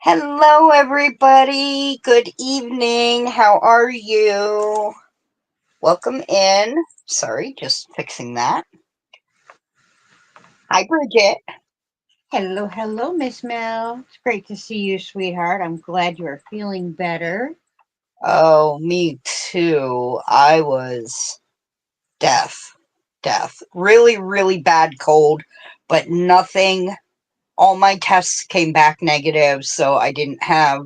Hello, everybody. Good evening. How are you? Welcome in. Sorry, just fixing that. Hi, Bridget. Hello, hello, Miss Mel. It's great to see you, sweetheart. I'm glad you are feeling better. Oh, me too. I was deaf. Deaf. Really, really bad cold, but nothing. All my tests came back negative, so I didn't have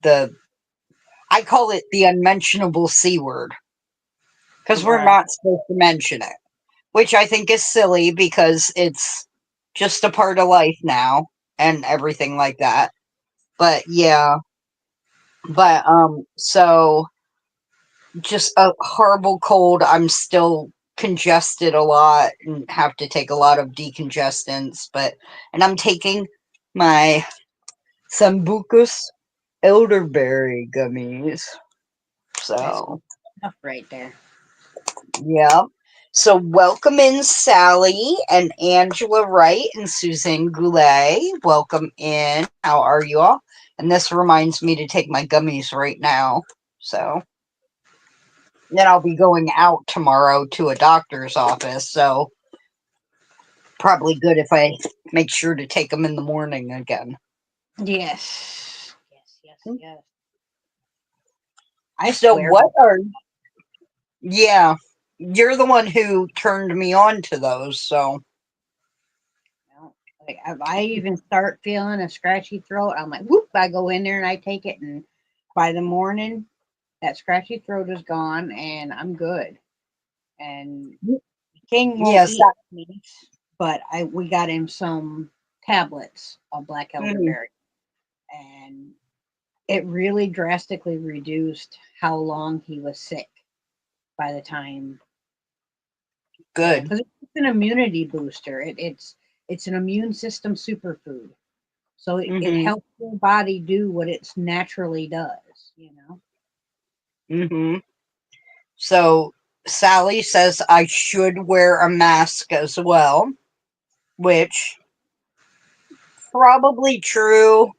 the. I call it the unmentionable C word because we're Right. not supposed to mention it. Which I think is silly because it's just a part of life now and everything like that. But yeah, so just a horrible cold. I'm still congested a lot and have to take a lot of decongestants, and I'm taking my Sambucus elderberry gummies. That's So enough right there. yeah. So welcome in Sally and Angela Wright and Suzanne Goulet. Welcome in. How are you all? And this reminds me to take my gummies right now. So then I'll be going out tomorrow to a doctor's office. So probably good if I make sure to take them in the morning again. Yes. Yes, yes, yes. I So swear what by are yeah, you're the one who turned me on to those. So now. Like, if I even start feeling a scratchy throat, I'm like, whoop, I go in there and I take it. And by the morning, that scratchy throat is gone and I'm good. And King won't yes, eat meat, but we got him some tablets of black mhm, elderberry. And it really drastically reduced how long he was sick by the time, good. because it's an immunity booster. It's an immune system superfood, so it Mhm. helps your body do what it's naturally does. Mhm. So Sally says I should wear a mask as well, which probably true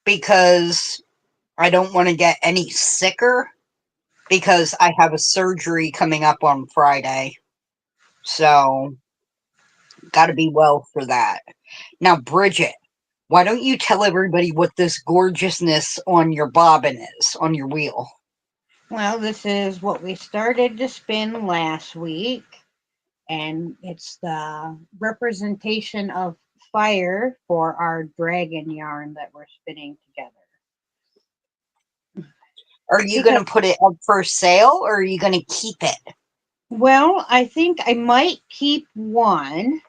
because I don't want to get any sicker because I have a surgery coming up on Friday. So, got to be well for that. Now, Bridget, why don't you tell everybody what this gorgeousness on your bobbin is, on your wheel? Well, this is what we started to spin last week, and it's the representation of fire for our dragon yarn that we're spinning together. Are you going Because to put it up for sale or are you going to keep it? Well, I think I might keep one,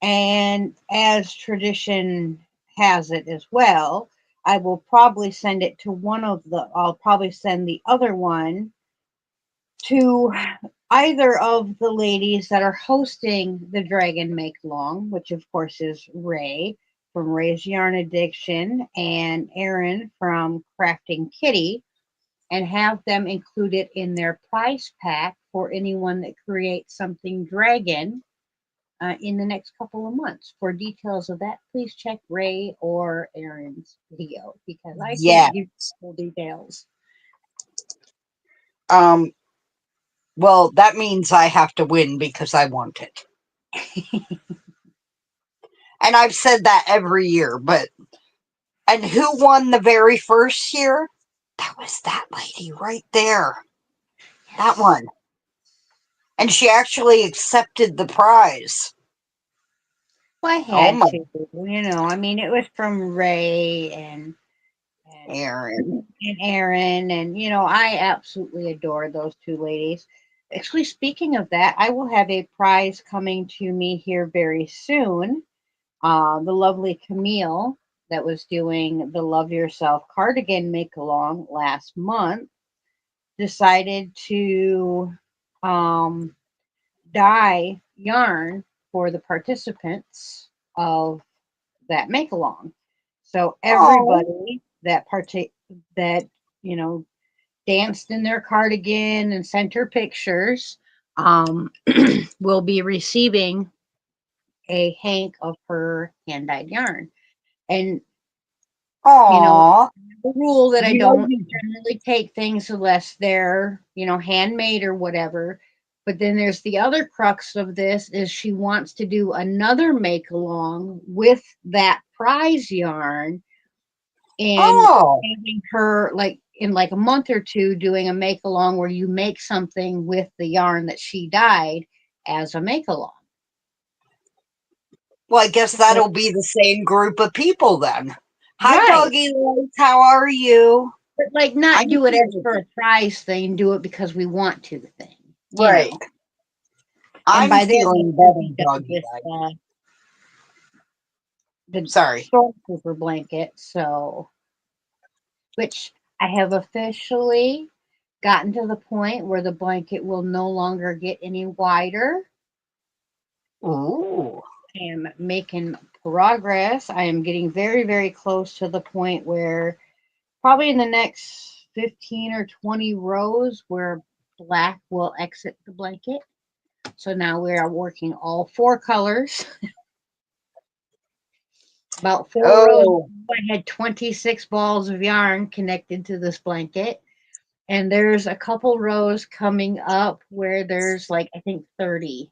and as tradition has it as well, I will probably send it to I'll probably send the other one to either of the ladies that are hosting the Dragon Make Long, which of course is Ray from Ray's Yarn Addiction and Erin from Crafting Kitty, and have them included in their prize pack for anyone that creates something dragon in the next couple of months. For details of that, please check Ray or Aaron's video because I Yeah. can't give full details. Um, well, that means I have to win because I want it. And I've said that every year, but and who won the very first year? That was that lady right there. That Yes. one. And she actually accepted the prize. Well, I Oh had my to, I mean, it was from Ray and Aaron. and Aaron, and I absolutely adore those two ladies. Actually, speaking of that, I will have a prize coming to me here very soon. The lovely Camille that was doing the Love Yourself cardigan make along last month decided to um, dye yarn for the participants of that make along. So Oh. everybody that you know danced in their cardigan and sent her pictures um, will be receiving a hank of her hand dyed yarn. And You know, Aw. the rule that I You know, don't generally take things unless they're, handmade or whatever. But then there's the other crux of this is she wants to do another make along with that prize yarn and oh, having her like in like a month or two doing a make along where you make something with the yarn that she dyed as a make along. well, I guess So, that'll be the same group of people then. Hi, right. doggy life. How are you? But like I'm not do it as feeling for a prize thing, do it because we want to thing, you right. know. And I'm by that I feeling think we better, done doggy with life. the Sorry. stormtrooper blanket, so which I have officially gotten to the point where the blanket will no longer get any wider. Ooh. I am making progress. I am getting very, very close to the point where probably in the next 15 or 20 rows where black will exit the blanket. So now we are working all four colors. About 4 rows, Oh, I had 26 balls of yarn connected to this blanket. And there's a couple rows coming up where there's like, I think 30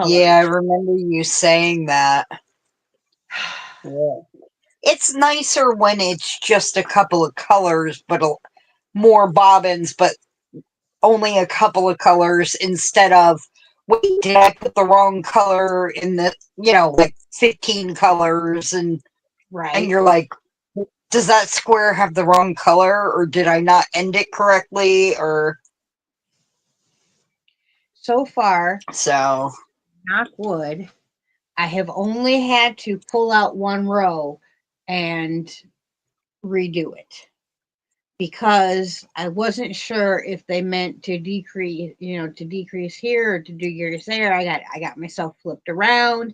yeah, I colors. remember you saying that. Yeah. It's nicer when it's just a couple of colors, but more bobbins, but only a couple of colors instead of, wait, did I put the wrong color in the, like 15 colors and Right. you're like, does that square have the wrong color or did I not end it correctly or So far, so knock wood, I have only had to pull out one row and redo it because I wasn't sure if they meant to decrease, to decrease here or to decrease there. I got myself flipped around.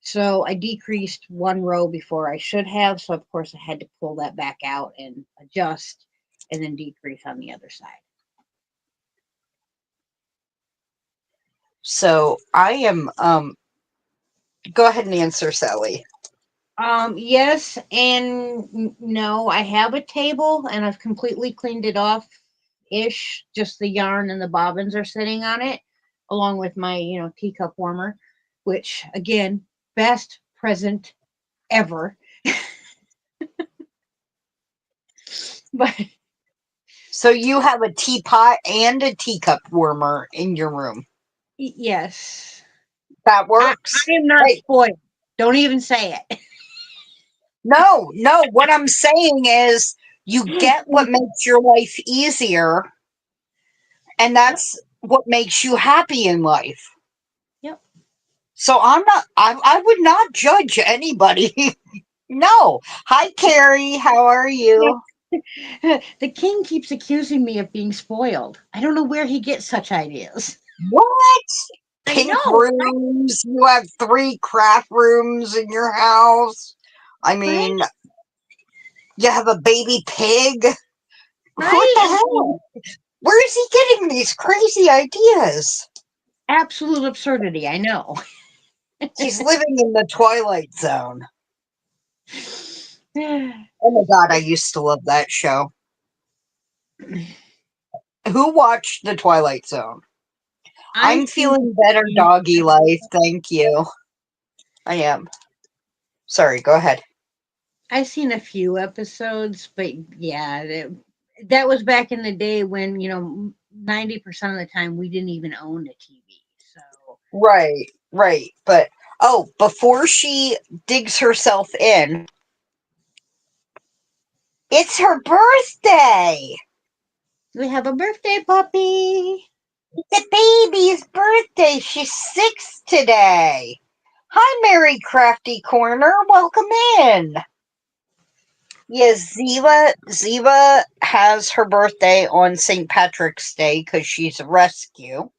So I decreased one row before I should have. So of course I had to pull that back out and adjust and then decrease on the other side. so I am go ahead and answer, Sally. Yes and no. I have a table and I've completely cleaned it off ish. Just the yarn and the bobbins are sitting on it, along with my, teacup warmer, which again, best present ever. But So you have a teapot and a teacup warmer in your room. yes, That I works. am not Hey, spoiled. Don't even say no, no, what I'm saying is you it. get what makes your life easier, and Yep. that's what makes you happy in life. Yep. So I would not judge anybody. No. Hi, Carrie. How are you? The king keeps accusing me of being spoiled. I don't know where he gets such ideas. What? I Pink know, rooms? You have 3 craft rooms in your house? I right? mean, you have a baby pig? What Right? the I mean, hell? Where is he getting these crazy ideas? absolute absurdity. I know. He's living in the Twilight Zone. Oh my god, I used to love that show. Who watched the Twilight Zone? I've I'm seen feeling better, doggy life. Thank you. I am. Sorry, go ahead. I've seen a few episodes, but yeah, that was back in the day when 90% of the time we didn't even own a TV. So Right, right. But, oh, before she digs herself in, it's her birthday. we have a birthday puppy. The baby's birthday. She's 6 today. Hi, Mary Crafty Corner. Welcome in. Yes, Ziva has her birthday on St. Patrick's Day because she's a rescue.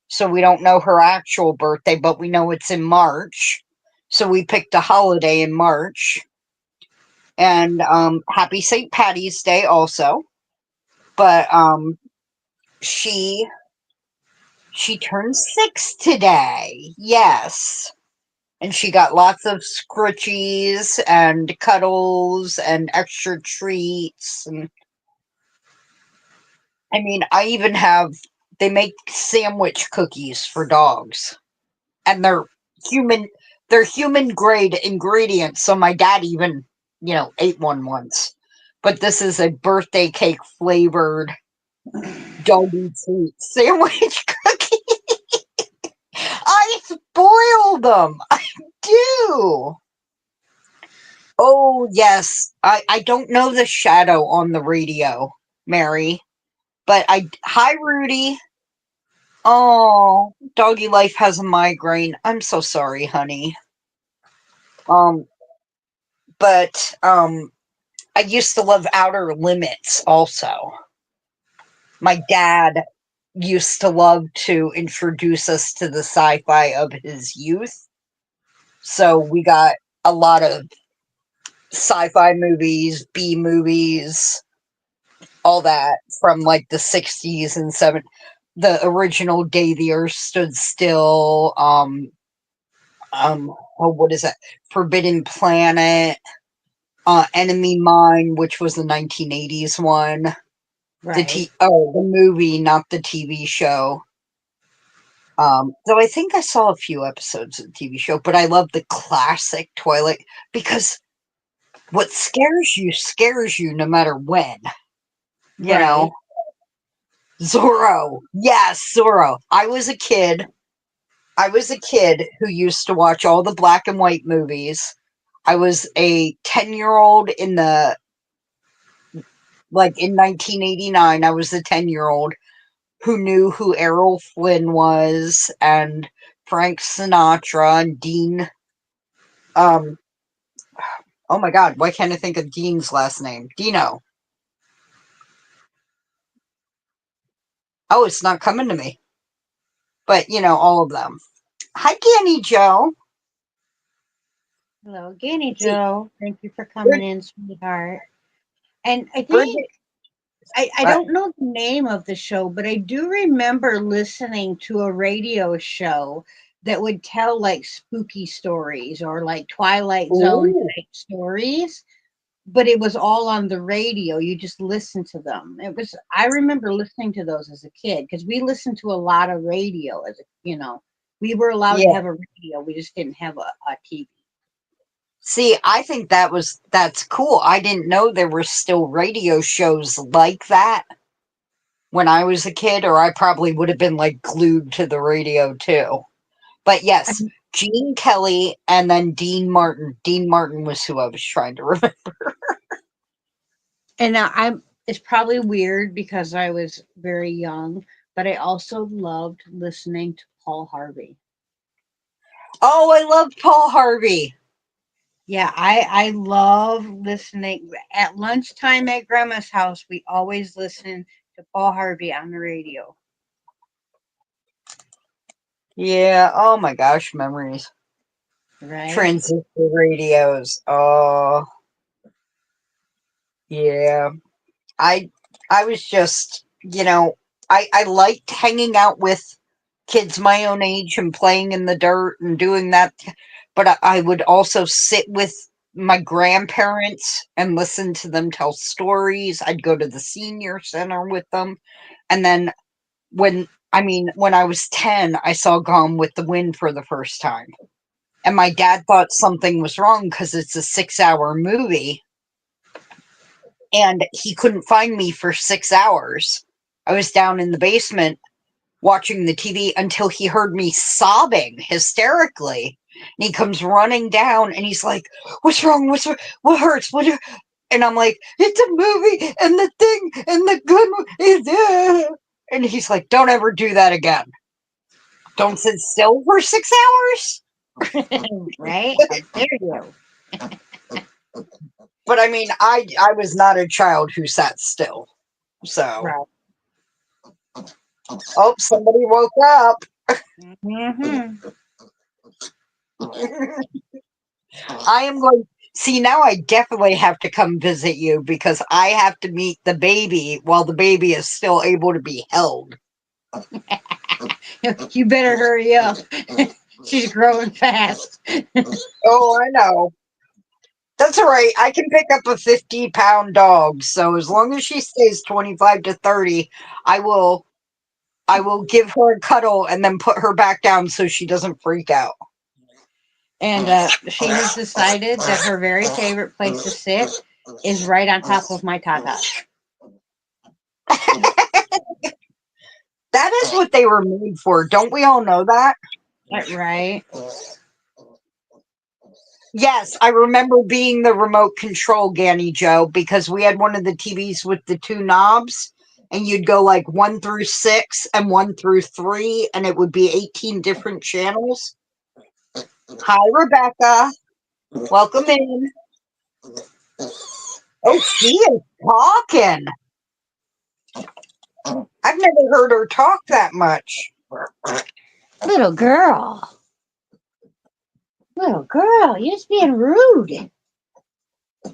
So we don't know her actual birthday, but we know it's in March. So we picked a holiday in March. And happy St. Patty's Day also. But she turns 6 today. Yes. And she got lots of scrunchies and cuddles and extra treats. And I mean, I even have, they make sandwich cookies for dogs. And human, they're human grade ingredients. So my dad even, ate one once. But this is a birthday cake flavored doggy treat sandwich cookie. I spoil them. I do. Oh, yes. I don't know the shadow on the radio, Mary. But hi, Rudy. Oh, doggy life has a migraine. I'm so sorry, honey. Um, but I used to love Outer Limits also. My dad used to love to introduce us to the sci-fi of his youth. So we got a lot of sci-fi movies, B movies, all that from like the 60s and 70s. The original Day the Earth Stood Still, what is that? Forbidden Planet, Enemy Mine, which was the 1980s one. Right. The movie, not the TV show. Though I think I saw a few episodes of the TV show, but I love the classic Twilight because what scares you no matter when. You Right. know, Zorro. Yes, Zorro. I was a kid who used to watch all the black and white movies. I was a 10-year-old in 1989. I was a 10-year-old who knew who Errol Flynn was and Frank Sinatra and Dean. Um, oh my God, why can't I think of Dean's last name? Dino. Oh, it's not coming to me. But, all of them. Hi, Danny Joe. Hello again, See, Joe. Thank you for coming Brid- in, sweetheart. And I Bridget, think I don't know the name of the show, but I do remember listening to a radio show that would tell like spooky stories or like Twilight Zone ooh, type stories, but it was all on the radio. You just listened to them. I remember listening to those as a kid because we listened to a lot of radio we were allowed to yeah. have a radio. We just didn't have a TV. See, I think that's cool. I didn't know there were still radio shows like that when I was a kid, or I probably would have been like glued to the radio too. But yes, Gene Kelly and then Dean Martin. Dean Martin was who I was trying to remember. And now it's probably weird because I was very young, but I also loved listening to Paul Harvey. Oh, I loved Paul Harvey. Yeah, I love listening at lunchtime at grandma's house. We always listen to Paul Harvey on the radio, Yeah, oh my gosh, memories. right? Transistor radios. Oh, yeah. I I was just, I liked hanging out with kids my own age and playing in the dirt and doing that. But I would also sit with my grandparents and listen to them tell stories. I'd go to the senior center with them. And then when I was 10, I saw Gone with the Wind for the first time. And my dad thought something was wrong because it's a 6-hour movie and he couldn't find me for 6 hours. I was down in the basement watching the TV until he heard me sobbing hysterically. And he comes running down and he's like, "What's wrong? What hurts? And I'm like, "It's a movie and the thing and the gun is there." And he's like, "Don't ever do that again. Don't sit still for 6 hours." Right? How dare you? But I mean, I was not a child who sat still. So, Right. oh, somebody woke up. Mm-hmm. I am going. See, now I definitely have to come visit you because I have to meet the baby while the baby is still able to be held. You better hurry up. She's growing fast. Oh, I know. That's all right. I can pick up a 50-pound dog. So as long as she stays 25 to 30, I will I will give her a cuddle and then put her back down so she doesn't freak out. And she has decided that her very favorite place to sit is right on top of my Tata. That is what they were made for. Don't we all know that? Right? Yes, I remember being the remote control Ganny Joe because we had one of the TVs with the two knobs and you'd go like 1 through 6 and 1 through 3 and it would be 18 different channels. Hi, Rebecca. Welcome in. Oh, she is talking. I've never heard her talk that much. Little girl. Little girl, you're just being rude.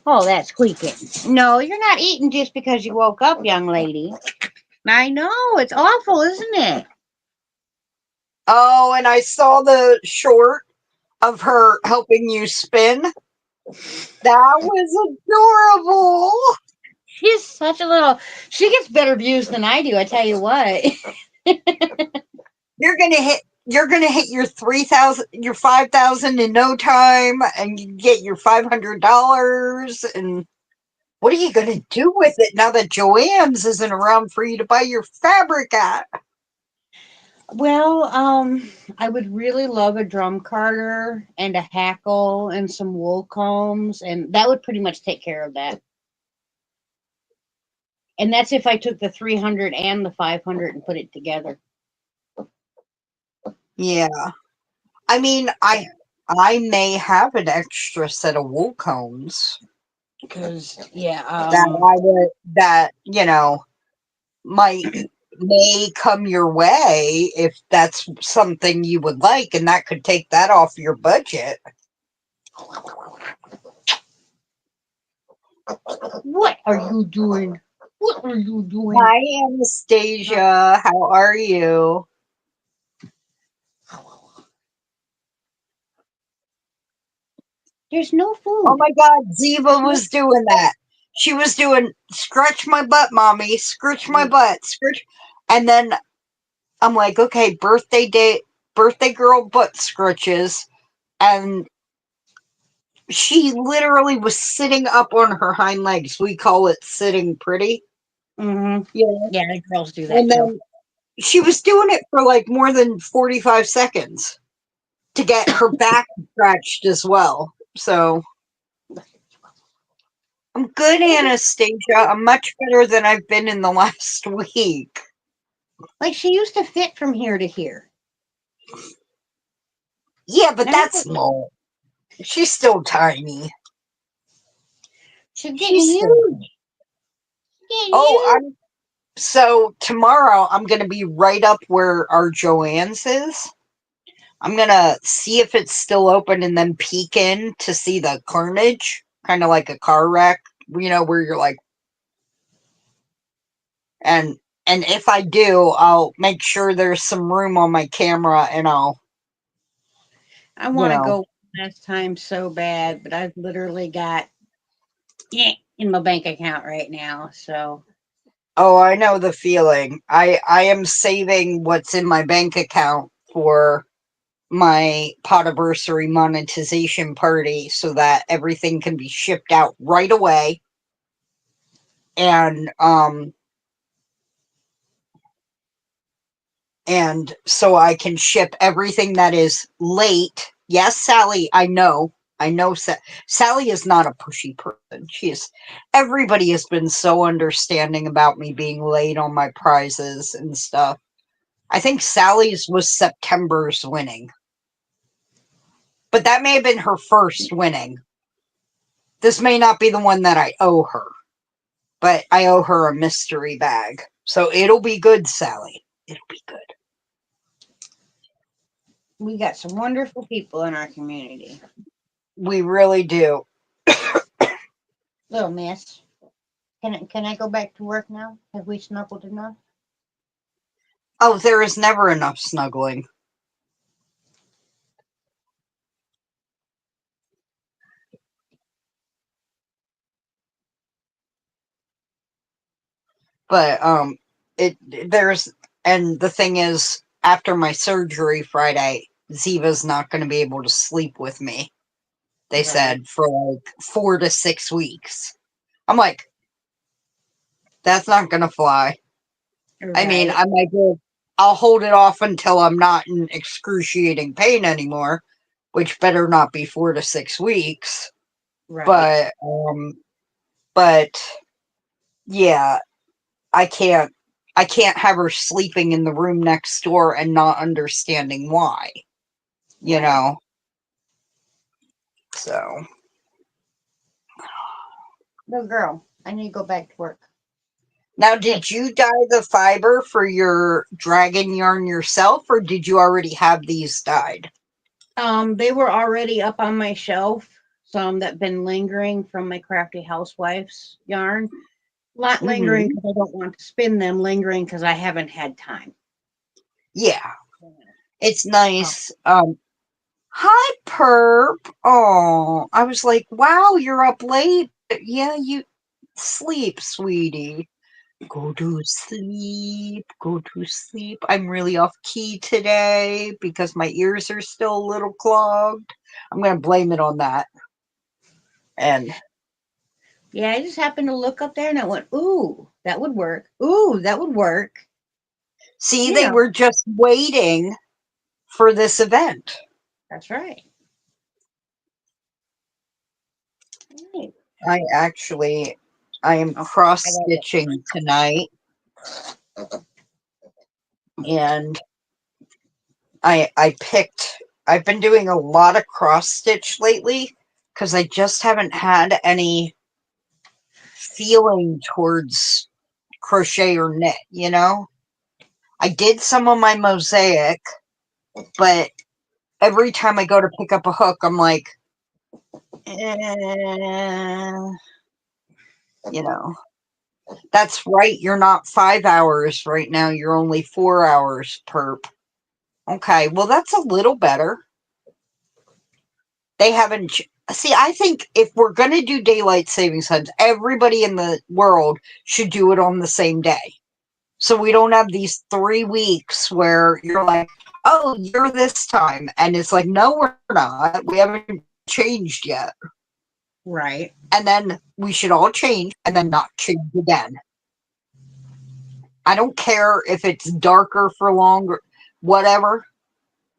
Oh, that's squeaking. No, you're not eating just because you woke up, young lady. I know, it's awful, isn't it? Oh, and I saw the short of her helping you spin. That was adorable. She's such a little. She gets better views than I do, I tell you what. You're gonna hit your 3,000, your 5,000 in no time, and you get your $500. And what are you gonna do with it now that Joanne's isn't around for you to buy your fabric at? Well, I would really love a drum carder and a hackle and some wool combs, and that would pretty much take care of that. And that's if I took the 300 and the 500 and put it together. Yeah, I mean, I may have an extra set of wool combs Because, yeah, that might may come your way if that's something you would like, and that could take that off your budget. what are you doing? What are you doing? Hi, Anastasia. How are you? There's no Oh food. my God, Ziva was doing that. She was doing scratch my butt, mommy, scratch my butt, scratch. And then I'm like, okay, birthday girl butt scratches. And she literally was sitting up on her hind legs. We call it sitting pretty. Mm-hmm. Yeah. Yeah, the girls do that And too. then she was doing it for like more than 45 seconds to get her back scratched as well. So I'm good, Anastasia. I'm much better than I've been in the last week. Like she used to fit from here to here. Yeah, but Now that's small. She's still tiny. she's getting She's still. huge. Getting Oh, huge. so tomorrow I'm gonna be right up where our Joanne's is. I'm gonna see if it's still open and then peek in to see the carnage, kind of like a car wreck, where you're like, and and if I do, I'll make sure there's some room on my camera, and I'll, I you want to know, go last time so bad, but I've literally got in my bank account right now. So oh, I know the feeling. I am saving what's in my bank account for my Potiversary monetization party so that everything can be shipped out right away. And so I can ship everything that is late. Yes, Sally, I know. Sally is not a pushy person. Everybody has been so understanding about me being late on my prizes and stuff. I think Sally's was September's winning, but that may have been her first winning. This may not be the one that I owe her, but I owe her a mystery bag. So it'll be good, Sally. It'll be good. we got some wonderful people in our community. We really do. Little miss. Can I go back to work now? Have we snuggled enough? Oh, there is never enough snuggling. But it there's and the thing is, after my surgery Friday, Ziva's not going to be able to sleep with me. They Right. said for like 4 to 6 weeks. I'm like, that's not going to fly. I mean, Right. I might go. I'll hold it off until I'm not in excruciating pain anymore, which better not be 4 to 6 weeks. Right. But but yeah, I can't. I can't have her sleeping in the room next door and not understanding why. You Right. know. So Little girl, I need to go back to work. now, Hey. did you dye the fiber for your dragon yarn yourself, or did you already have these dyed? They were already up on my shelf. Some that been lingering from my crafty housewife's yarn. Not lingering Mm-hmm. because I don't want to spin them. Lingering because I haven't had time. Yeah, it's Oh, nice. Hi, Perp. Oh, I was like, wow, you're up late. Yeah, you sleep, sweetie. Go to sleep. Go to sleep. I'm really off key today because my ears are still a little clogged. I'm going to blame it on that. And yeah. I just happened to look up there and I went, "Ooh, that would work. Ooh, that would work." see, You they know, were just waiting for this event. that's right. Right. I actually, I am Oh, cross I got stitching tonight, and I picked. I've been doing a lot of cross stitch lately because I just haven't had any feeling towards crochet or knit. I did some of my mosaic, but every time I go to pick up a hook, I'm like, eh, you know. That's right. You're not 5 hours right now. You're only 4 hours, perp. Okay, well, that's a little better. They haven't. See, I think if we're going to do daylight savings times, everybody in the world should do it on the same day. So we don't have these 3 weeks where you're like, oh, you're this time. And it's like, no, we're not. We haven't changed yet. right. And then we should all change and then not change again. I don't care if it's darker for longer, whatever.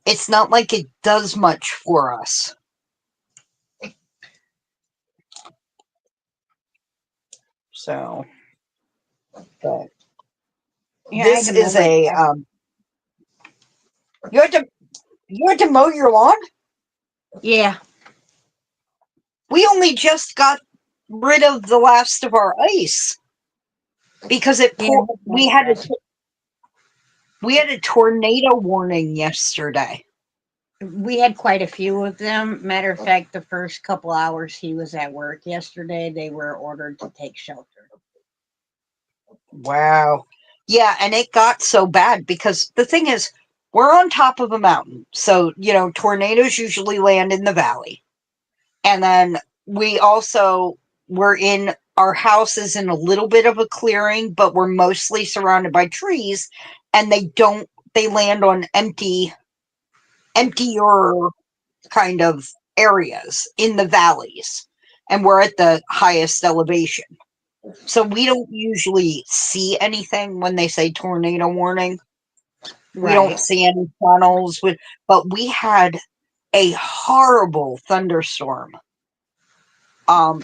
It's not like it does much for us. So, but Yeah, I had this to mow is my a grass. you had to mow your lawn. Yeah. We only just got rid of the last of our ice because it Yeah. poured. My grass. We had a tornado warning yesterday. We had quite a few of them. Matter of fact, the first couple hours he was at work yesterday, they were ordered to take shelter. Wow. Yeah, and it got so bad because the thing is, we're on top of a mountain, so tornadoes usually land in the valley. And then we also we're in our house is in a little bit of a clearing, but we're mostly surrounded by trees, and they land on emptier kind of areas in the valleys. And we're at the highest elevation. So we don't usually see anything when they say tornado warning. We don't Right. see any funnels but we had a horrible thunderstorm.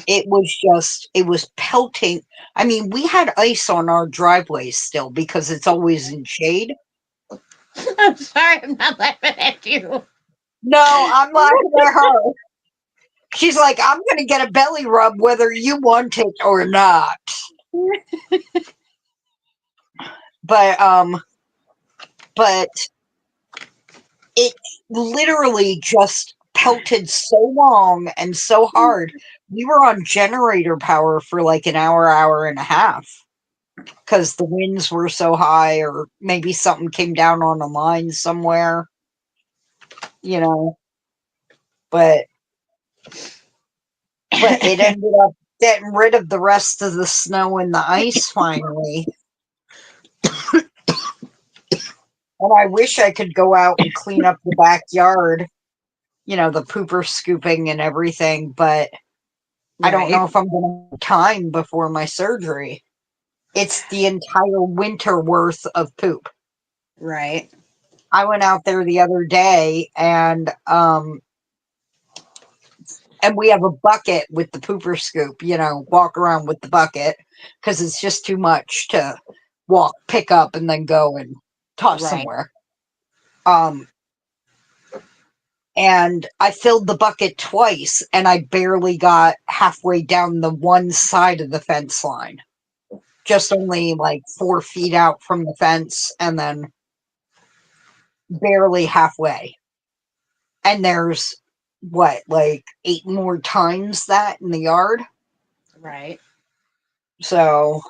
It was pelting. I mean, we had ice on our driveways still because it's always in shade. I'm sorry, I'm not laughing at you. No, I'm laughing at her. She's like, I'm gonna get a belly rub whether you want it or not. But but it literally just pelted so long and so hard. We were on generator power for like an hour, hour and a half because the winds were so high, or maybe something came down on a line somewhere, you know. But it ended up getting rid of the rest of the snow and the ice finally. And I wish I could go out and clean up the backyard, the pooper scooping and everything, but I don't know Right. if I'm going to have time before my surgery. It's the entire winter worth of poop. Right. I went out there the other day and we have a bucket with the pooper scoop, walk around with the bucket because it's just too much to pick up and then go and toss Right. somewhere. Um, and I filled the bucket twice and I barely got halfway down the one side of the fence line. Just only like 4 feet out from the fence and then barely halfway. And there's what, like 8 more times that in the yard. Right. So,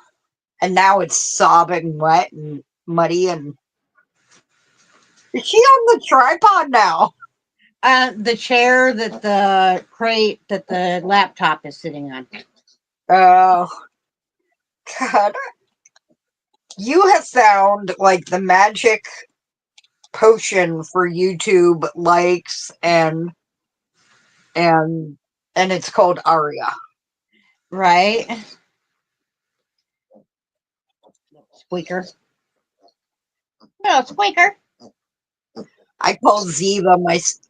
and now it's sobbing wet and muddy. And is she on the tripod now? The chair that the crate that the laptop is sitting on. Oh, God. You have found like the magic potion for YouTube likes and and it's called Aria. Right. Squeaker. No, squeaker. I call Ziva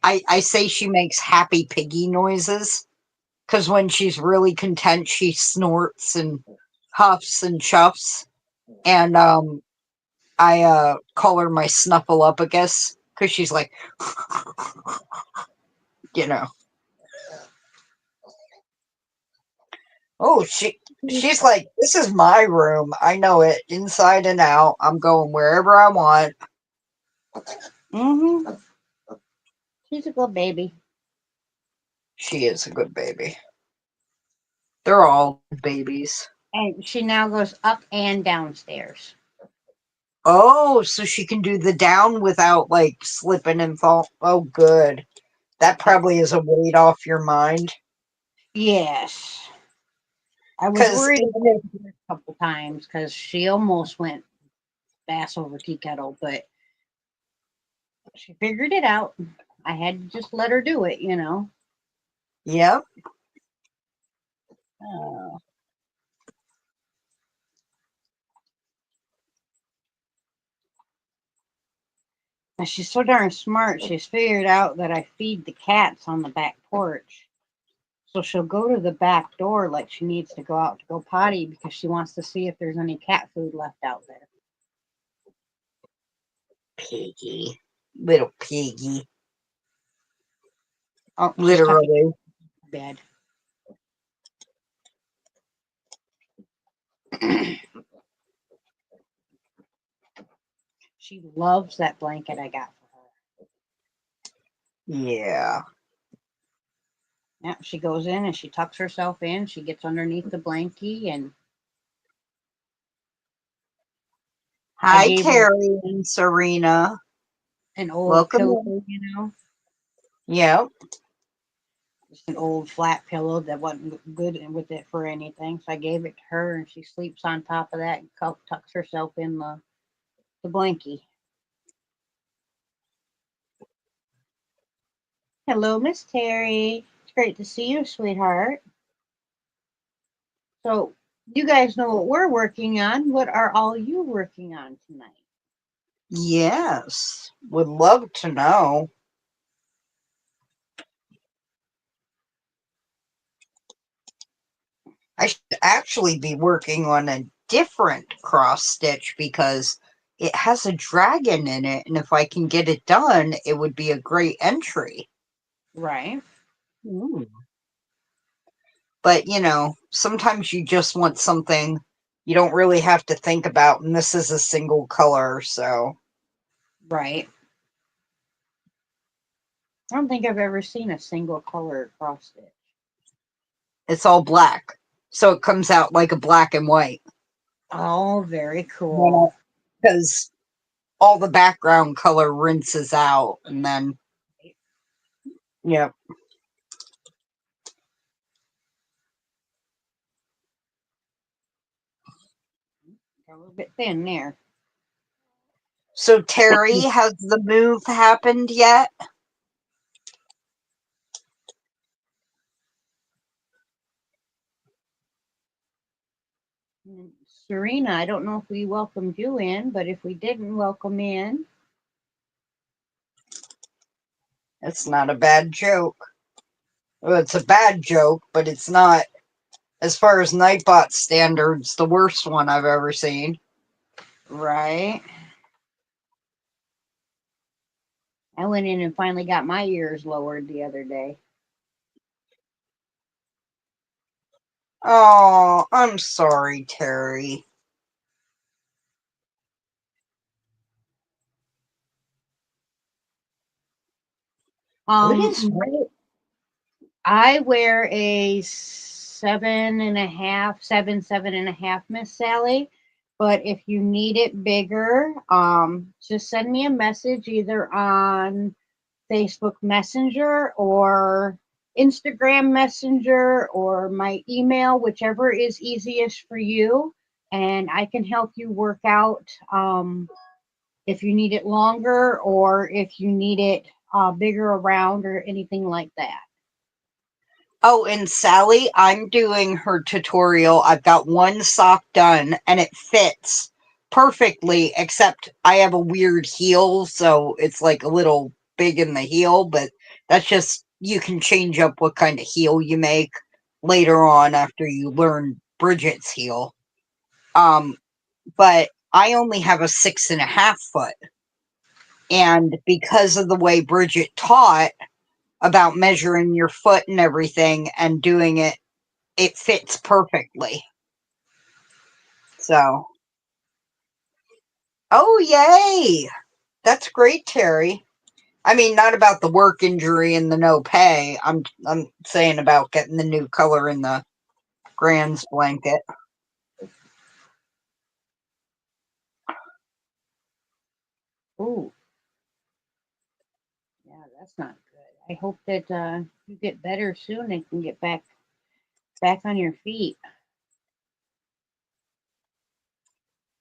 I say she makes happy piggy noises because when she's really content, she snorts and huffs and chuffs. And I call her my snuffleupagus because she's like, you know. Oh, she's like, this is my room. I know it inside and out. I'm going wherever I want. Mm-hmm. She's a good baby. She is a good baby. They're all good babies. And she now goes up and downstairs. Oh, so she can do the down without like slipping and fall. Oh, good. That Yep. probably is a weight off your mind. Yes. I was Because worried even if, a couple times because she almost went bass over tea kettle, but she figured it out. I had to just let her do it. yep. Oh. And she's so darn smart. She's figured out that I feed the cats on the back porch. So she'll go to the back door like she needs to go out to go potty because she wants to see if there's any cat food left out there. Piggy. Little piggy. Oh, she's tucking Literally. in bed. She loves that blanket I got for her. Yeah. Yeah, she goes in and she tucks herself in. She gets underneath the blankie, and I Hi, gave her Terry and Serena. an old Welcome pillow, in. Yep. just an old flat pillow that wasn't good with it for anything. So I gave it to her, and she sleeps on top of that and tucks herself in the blankie. Hello, Miss Terry. It's great to see you, sweetheart. So, you guys know what we're working on. What are all you working on tonight? Yes. Would love to know. I should actually be working on a different cross stitch because it has a dragon in it, and if I can get it done, it would be a great entry. Right. Ooh. But, sometimes you just want something you don't really have to think about, and this is a single color, so Right. I don't think I've ever seen a single color cross stitch. it's all black. So it comes out like a black and white. Oh, very cool. Because all the background color rinses out, and then, yep. A little bit thin there. So, Terry, has the move happened yet? Serena, I don't know if we welcomed you in, but if we didn't welcome in, It's not a bad joke. Well, it's a bad joke, but it's not, as far as Nightbot standards, the worst one I've ever seen. right? I went in and finally got my ears lowered the other day. Oh, I'm sorry, Terry. What is I wear a 7.5, 7.5, Miss Sally. But if you need it bigger, just send me a message either on Facebook Messenger or Instagram Messenger or my email, whichever is easiest for you. And I can help you work out if you need it longer or if you need it bigger around or anything like that. Oh, and Sally, I'm doing her tutorial. I've got one sock done and it fits perfectly, except I have a weird heel, so it's like a little big in the heel, but that's just, you can change up what kind of heel you make later on after you learn Bridget's heel. Um, but I only have a 6.5 foot. And because of the way Bridget taught about measuring your foot and everything and doing it, it fits perfectly. So, oh, yay! That's great, Terry. I mean, not about the work injury and the no pay. I'm saying about getting the new color in the Grand's blanket. Ooh, yeah, that's not good. I hope that you get better soon and can get back on your feet.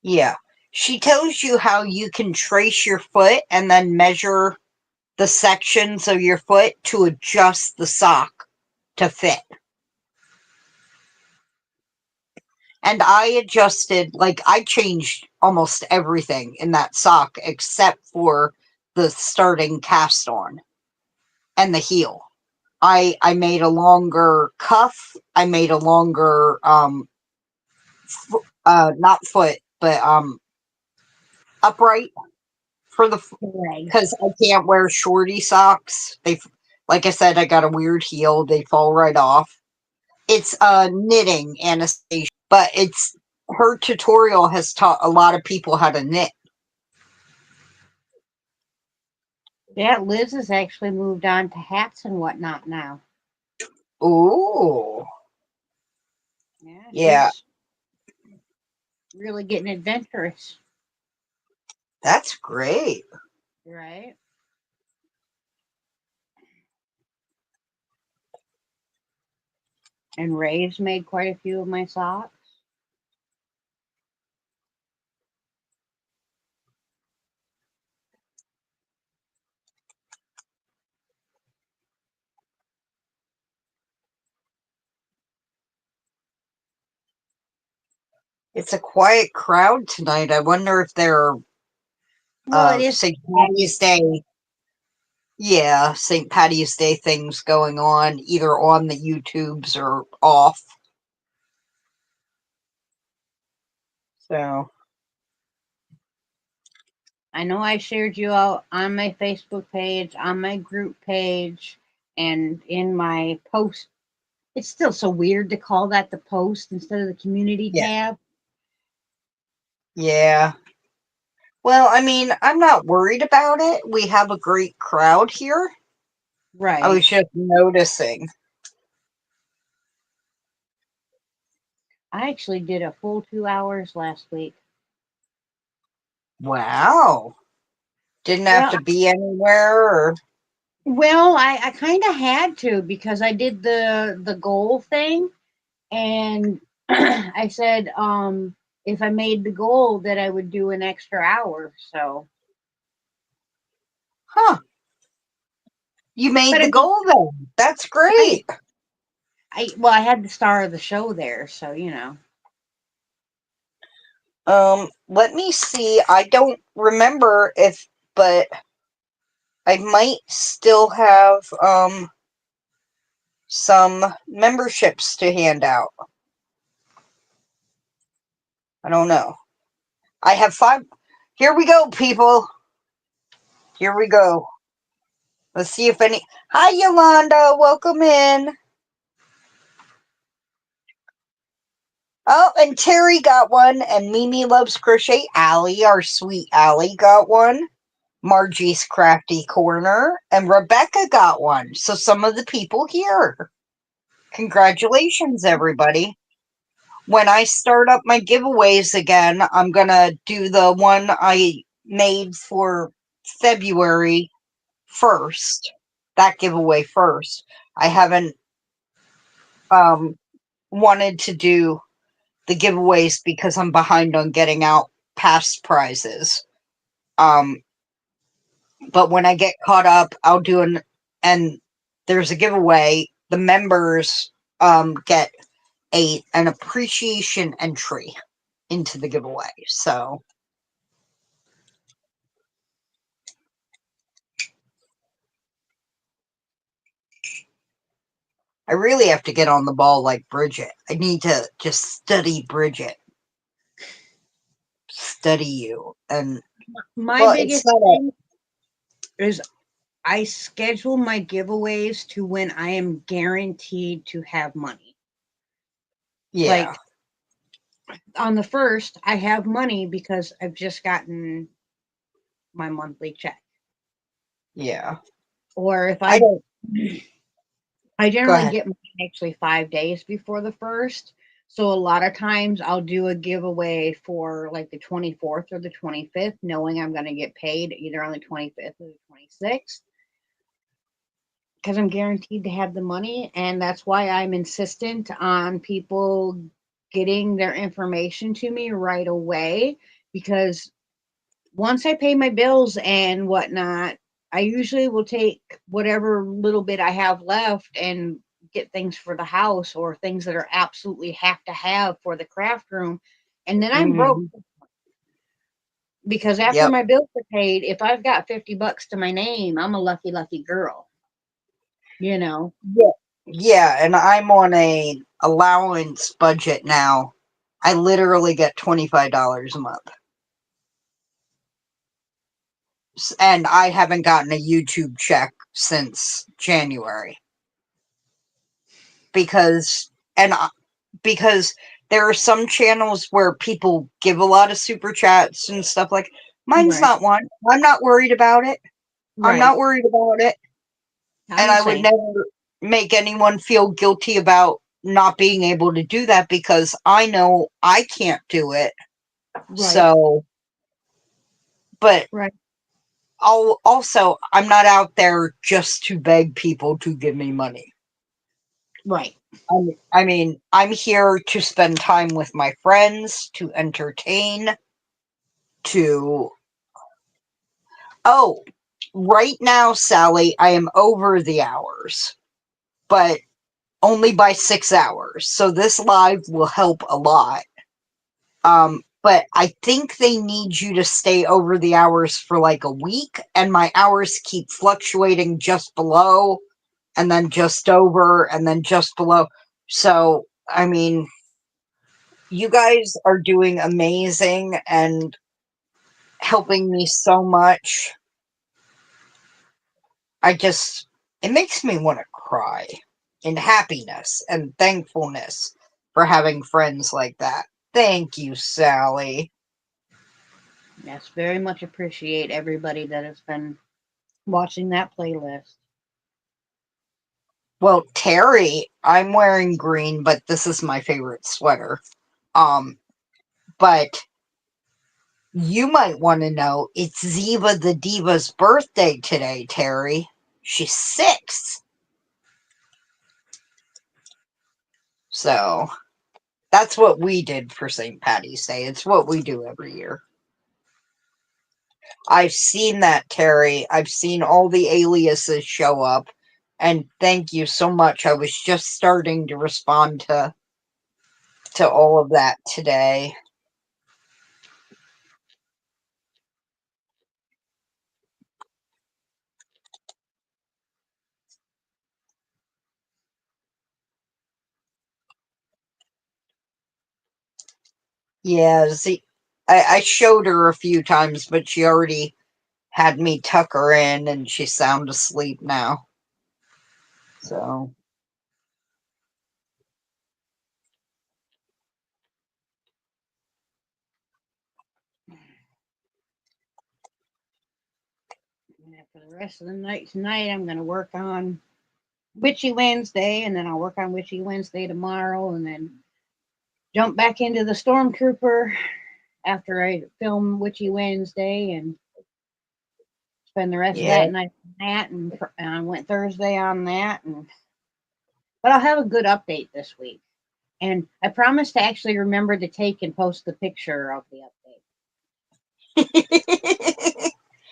Yeah. She tells you how you can trace your foot and then measure the sections of your foot to adjust the sock to fit. And I adjusted, like, I changed almost everything in that sock except for the starting cast on and the heel. I made a longer cuff. I made a longer not foot, but upright for the, Legs. because I can't wear shorty socks. They, like I said, I got a weird heel. They fall right off. It's knitting Anastasia, but it's, her tutorial has taught a lot of people how to knit. Yeah, Liz has actually moved on to hats and whatnot now. Ooh, Yeah, yeah, she's really getting adventurous, that's great. right? And Ray's made quite a few of my socks. It's a quiet crowd tonight. I wonder if they're Well, it is St. Patty's Day. Yeah, St. Patty's Day things going on either on the YouTubes or off. So, I know I shared you out on my Facebook page, on my group page, and in my post. It's still so weird to call that the post instead of the community yeah, tab. yeah. Well, I mean, I'm not worried about it. We have a great crowd here. I Right. was just noticing. I actually did a full 2 hours last week. Wow. Didn't have Well, to be anywhere or, I kind of had to because I did the goal thing, and I said if I made the goal that I would do an extra hour. So Huh. You made But the I mean, goal then. That's right. great. I had the star of the show there, so you know. Let me see. I don't remember if, but I might still have, some memberships to hand out. I don't know. I have 5. Here we go, people. Here we go. Let's see if any. Hi, Yolanda. Welcome in. Oh, and Terry got one, and Mimi Loves Crochet. Allie, our sweet Allie, got one. Margie's Crafty Corner, and Rebecca got one. So some of the people here. Congratulations, everybody. When I start up my giveaways again, I'm going to do the one I made for February 1st. That giveaway first. I haven't wanted to do the giveaways because I'm behind on getting out past prizes. But when I get caught up, I'll do and there's a giveaway. The members get an appreciation entry into the giveaway. So I really have to get on the ball like Bridget. I need to just study Bridget. Study you. And My well, it's biggest not a thing is I schedule my giveaways to when I am guaranteed to have money. yeah. Like on the first, I have money because I've just gotten my monthly check. Yeah. Or if I don't I go generally ahead. get mine actually 5 days before the first. So a lot of times I'll do a giveaway for like the 24th or the 25th, knowing I'm going to get paid either on the 25th or the 26th because I'm guaranteed to have the money. And that's why I'm insistent on people getting their information to me right away because once I pay my bills and whatnot, I usually will take whatever little bit I have left and get things for the house or things that are absolutely have to have for the craft room. And then I'm broke Hmm. because after Yep. my bills are paid, if I've got $50 to my name, I'm a lucky, lucky girl, you know? Yeah. Yeah, and I'm on a allowance budget now. I literally get $25 a month. And I haven't gotten a YouTube check since January because and because there are some channels where people give a lot of super chats and stuff like mine's Right. not one. I'm not worried about it. I'm Right. not worried about it. I'm And the I would same. never make anyone feel guilty about not being able to do that because I know I can't do it. Right. So, but Right. I'm not out there just to beg people to give me money. Right. I mean, I'm here to spend time with my friends, to entertain, to. Oh, right now, Sally, I am over the hours, but only by 6 hours. So this live will help a lot. But I think they need you to stay over the hours for like a week, and my hours keep fluctuating just below, and then just over, and then just below. So, I mean, you guys are doing amazing and helping me so much. It makes me want to cry in happiness and thankfulness for having friends like that. Thank you, Sally. Yes. Very much appreciate everybody that has been watching that playlist. Well, Terry, I'm wearing green, but this is my favorite sweater. Um, but you might want to know it's Ziva the Diva's birthday today, Terry. She's 6. So that's what we did for St. Patty's Day. It's what we do every year. I've seen that, Terry. I've seen all the aliases show up. And thank you so much. I was just starting to respond to all of that today. Yeah, see, I showed her a few times, but she already had me tuck her in, and she's sound asleep now. So, For the rest of the night tonight, I'm going to work on Witchy Wednesday, and then I'll work on Witchy Wednesday tomorrow, and then jump back into the Stormtrooper after I film Witchy Wednesday and spend the rest of yeah. that night on that. And I went Thursday on that. But I'll have a good update this week. And I promise to actually remember to take and post the picture of the update.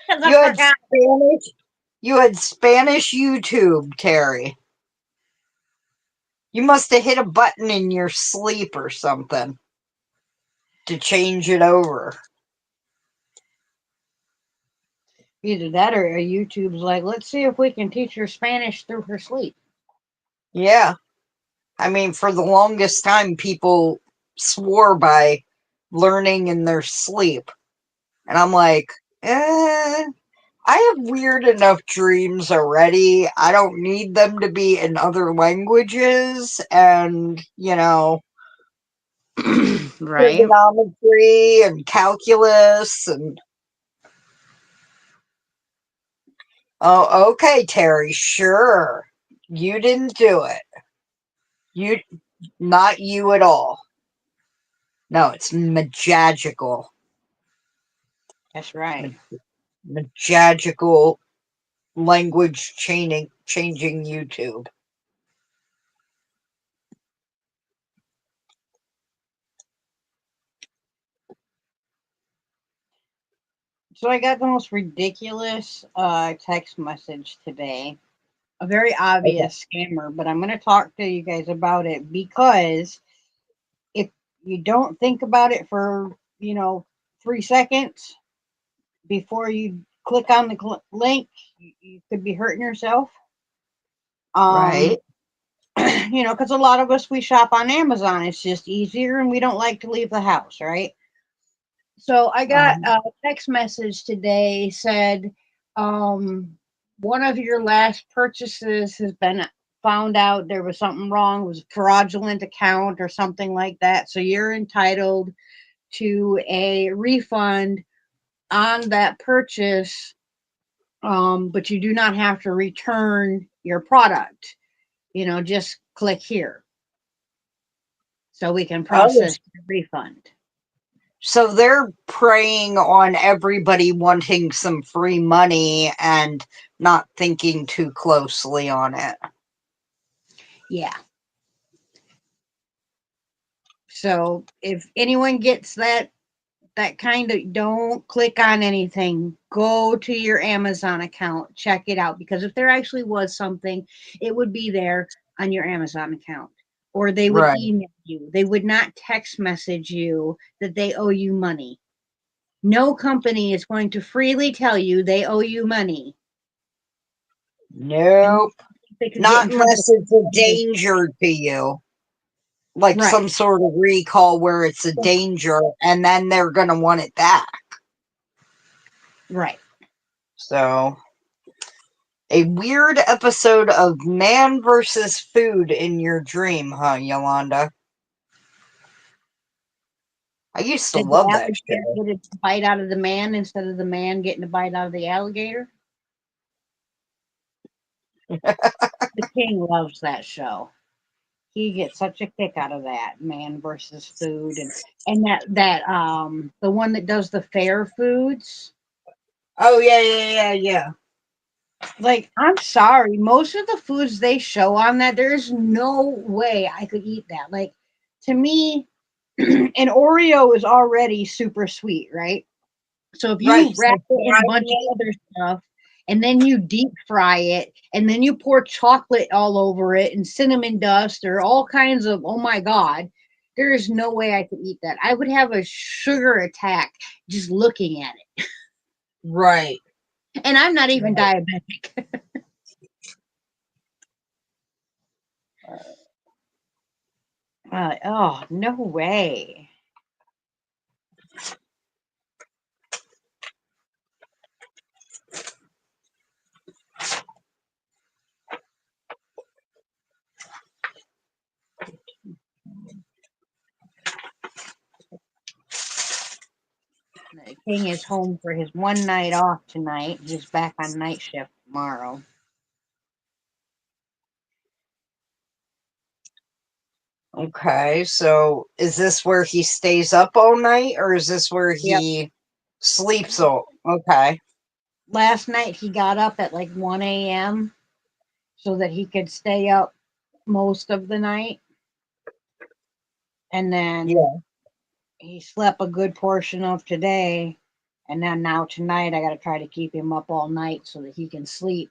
Because I you had forgot. Spanish. You had Spanish YouTube, Terry. You must have hit a button in your sleep or something to change it over. Either that or YouTube's like, let's see if we can teach her Spanish through her sleep. Yeah. I mean, for the longest time, people swore by learning in their sleep. And I'm like, I have weird enough dreams already. I don't need them to be in other languages and, Right. trigonometry and calculus and oh, okay, Terry, sure. You didn't do it. You Not you at all. No, it's magical. That's right. Magical language changing YouTube. So I got the most ridiculous text message today. A very Okay. obvious scammer, but I'm going to talk to you guys about it because if you don't think about it for, 3 seconds before you click on the link, you could be hurting yourself. Right. Um, because a lot of us, we shop on Amazon. It's just easier and we don't like to leave the house, right? So I got Um, a text message today said, one of your last purchases has been found out there was something wrong, it was a fraudulent account or something like that. So you're entitled to a refund on that purchase, but you do not have to return your product. Just click here so we can oh, process the refund. so they're preying on everybody wanting some free money and not thinking too closely on it. Yeah. So if anyone gets that kind of, don't click on anything, go to your Amazon account, check it out, because if there actually was something, it would be there on your Amazon account, or they would Right. email you. They would not text message you that they owe you money. No company is going to freely tell you they owe you money, and Nope. they could get Not in trouble. unless it's a danger to you. Like some Right. sort of recall where it's a danger and then they're going to want it back. Right. So, a weird episode of Man versus Food in your dream, huh, Yolanda? I used to Did the love that alligator show. get a bite out of the man instead of the man getting a bite out of the alligator? The king loves that show. He gets such a kick out of that, man versus food, and that the one that does the fair foods. Oh, yeah. Like, I'm sorry, most of the foods they show on that, there's no way I could eat that. Like, to me, an Oreo is already super sweet, right? So if Right. you wrap So it in a fry bunch it. of other stuff and then you deep fry it and then you pour chocolate all over it and cinnamon dust or all kinds of, oh my God, there is no way I could eat that. I would have a sugar attack just looking at it. Right. And I'm not even Right. diabetic. Oh, no way. The king is home for his one night off tonight. He's back on night shift tomorrow. Okay. So is this where he stays up all night, or is this where Yep. he sleeps all? Okay. Last night he got up at like 1 a.m. so that he could stay up most of the night. And then Yeah. he slept a good portion of today. And then now tonight I got to try to keep him up all night so that he can sleep.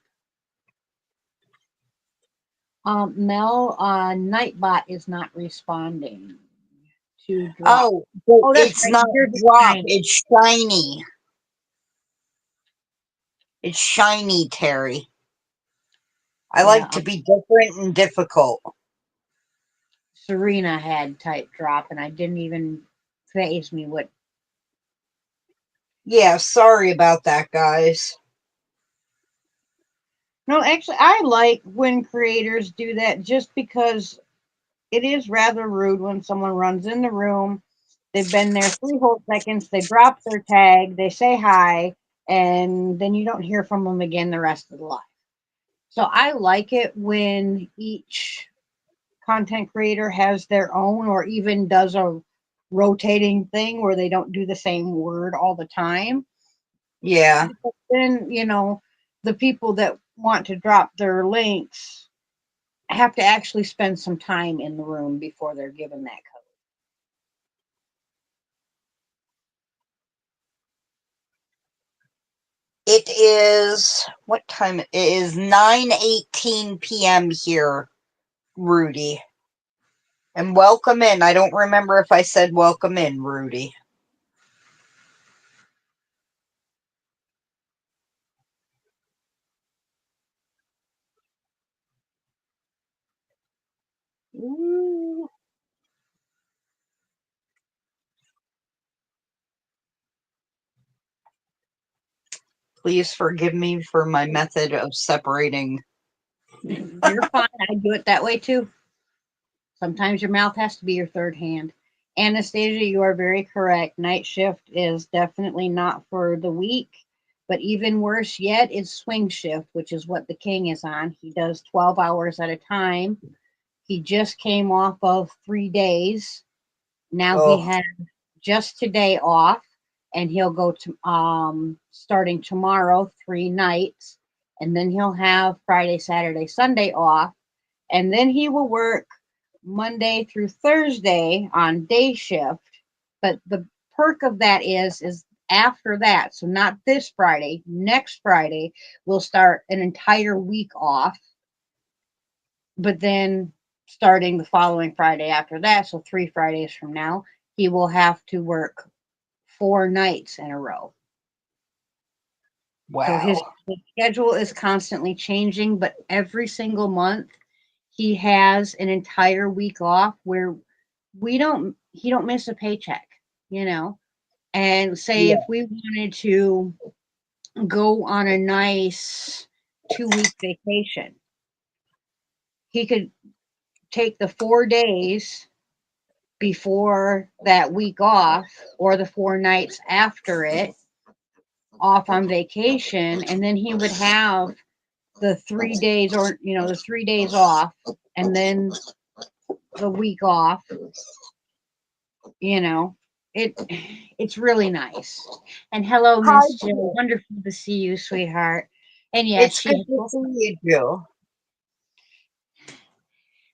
Mel, Nightbot is not responding to drop. Oh, but Oh, that's it's right. not You're the drop. time. It's shiny. It's shiny, Terry. I Yeah, like to be different and difficult. Serena had type drop, and I didn't even phase me what. Yeah, sorry about that, guys. No, actually, I like when creators do that just because it is rather rude when someone runs in the room. They've been there 3 whole seconds. They drop their tag. They say hi, and then you don't hear from them again the rest of the life. So I like it when each content creator has their own, or even does a rotating thing where they don't do the same word all the time. Yeah. Because then, the people that want to drop their links have to actually spend some time in the room before they're given that code. It is what time? It is 9:18 p.m. here, Rudy. And welcome in. I don't remember if I said welcome in, Rudy. Ooh. Please forgive me for my method of separating. You're fine. I do it that way too. Sometimes your mouth has to be your third hand. Anastasia, you are very correct. Night shift is definitely not for the weak, but even worse yet is swing shift, which is what the king is on. He does 12 hours at a time. He just came off of 3 days. Now he Oh, has just today off, and he'll go to starting tomorrow 3 nights, and then he'll have Friday, Saturday, Sunday off, and then he will work Monday through Thursday on day shift. But the perk of that is after that, so not this Friday, next Friday, we'll start an entire week off. But then starting the following Friday after that, so 3 Fridays from now, he will have to work 4 nights in a row. So wow. his schedule is constantly changing, but every single month he has an entire week off where he don't miss a paycheck, you know. And say if Yeah. we wanted to go on a nice 2 week vacation, he could take the 4 days before that week off or the 4 nights after it off on vacation, and then he would have the 3 days, or the 3 days off, and then the week off. you know it's really nice. And hello, Hi, Miss Jill, Jill. wonderful to see you, sweetheart. And yes, It's she good has to see you, Jill.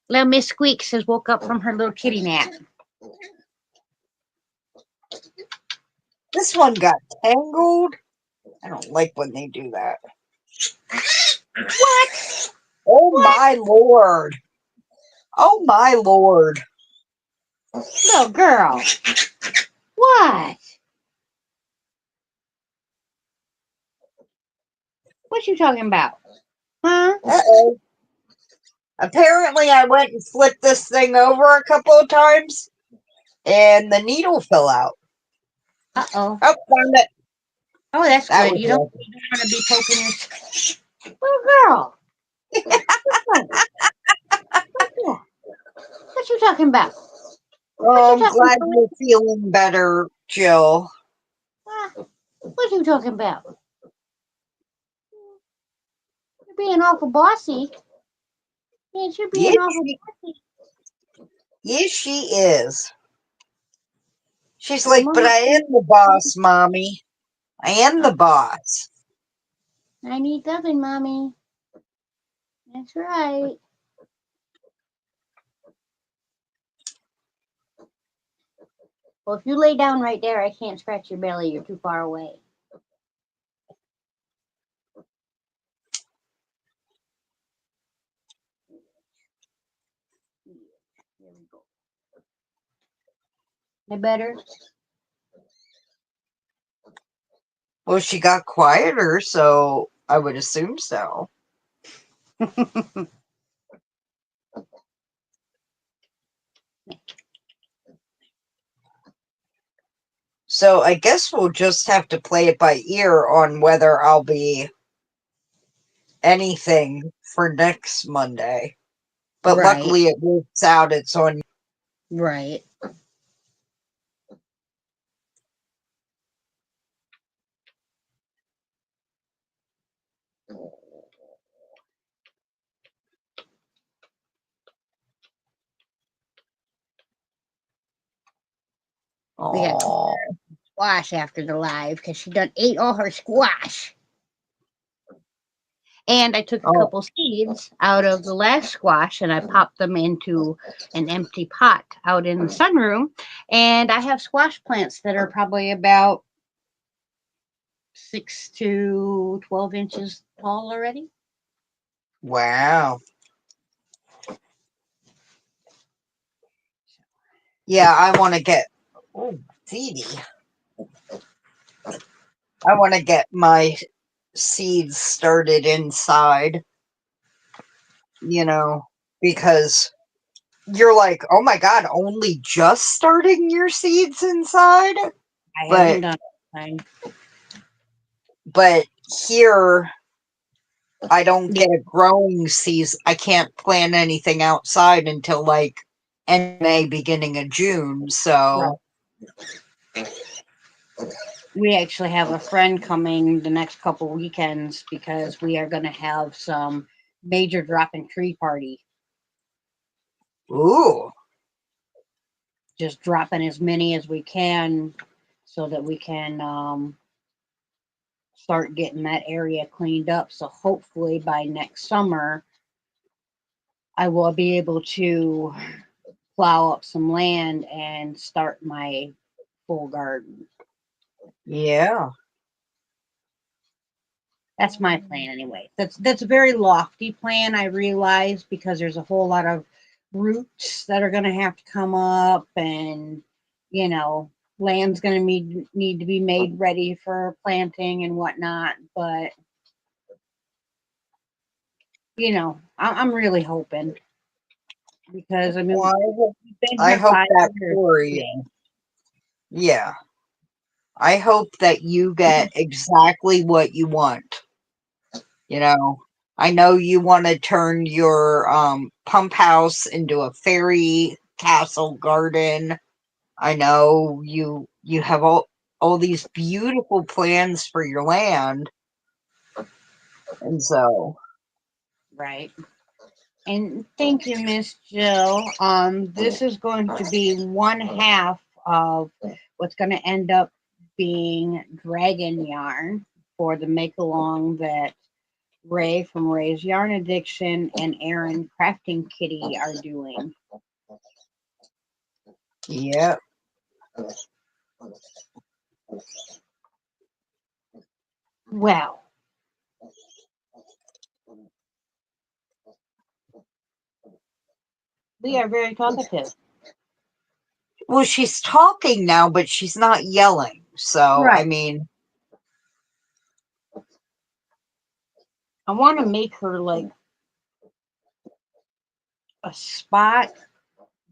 little Miss Squeaks has woke up from her little kitty nap. This one got tangled. I don't like when they do that. What? Oh What? my lord. Oh my lord. Little girl. What? What you talking about? Huh? Uh-oh. Apparently I went and flipped this thing over a couple of times and the needle fell out. Uh-oh. Oh, found it. Oh, that's That good. was You don't lucky. want to be poking your little girl. What? What you talking about? What Oh, you I'm talking glad about? you're feeling better, Jill. Huh? What you talking about? You're being awful bossy. Yes, you're being Yes, awful she, bossy. yes, she is. She's Well, like, but Mama, I am the boss, Mommy. I am the boss. I need nothing, Mommy. That's right. Well, if you lay down right there, I can't scratch your belly. You're too far away. There we go. Is better? Well, she got quieter, so I would assume so. So I guess we'll just have to play it by ear on whether I'll be anything for next Monday. But Right, luckily it works out. It's on. right. We got Oh, squash after the live because she done ate all her squash. And I took a oh, couple seeds out of the last squash and I popped them into an empty pot out in the sunroom. And I have squash plants that are probably about 6 to 12 inches tall already. wow. Yeah, I want to get. Oh, Dee Dee. I want to get my seeds started inside, you know, because you're like, oh my God, only just starting your seeds inside? I haven't But, done it. but here I don't Yeah, get a growing season. I can't plant anything outside until like end of May, beginning of June. right. So, We actually have a friend coming the next couple weekends because we are going to have some major drop in tree party. ooh, Just dropping as many as we can so that we can start getting that area cleaned up. So hopefully by next summer, I will be able to plow up some land and start my full garden. yeah. That's my plan anyway. That's a very lofty plan, I realize, because there's a whole lot of roots that are going to have to come up, and you know, land's going to need to be made ready for planting and whatnot. But you know, I'm really hoping because I Well, mean, we've been I here hope five that years. for you. Yeah. I hope that you get exactly what you want. You know, I know you want to turn your pump house into a fairy castle garden. I know you have all these beautiful plans for your land, and so Right. And thank you, Miss Jill. This is going to be one half of what's going to end up being dragon yarn for the make along that Ray from Ray's Yarn Addiction and Aaron Crafting Kitty are doing. yeah. Well, we are very talkative. Well, she's talking now, but she's not yelling. So, I Right. mean, I want to make her like a spot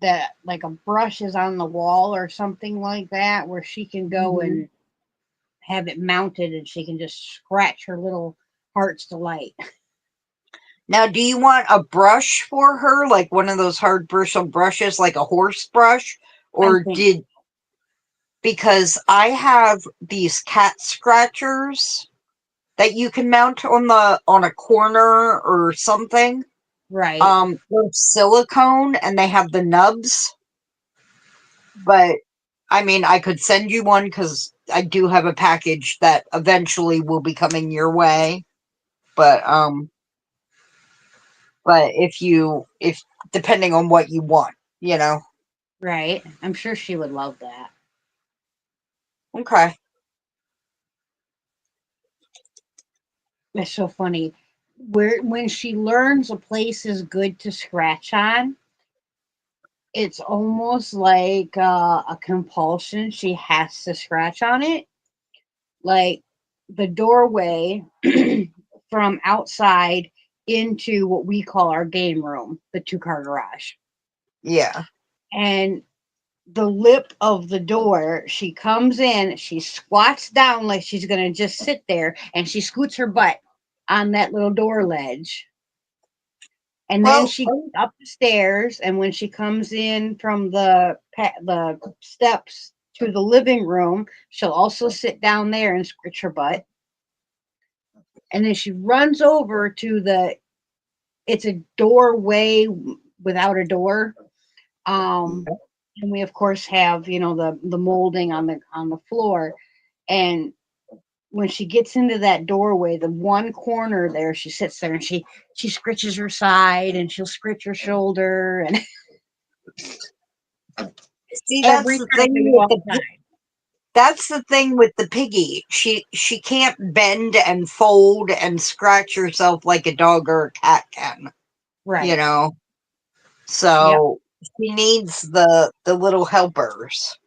that like a brush is on the wall or something like that where she can go mhm. and have it mounted and she can just scratch her little heart's delight. Now, do you want a brush for her, like one of those hard bristle brushes, like a horse brush? I Or think did, because I have these cat scratchers that you can mount on a corner or something. right, They're silicone and they have the nubs, but I mean, I could send you one because I do have a package that eventually will be coming your way. But if depending on what you want, you know. right. I'm sure she would love that. Okay. It's so funny. Where when she learns a place is good to scratch on, it's almost like a compulsion. She has to scratch on it. Like the doorway from outside into what we call our game room, the two-car garage. Yeah. And the lip of the door, she comes in, she squats down like she's going to just sit there, and she scoots her butt on that little door ledge. And then Well, she goes up the stairs, and when she comes in from the steps to the living room, she'll also sit down there and scritch her butt. And then she runs over to the it's a doorway without a door. Um, and we of course have the molding on the floor. And when she gets into that doorway, the one corner there, she sits there and she scritches her side and she'll scritch her shoulder and see, every time I go outside. that's the thing with the piggy. She can't bend and fold and scratch herself like a dog or a cat can, you Right. know. Yep. So she needs the little helpers.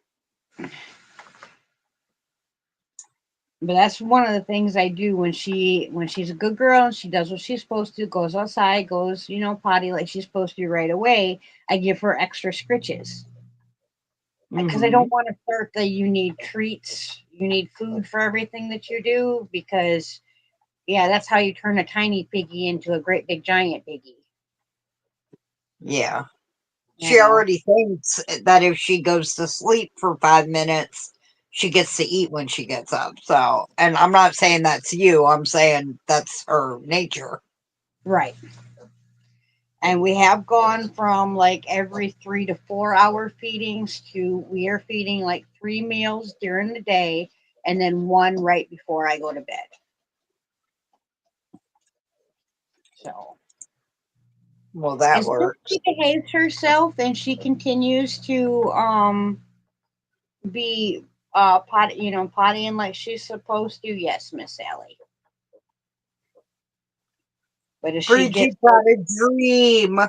But that's one of the things I do when she's a good girl and she does what she's supposed to, goes outside, goes, potty like she's supposed to right away. I give her extra scritches because I Hmm. don't want to start that you need treats, you need food for everything that you do because yeah, that's how you turn a tiny piggy into a great big giant piggy. Yeah. You She know, already thinks that if she goes to sleep for 5 minutes, she gets to eat when she gets up. So, and I'm not saying that's you. I'm saying that's her nature. right? And we have gone from like every 3 to 4 hour feedings to we are feeding like 3 meals during the day and then one right before I go to bed. So Well, that as long as works. she behaves herself and she continues to be pottying like she's supposed to, yes, Miss Sally. But as she gets Bridget got a dream.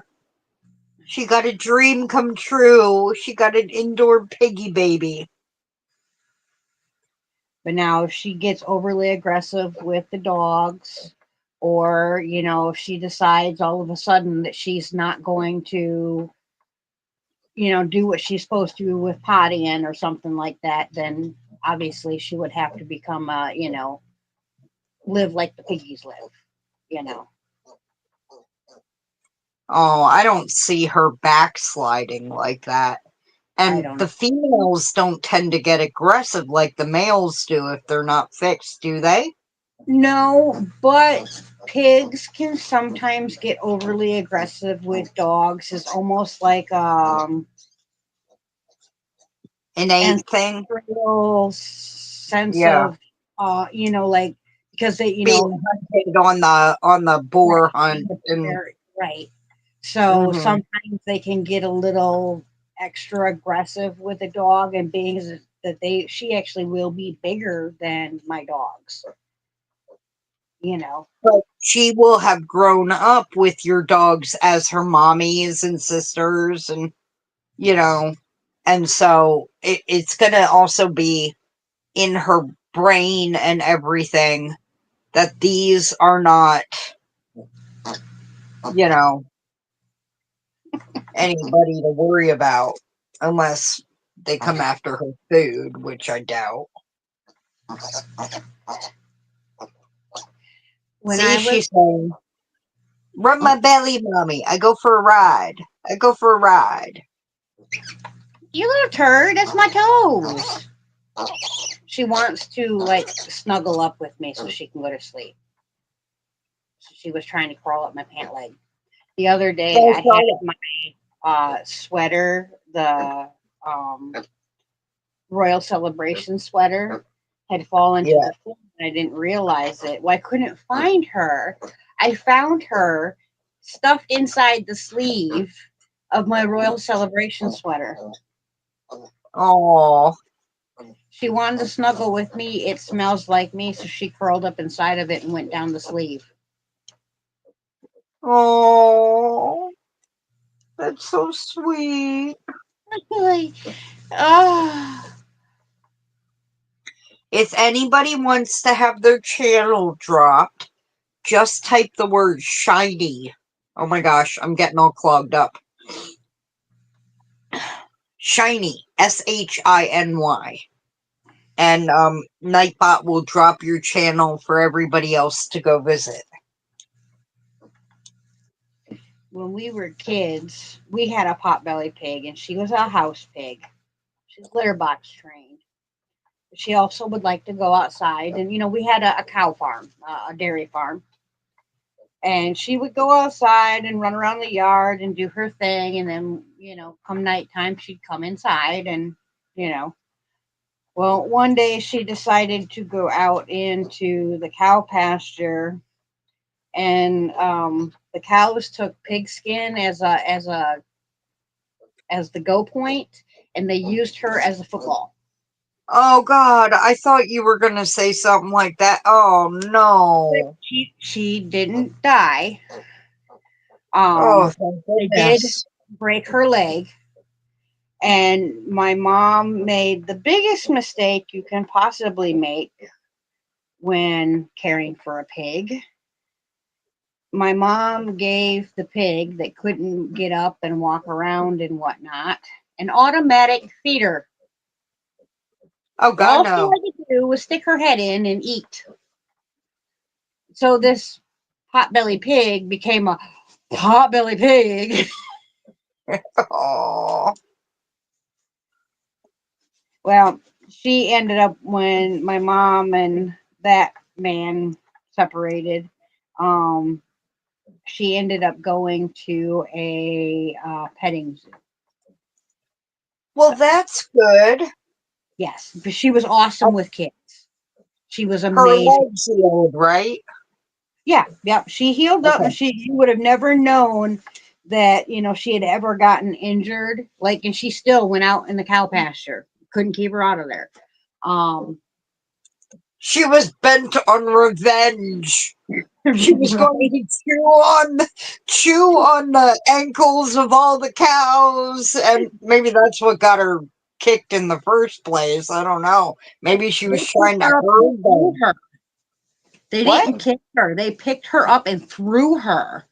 She got a dream come true. She got an indoor piggy baby. But now if she gets overly aggressive with the dogs, or, if she decides all of a sudden that she's not going to, do what she's supposed to with pottying or something like that, then obviously she would have to become live like the piggies live, you know. Oh, I don't see her backsliding like that. I And don't know. the females don't tend to get aggressive like the males do if they're not fixed, do they? No, but pigs can sometimes get overly aggressive with dogs. It's almost like Innate thing. ancestral sense Yeah. of like because they Being hunted on the boar hunt and right. So hmm sometimes they can get a little extra aggressive with a dog, and being as that she actually will be bigger than my dogs. You know. But she will have grown up with your dogs as her mommies and sisters, and you know, and so it's gonna also be in her brain and everything that these are not, you know, anybody to worry about unless they come after her food, which I doubt. When See, I was she's saying, "Rub my belly, mommy. I go for a ride. I go for a ride." you little turd, that's my toes. She wants to like snuggle up with me so she can go to sleep. So she was trying to crawl up my pant leg. The other day I had So, my sweater, the um, Royal Celebration sweater, had fallen to yeah. the floor and I didn't realize it. Well, I couldn't find her. I found her stuffed inside the sleeve of my Royal Celebration sweater. Oh, She wanted to snuggle with me. It smells like me, so she curled up inside of it and went down the sleeve. oh, that's so sweet. Like, oh, If anybody wants to have their channel dropped, just type the word shiny. Oh my gosh, I'm getting all clogged up. Shiny, Shiny. And Nightbot will drop your channel for everybody else to go visit. when we were kids, we had a potbelly pig, and she was a house pig. She's litter box trained. She also would like to go outside, and we had a cow farm, a dairy farm, and she would go outside and run around the yard and do her thing, and then come nighttime, she'd come inside, and you know. Well, one day she decided to go out into the cow pasture, and the cows took pigskin as the go point, and they used her as a football. Oh God, I thought you were gonna say something like that. Oh no. She didn't die. Oh, Um, thank they did goodness. break her leg, and my mom made the biggest mistake you can possibly make when caring for a pig. My mom gave the pig that couldn't get up and walk around and whatnot an automatic feeder. Oh God, All she no. had to do was stick her head in and eat. So this potbelly pig became a potbelly pig. Oh, Well, she ended up, when my mom and that man separated. Um, she ended up going to a petting zoo. well, that's good. Yes, but she was awesome with kids. She was Her amazing. legs healed, right? Yeah, yep. She healed up, and Okay. she you would have never known that she had ever gotten injured. Like, and she still went out in the cow pasture. Couldn't keep her out of there. Um, She was bent on revenge. She was going right? to chew on the ankles of all the cows, and maybe that's what got her kicked in the first place. I don't know. Maybe she They was picked trying to her up and herd threw them. her. They What? didn't kick her. They picked her up and threw her.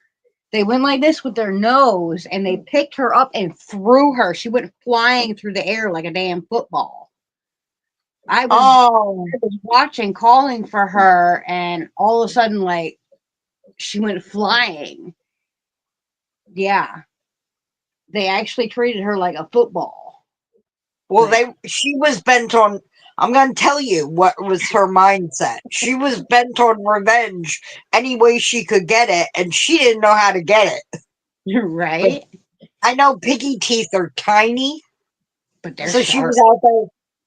They went like this with their nose, and they picked her up and threw her. She went flying through the air like a damn football. I was Oh, I was watching, calling for her, and all of a sudden, like, she went flying. Yeah, they actually treated her like a football. well, But she was bent on. I'm going to tell you what was her mindset. She was bent on revenge any way she could get it, and she didn't know how to get it. But right, I know piggy teeth are tiny, but they're so she was sharp. out there.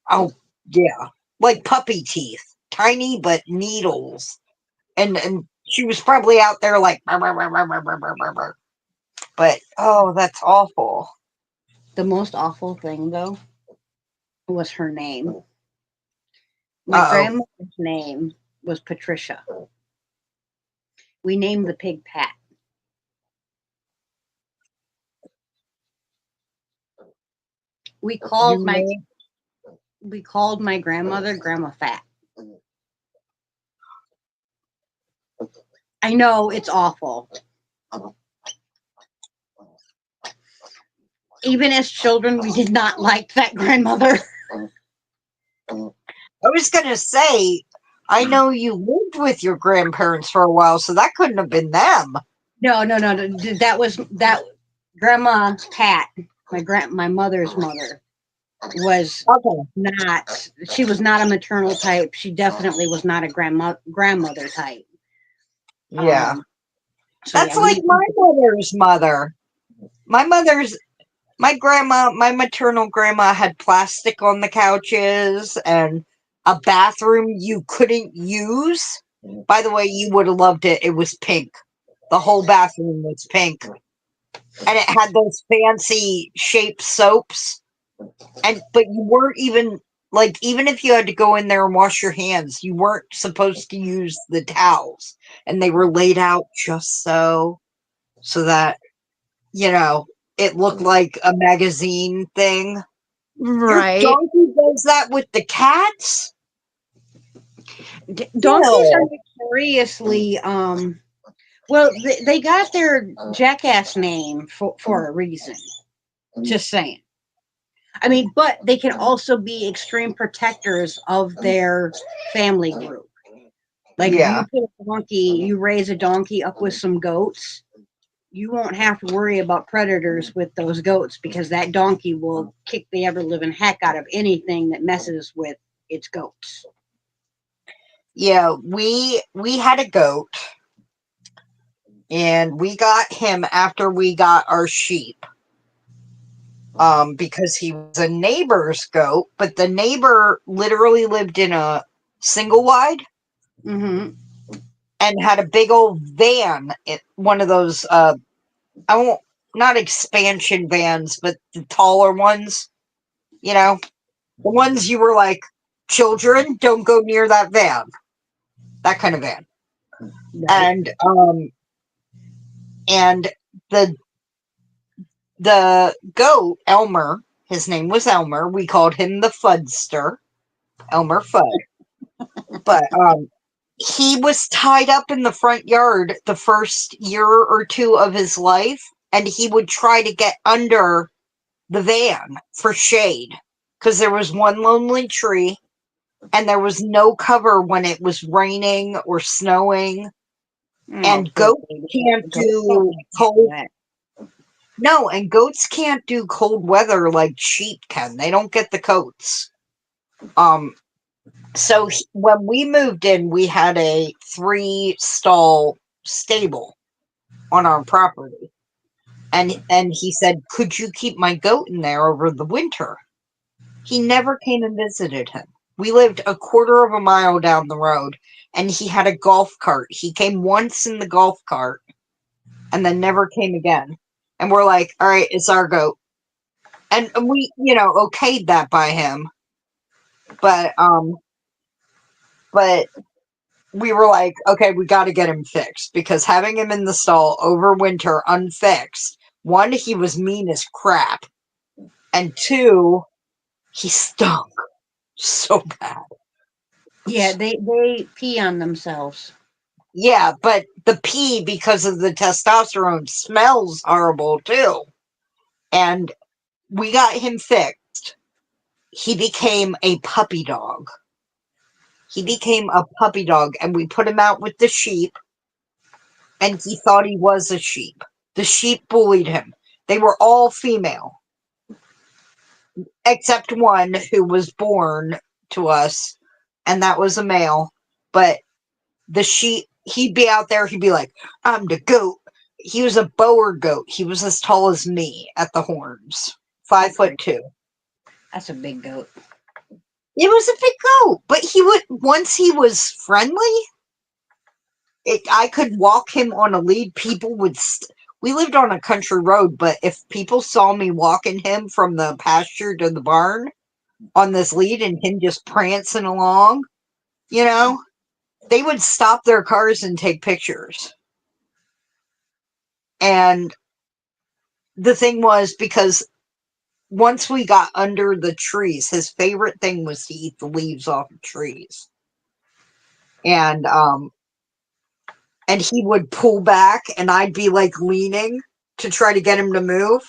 Oh, yeah, like puppy teeth, tiny but needles, and she was probably out there like. "Brr, brr, brr, brr, brr, brr, brr, brr, brr." But oh, that's awful. The most awful thing, though, was her name. My Uh-oh. grandmother's name was Patricia. We named the pig Pat. We You called my may. we called my grandmother Grandma Fat. I know it's awful. Even as children, we did not like that grandmother. I was going to say, I know you lived with your grandparents for a while, so that couldn't have been them. No. That was that Grandma Pat, my mother's mother, was Okay. not. She was not a maternal type. She definitely was not a grandmother type. Yeah. Um. So That's yeah, like we. my mother's mother. My mother's, my grandma, my maternal grandma had plastic on the couches and a bathroom you couldn't use. By the way, you would have loved it. It was pink. The whole bathroom was pink. And it had those fancy shaped soaps. But you weren't even like, even if you had to go in there and wash your hands, you weren't supposed to use the towels. And they were laid out just so that, you know, it looked like a magazine thing. Your Right. donkey does that with the cats? Donkeys are No. notoriously well, they got their jackass name for a reason. Just saying. I mean, but they can also be extreme protectors of their family group. Like if Yeah. you put a donkey, you raise a donkey up with some goats, you won't have to worry about predators with those goats because that donkey will kick the ever living heck out of anything that messes with its goats. Yeah, we had a goat and we got him after we got our sheep. Because he was a neighbor's goat, but the neighbor literally lived in a single wide Mm-hmm. and had a big old van, one of those I won't, not expansion vans, but the taller ones, you know, the ones you were like, children, don't go near that van, that kind of van. Right. And the goat Elmer, his name was Elmer. We called him the Fudster, Elmer Fudd. But he was tied up in the front yard the first year or two of his life, and he would try to get under the van for shade because there was one lonely tree and there was no cover when it was raining or snowing. Oh, And poor goats baby. can't Goats don't do like cold. that. No, and goats can't do cold weather like sheep can. They don't get the coats. Um, so when we moved in, we had a 3-stall stable on our property, and he said, "Could you keep my goat in there over the winter?" He never came and visited him. We lived a quarter of a mile down the road, and he had a golf cart. He came once in the golf cart, and then never came again. And we're like, "All right, it's our goat." And we, okayed that by him, but but we were like, okay, we got to get him fixed because having him in the stall over winter unfixed, one, he was mean as crap, and two, he stunk so bad. Yeah, they pee on themselves. Yeah, but the pee, because of the testosterone, smells horrible too. And we got him fixed. He became a puppy dog. He became a puppy dog, and we put him out with the sheep, and he thought he was a sheep. The sheep bullied him. They were all female, except one who was born to us, and that was a male. But the sheep, he'd be out there, he'd be like, "I'm the goat." He was a Boer goat. He was as tall as me at the horns, 5'2". That's a big goat. It was a big goat, but he would, once he was friendly, I could walk him on a lead. People would. We lived on a country road, but if people saw me walking him from the pasture to the barn, on this lead and him just prancing along, you know, they would stop their cars and take pictures. And the thing was, because once we got under the trees, his favorite thing was to eat the leaves off of trees. And and he would pull back and I'd be like leaning to try to get him to move.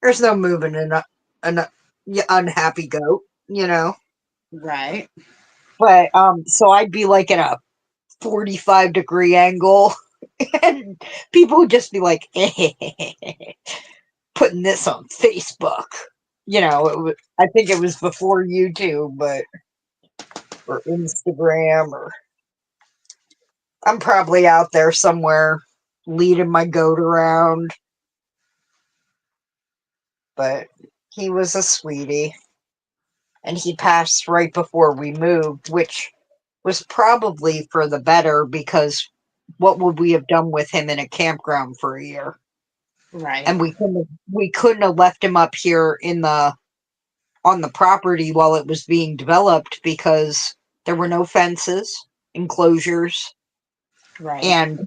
There's no moving in an unhappy goat, you know. Right. But so I'd be like in a 45-degree angle and people would just be like putting this on Facebook. You know, I think it was before YouTube, but or Instagram, or I'm probably out there somewhere leading my goat around. But he was a sweetie, and he passed right before we moved, which was probably for the better, because what would we have done with him in a campground for a year? Right. And we couldn't have left him up here in the on the property while it was being developed, because there were no fences, enclosures, Right. and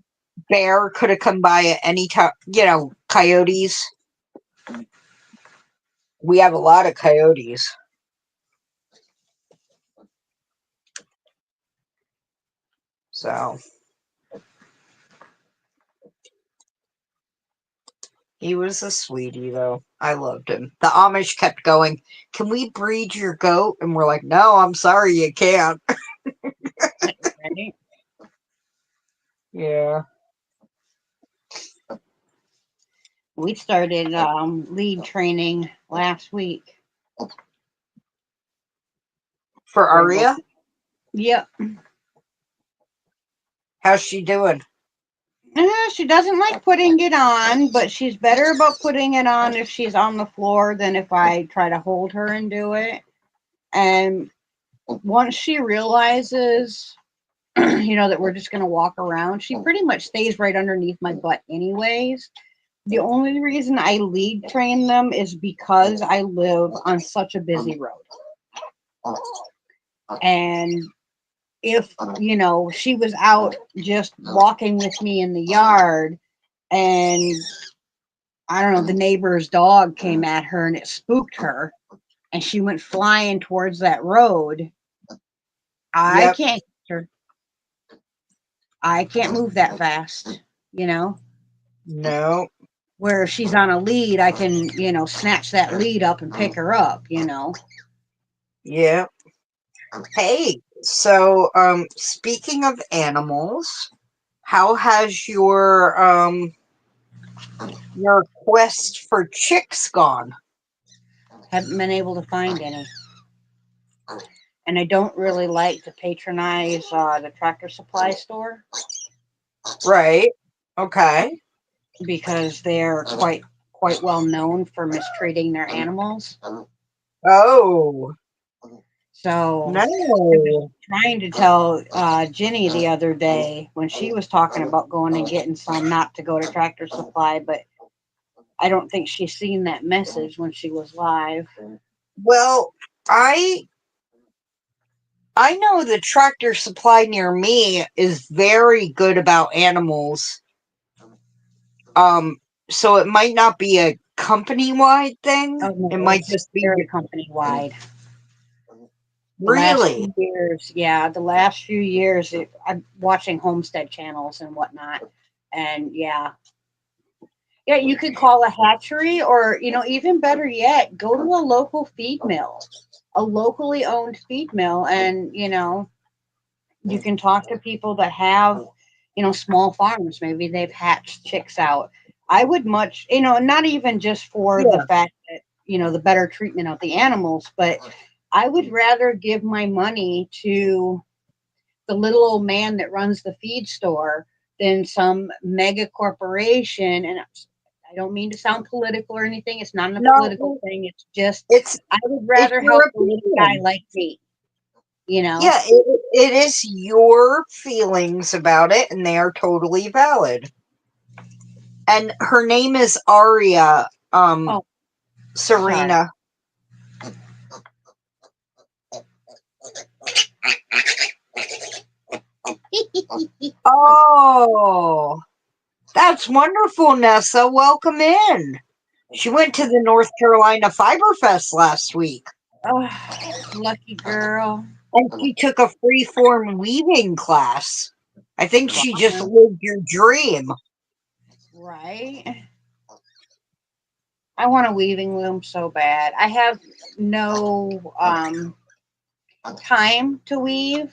bear could have come by at any time. You know, coyotes. We have a lot of coyotes. So he was a sweetie, though. I loved him. The Amish kept going, "Can we breed your goat?" And we're like, "No, I'm sorry, you can't." Right. Yeah. We started lead training last week. For We're both. Aria, Yep. how's she doing? She doesn't like putting it on, but she's better about putting it on if she's on the floor than if I try to hold her and do it. And once she realizes, that we're just going to walk around, she pretty much stays right underneath my butt, anyways. The only reason I lead train them is because I live on such a busy road. And if, she was out just walking with me in the yard and I don't know, the neighbor's dog came at her and it spooked her and she went flying towards that road, I Yep. can't catch her. I can't move that fast, you know? No. Where if she's on a lead, I can, snatch that lead up and pick her up. Yeah. Hey, so speaking of animals, how has your quest for chicks gone? Haven't been able to find any. And I don't really like to patronize the tractor supply store Right. Okay. because they're quite well known for mistreating their animals. Oh, So I was no. trying to tell Ginny the other day when she was talking about going and getting some, not to go to Tractor Supply, but I don't think she's seen that message when she was live. Well, I know the Tractor Supply near me is very good about animals. Um, so it might not be a company-wide thing. Oh no, It might it's just be very company wide. The last really. few years, yeah, the last few years, I'm watching homestead channels and whatnot, and yeah, you could call a hatchery, or even better yet, go to a local feed mill, a locally owned feed mill, and you can talk to people that have small farms. Maybe they've hatched chicks out. I would much, not even just for the Yeah. fact that the better treatment of the animals, but I would rather give my money to the little old man that runs the feed store than some mega corporation. And I don't mean to sound political or anything. It's not a political No, thing. It's just it's I would it's rather your help the little guy opinion. like me, you know? Yeah, it is your feelings about it, and they are totally valid. And her name is Aria, Oh, sorry. Serena. Oh, that's wonderful, Nessa. Welcome in. She went to the North Carolina Fiber Fest last week, Oh, lucky girl. and she took a free-form weaving class. I think she just Fun. lived your dream. Right. I want a weaving loom so bad. I have no time to weave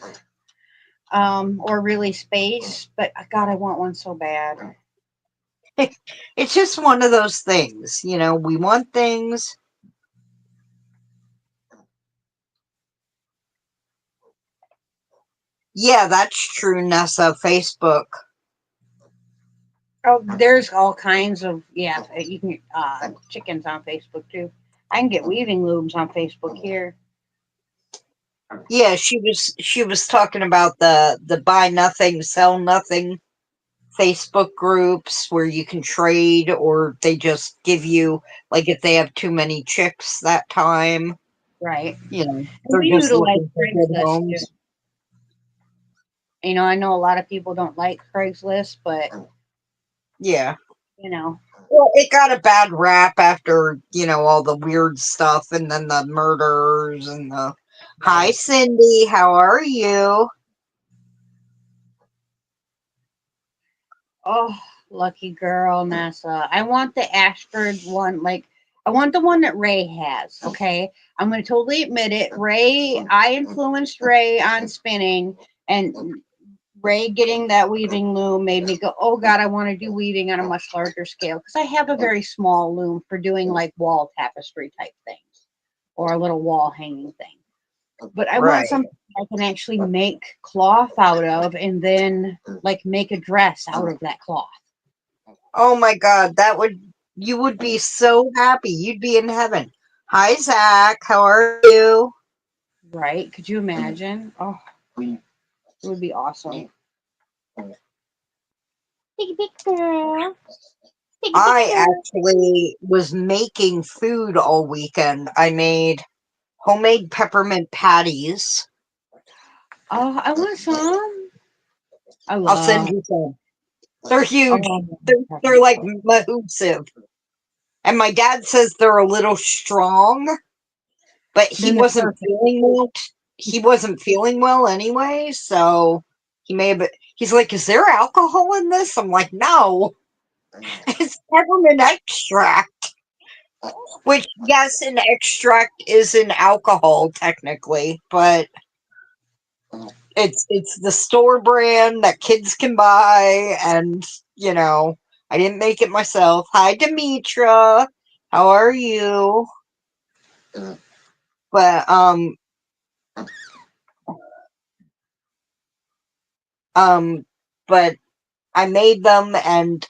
or really space, but God, I want one so bad. It's just one of those things, we want things. Yeah, that's true, Nessa. Facebook. Oh, there's all kinds of yeah. You can chickens on Facebook too. I can get weaving looms on Facebook here. Yeah, she was talking about the buy nothing, sell nothing Facebook groups where you can trade, or they just give you, like, if they have too many chicks that time, Right. And they're we just utilize looking for good Craigslist too. homes. I know a lot of people don't like Craigslist, but Yeah. you know, Well, it got a bad rap after, all the weird stuff, and then the murders and the. Hi, Cindy. How are you? oh, lucky girl, NASA. I want the Ashford one. Like, I want the one that Ray has. Okay, I'm going to totally admit it. I influenced Ray on spinning, and Ray getting that weaving loom made me go, oh God, I want to do weaving on a much larger scale because I have a very small loom for doing like wall tapestry type things or a little wall hanging thing. But I want Right. something I can actually make cloth out of and then like make a dress out of that cloth. Oh my God, you would be so happy. You'd be in heaven. Hi, Zach. How are you? Right? Could you imagine? Oh, it would be awesome. Big, big girl. Big, big I girl. actually was making food all weekend. I made homemade peppermint patties. Oh, I want some. I I'll send love. you some. They're huge. Oh, They're like massive. And my dad says they're a little strong, but he then they're wasn't perfect. feeling well. He wasn't feeling well anyway, so he may have. He's like, "Is there alcohol in this?" I'm like, "No, it's peppermint extract." Which, yes, an extract is an alcohol technically, but it's the store brand that kids can buy, and I didn't make it myself. Hi, Demetra. How are you? But um but I made them, and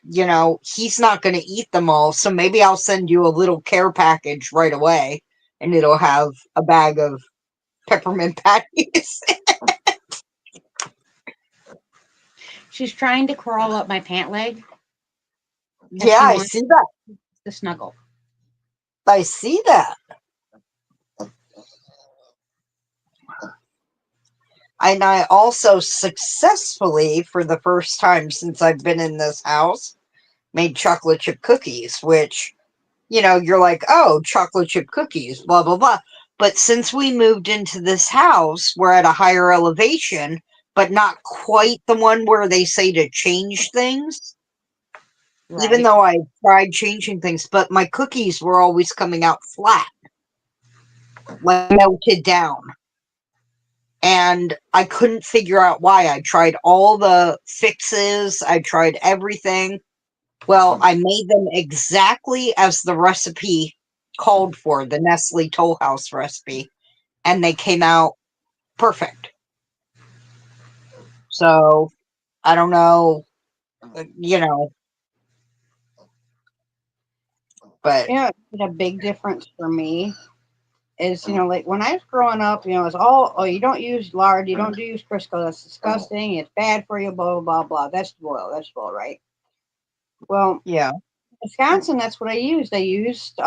he's not going to eat them all, so maybe I'll send you a little care package right away, and it'll have a bag of peppermint patties. She's trying to crawl up my pant leg because Yeah, she I wants see that. to snuggle. I see that. And I also successfully, for the first time since I've been in this house, made chocolate chip cookies, which, you're like, oh, chocolate chip cookies, blah, blah, blah. But since we moved into this house, we're at a higher elevation, but not quite the one where they say to change things, even Right. though I tried changing things, but my cookies were always coming out flat, like melted down. And I couldn't figure out why. I tried all the fixes, I tried everything. Well, I made them exactly as the recipe called for, the Nestle Toll House recipe, and they came out perfect. So, I don't know, you know, but It's a big difference for me is, like when I was growing up, it's all, oh, you don't use lard, you don't use Crisco, that's disgusting, it's bad for you, blah, blah, blah, blah. Vegetable oil, right? Well, yeah. Wisconsin, that's what I used. I used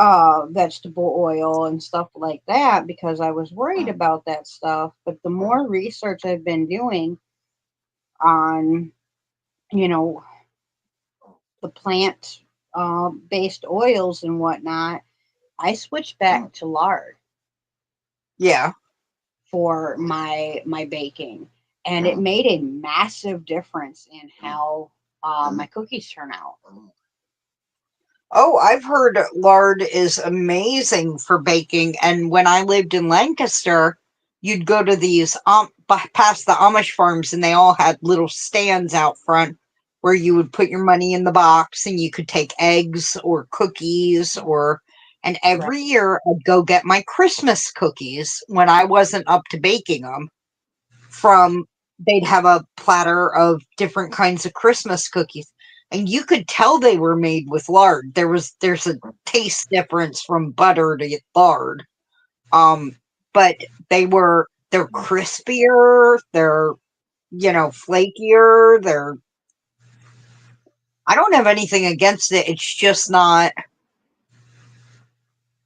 vegetable oil and stuff like that because I was worried about that stuff. But the more research I've been doing, on, you know, the plant based oils and whatnot, I switched back to lard Yeah. for my baking, and it made a massive difference in how my cookies turn out. Oh, I've heard lard is amazing for baking. And when I lived in Lancaster, you'd go to these past the Amish farms, and they all had little stands out front where you would put your money in the box, and you could take eggs or cookies or. And Right. every year I'd go get my Christmas cookies when I wasn't up to baking them. From they'd have a platter of different kinds of Christmas cookies, and you could tell they were made with lard. There's a taste difference from butter to lard. But they're crispier, they're flakier, they're I don't have anything against it. It's just not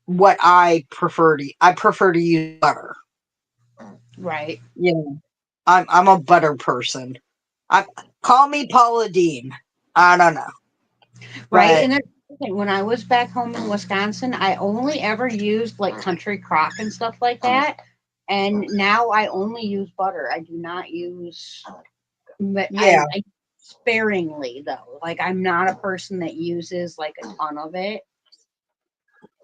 what I prefer to use butter. Right. You know, I'm a butter person. I call me Paula Dean. I don't know. Right. But And when I was back home in Wisconsin, I only ever used like country crock and stuff like that. And now I only use butter. I do not use, but yeah. I sparingly though. Like I'm not a person that uses like a ton of it.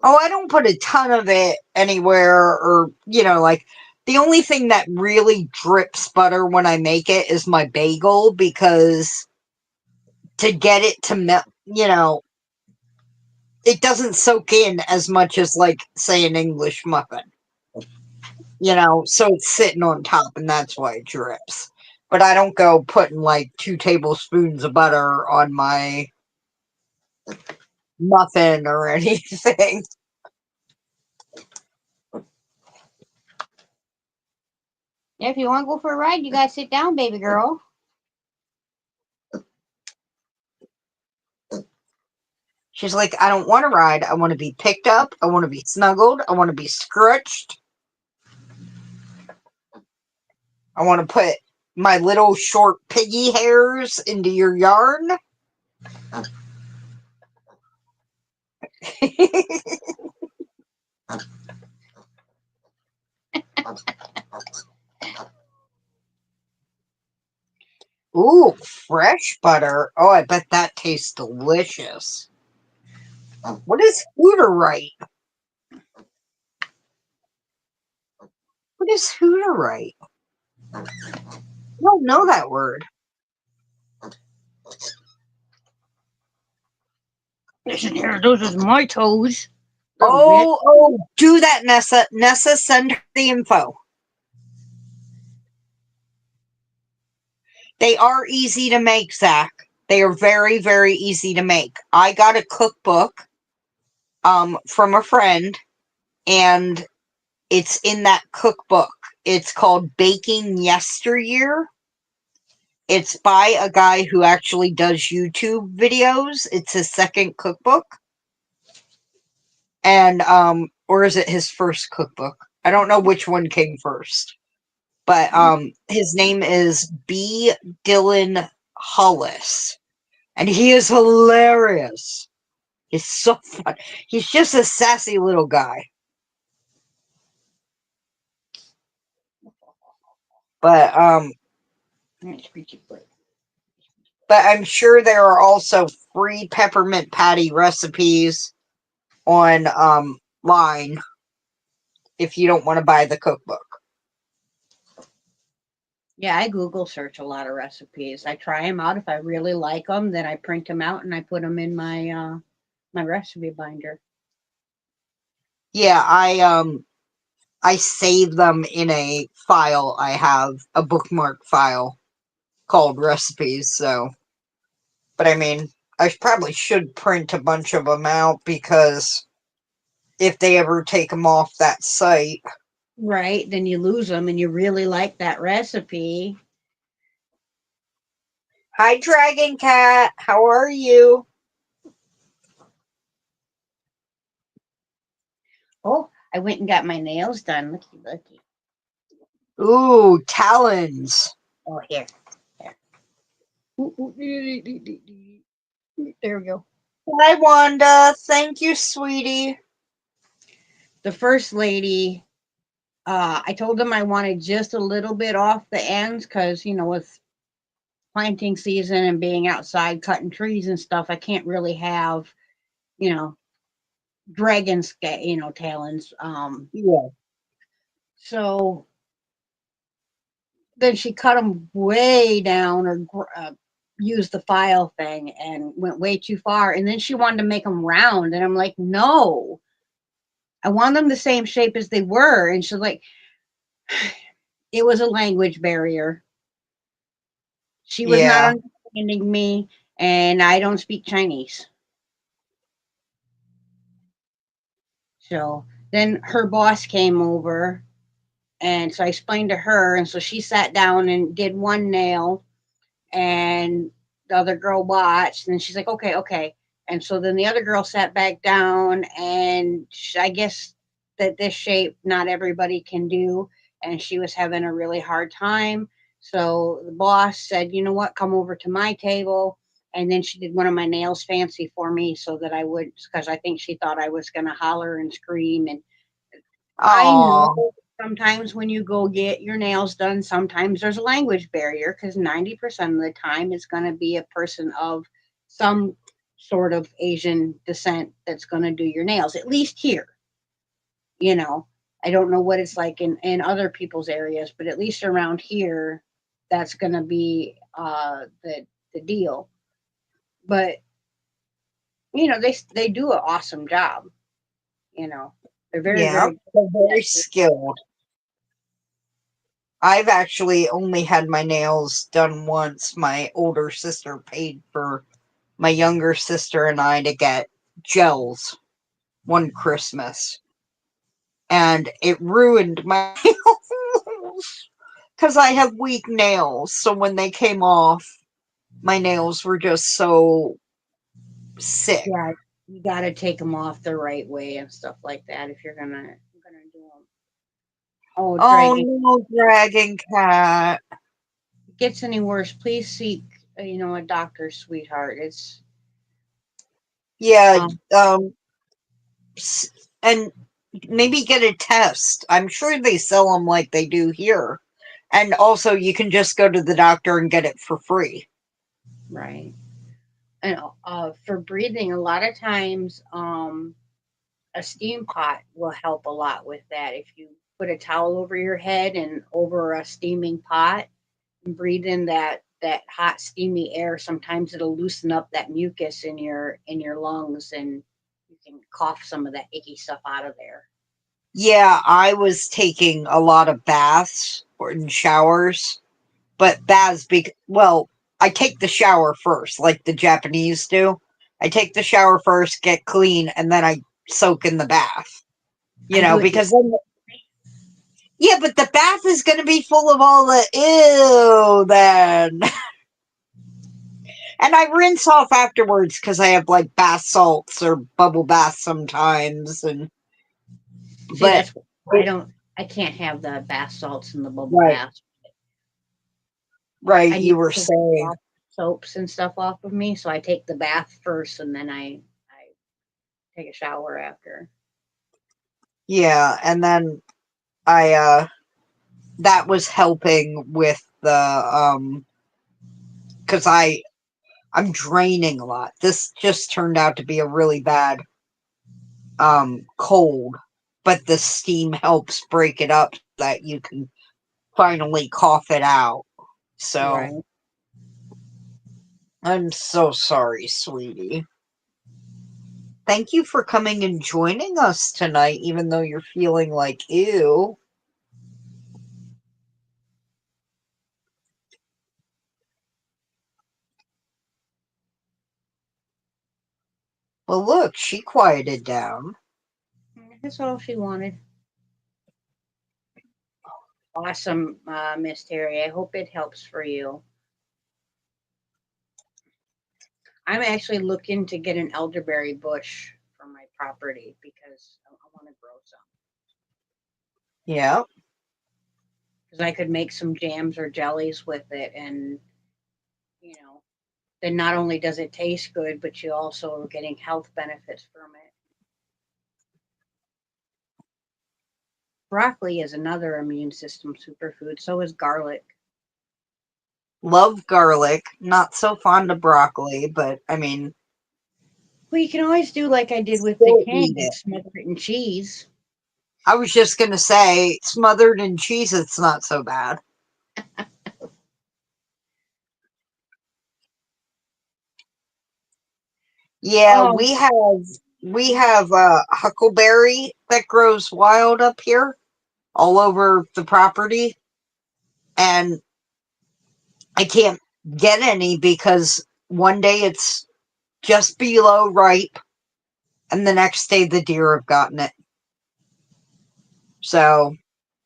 Oh, I don't put a ton of it anywhere, or like the only thing that really drips butter when I make it is my bagel, because to get it to melt, it doesn't soak in as much as, like, say, an English muffin. So it's sitting on top, and that's why it drips. But I don't go putting like 2 tablespoons of butter on my muffin or anything. Yeah, if you want to go for a ride, you gotta sit down, baby girl. She's like, I don't want to ride. I want to be picked up. I want to be snuggled. I want to be scratched. I want to put my little short piggy hairs into your yarn. Ooh, fresh butter. Oh, I bet that tastes delicious. What is Hooterite? What is Hooterite? I don't know that word. Listen here, those is my toes. Little bitch. Oh, do that, Nessa. Nessa, send her the info. They are easy to make, Zach. They are very, very easy to make. I got a cookbook from a friend, and it's in that cookbook. It's called Baking Yesteryear. It's by a guy who actually does YouTube videos. It's his second cookbook. And or is it his first cookbook? I don't know which one came first. But his name is B. Dylan Hollis. And he is hilarious. He's so fun. He's just a sassy little guy. But I'm sure there are also free peppermint patty recipes on line if you don't want to buy the cookbook. Yeah, I Google search a lot of recipes. I try them out. If I really like them, then I print them out and I put them in my recipe binder. Yeah, I save them in a file. I have a bookmark file called recipes, so. But I mean, I probably should print a bunch of them out, because if they ever take them off that site. Right, then you lose them and you really like that recipe. Hi, Dragon Cat. How are you? Oh, I went and got my nails done. Looky, looky. Ooh, talons. Oh, here. Here. There we go. Hi, Wanda. Thank you, sweetie. The first lady, I told them I wanted just a little bit off the ends because, with planting season and being outside cutting trees and stuff, I can't really have, you know, talons. Yeah. So then she cut them way down or used the file thing and went way too far. And then she wanted to make them round. And I'm like, no, I want them the same shape as they were. And she's like, it was a language barrier. She was not Yeah. understanding me, and I don't speak Chinese. So then her boss came over, and so I explained to her, and so she sat down and did one nail, and the other girl watched, and she's like, okay, okay. And so then the other girl sat back down, and I guess that this shape not everybody can do, and she was having a really hard time. So the boss said, you know what, come over to my table. And then she did one of my nails fancy for me so that I would, because I think she thought I was going to holler and scream. And I know Oh, sometimes when you go get your nails done, sometimes there's a language barrier because 90% of the time it's going to be a person of some sort of Asian descent that's going to do your nails, at least here. You know, I don't know what it's like in other people's areas, but at least around here, that's going to be the deal. But, they do an awesome job. You know, they're very, yeah. very good They're at very it. skilled. I've actually only had my nails done once. My older sister paid for my younger sister and I to get gels one Christmas, and it ruined my nails because I have weak nails. So when they came off, my nails were just so sick. Yeah, you got to take them off the right way and stuff like that if you're gonna do them. Oh, Oh dragging no, Dragon Cat. gets any worse, please seek a doctor, sweetheart. It's Yeah, um um, and maybe get a test. I'm sure they sell them like they do here. And also, you can just go to the doctor and get it for free. right. And for breathing, a lot of times a steam pot will help a lot with that. If you put a towel over your head and over a steaming pot and breathe in that hot steamy air, sometimes it'll loosen up that mucus in your lungs and you can cough some of that icky stuff out of there. Yeah, I was taking a lot of baths or in showers, but baths, well, I take the shower first, like the Japanese do. I take the shower first, get clean, and then I soak in the bath. I do it the Because then, yeah, but the bath is going to be full of all the ew then. And I rinse off afterwards because I have like bath salts or bubble baths sometimes. And see but that's I it, don't I can't have the bath salts and the bubble right, baths. right, I you need were to rinse saying, off soaps and stuff off of me, so I take the bath first and then I take a shower after. yeah, and then I that was helping with the because I'm draining a lot. This just turned out to be a really bad cold, but the steam helps break it up so that you can finally cough it out. So Right. I'm so sorry, sweetie. Thank you for coming and joining us tonight, even though you're feeling like ew. Well, look, she quieted down. That's all she wanted. Awesome, Miss Terry. I hope it helps for you. I'm actually looking to get an elderberry bush for my property because I want to grow some. Yeah. Because I could make some jams or jellies with it, and then not only does it taste good, but you also are getting health benefits from it. Broccoli is another immune system superfood. So is garlic. Love garlic. Not so fond of broccoli, but I mean, Well, you can always do like I did with the still eat king, it. smother it in cheese. I was just gonna say, smothered in cheese, it's not so bad. Yeah, Oh, we have huckleberry that grows wild up here all over the property, and I can't get any because one day it's just below ripe, and the next day the deer have gotten it. So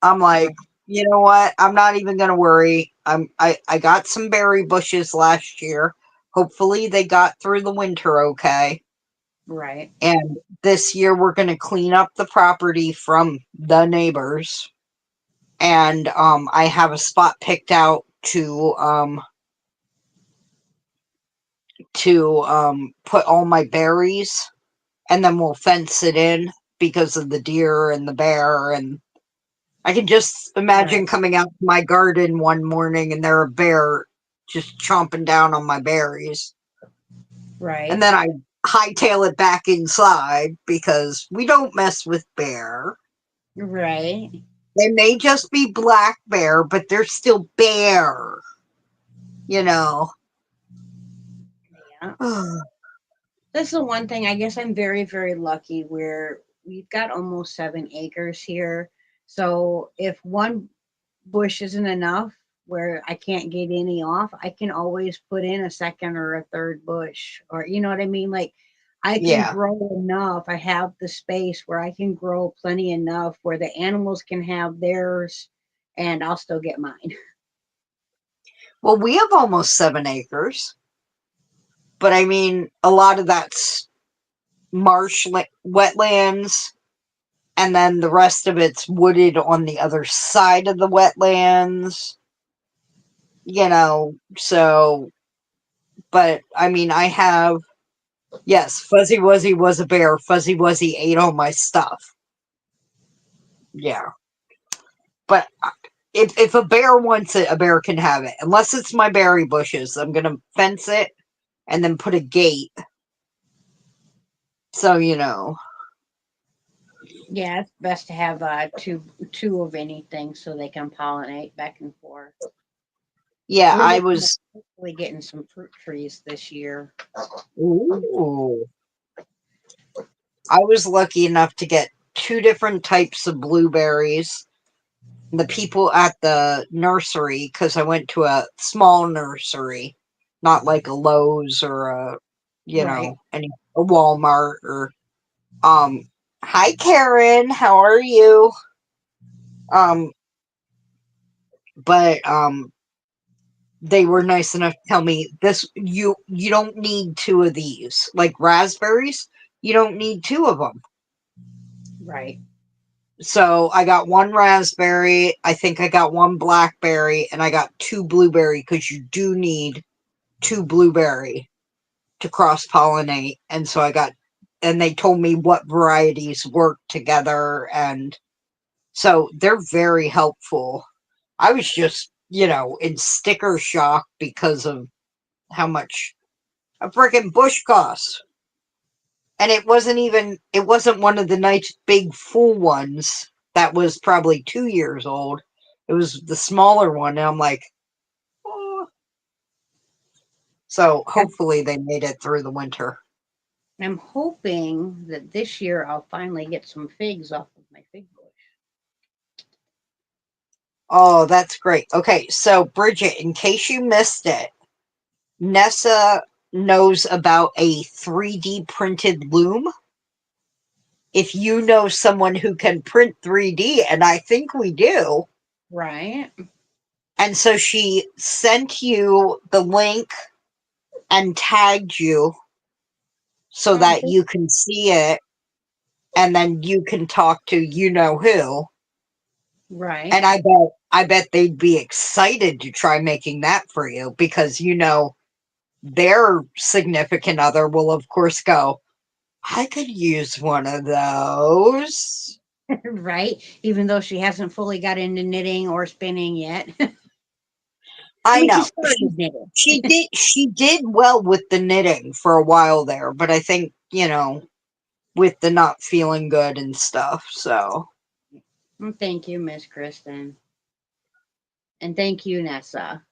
I'm like, you know what? I'm not even gonna worry. I got some berry bushes last year. Hopefully they got through the winter okay. right, And this year we're gonna clean up the property from the neighbors. And I have a spot picked out to put all my berries, and then we'll fence it in because of the deer and the bear. And I can just imagine right, coming out to my garden one morning and there a bear just chomping down on my berries. And right, then I hightail it back inside because we don't mess with bear. right. They may just be black bear, but they're still bear, you know. Yeah. That's the one thing. I guess I'm very, very lucky where we've got almost 7 acres here. So if one bush isn't enough where I can't get any off, I can always put in a second or a third bush. Or, you know what I mean? Like, I can Yeah. grow enough. I have the space where I can grow plenty enough where the animals can have theirs and I'll still get mine. Well, we have almost 7 acres, but I mean, a lot of that's wetlands, and then the rest of it's wooded on the other side of the wetlands, so, but I mean, yes, Fuzzy Wuzzy was a bear. Fuzzy Wuzzy ate all my stuff. Yeah. But if a bear wants it, a bear can have it. Unless it's my berry bushes, I'm going to fence it and then put a gate. So, Yeah, it's best to have two of anything so they can pollinate back and forth. yeah, We're I looking at was. hopefully getting some fruit trees this year. Ooh. I was lucky enough to get two different types of blueberries. The people at the nursery, because I went to a small nursery, not like a Lowe's or Right. a Walmart or um. Hi, Karen. How are you? Um, but they were nice enough to tell me this. You don't need two of these, like raspberries. You don't need two of them. Right. So I got one raspberry, I think I got one blackberry, and I got two blueberry because you do need two blueberry to cross pollinate. And so and they told me what varieties work together. And so they're very helpful. I was just, in sticker shock because of how much a freaking bush costs. And it wasn't one of the nice big full ones that was probably 2 years old. It was the smaller one, and I'm like, oh. So I'm, hopefully they made it through the winter. I'm hoping that this year I'll finally get some figs off of my fig bush. Oh, that's great. Okay, so Bridget, in case you missed it, Nessa knows about a 3D printed loom. If you know someone who can print 3D, and I think we do, Right. and so she sent you the link and tagged you so Oh, that you can see it, and then you can talk to who. right. And I bet they'd be excited to try making that for you because their significant other will, of course, go, I could use one of those. Right? Even though she hasn't fully got into knitting or spinning yet. I I mean, she know. started knitting. She did well with the knitting for a while there, but I think, with the not feeling good and stuff, so Well, thank you, Miss Kristen. And thank you, Nessa.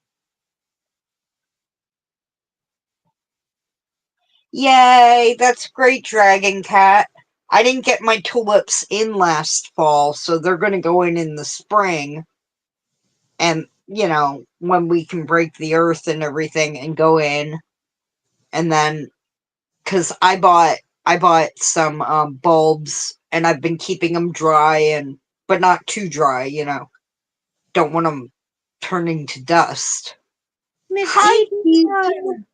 yay, that's great, Dragon Cat. I didn't get my tulips in last fall, so they're going to go in the spring. And, when we can break the earth and everything and go in. And then, because I bought some bulbs and I've been keeping them dry but not too dry, don't want them turning to dust. Miss Hi, Gigi. Adrian.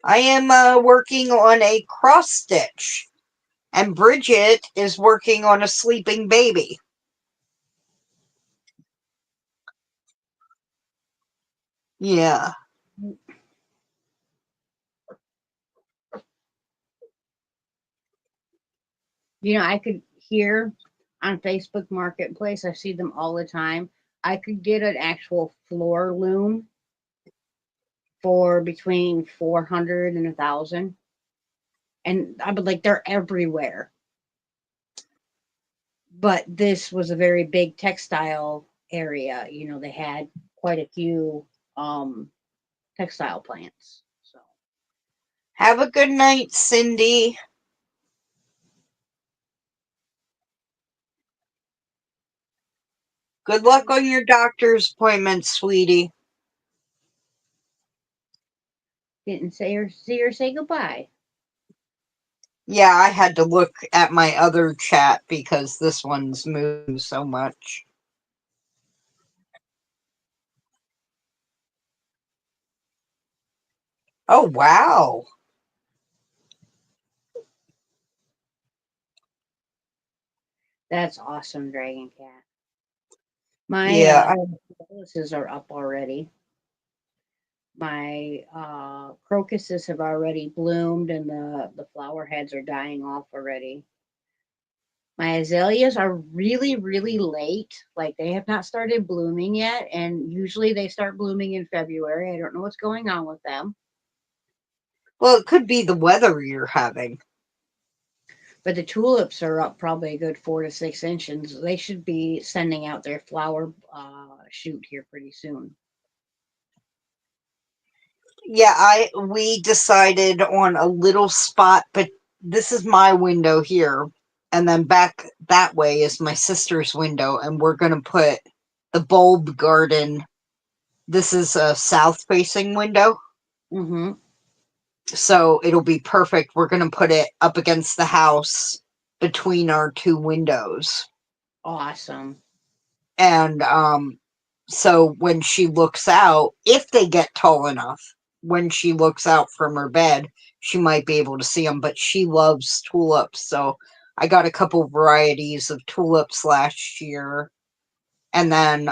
I am working on a cross stitch, and Bridget is working on a sleeping baby. Yeah. I could hear on Facebook Marketplace, I see them all the time. I could get an actual floor loom for between 400 and 1,000. And I would like, they're everywhere. But this was a very big textile area. They had quite a few textile plants. So Have a good night, Cindy. Good luck on your doctor's appointment, sweetie. didn't say or see her say goodbye. Yeah, I had to look at my other chat because this one's moving so much. Oh, wow. That's awesome, Dragon Cat. My Yeah, Phyllises are up already. My crocuses have already bloomed, and the flower heads are dying off already. My azaleas are really, really late. Like, they have not started blooming yet, and usually they start blooming in February. I don't know what's going on with them. well, it could be the weather you're having. But the tulips are up probably a good 4 to 6 inches. They should be sending out their flower shoot here pretty soon. Yeah, we decided on a little spot, but this is my window here, and then back that way is my sister's window, and we're gonna put the bulb garden. This is a south facing window, Mm-hmm. so it'll be perfect. We're gonna put it up against the house between our two windows. Awesome. And so when she looks out, if they get tall enough, when she looks out from her bed, she might be able to see them. But she loves tulips, so I got a couple varieties of tulips last year. And then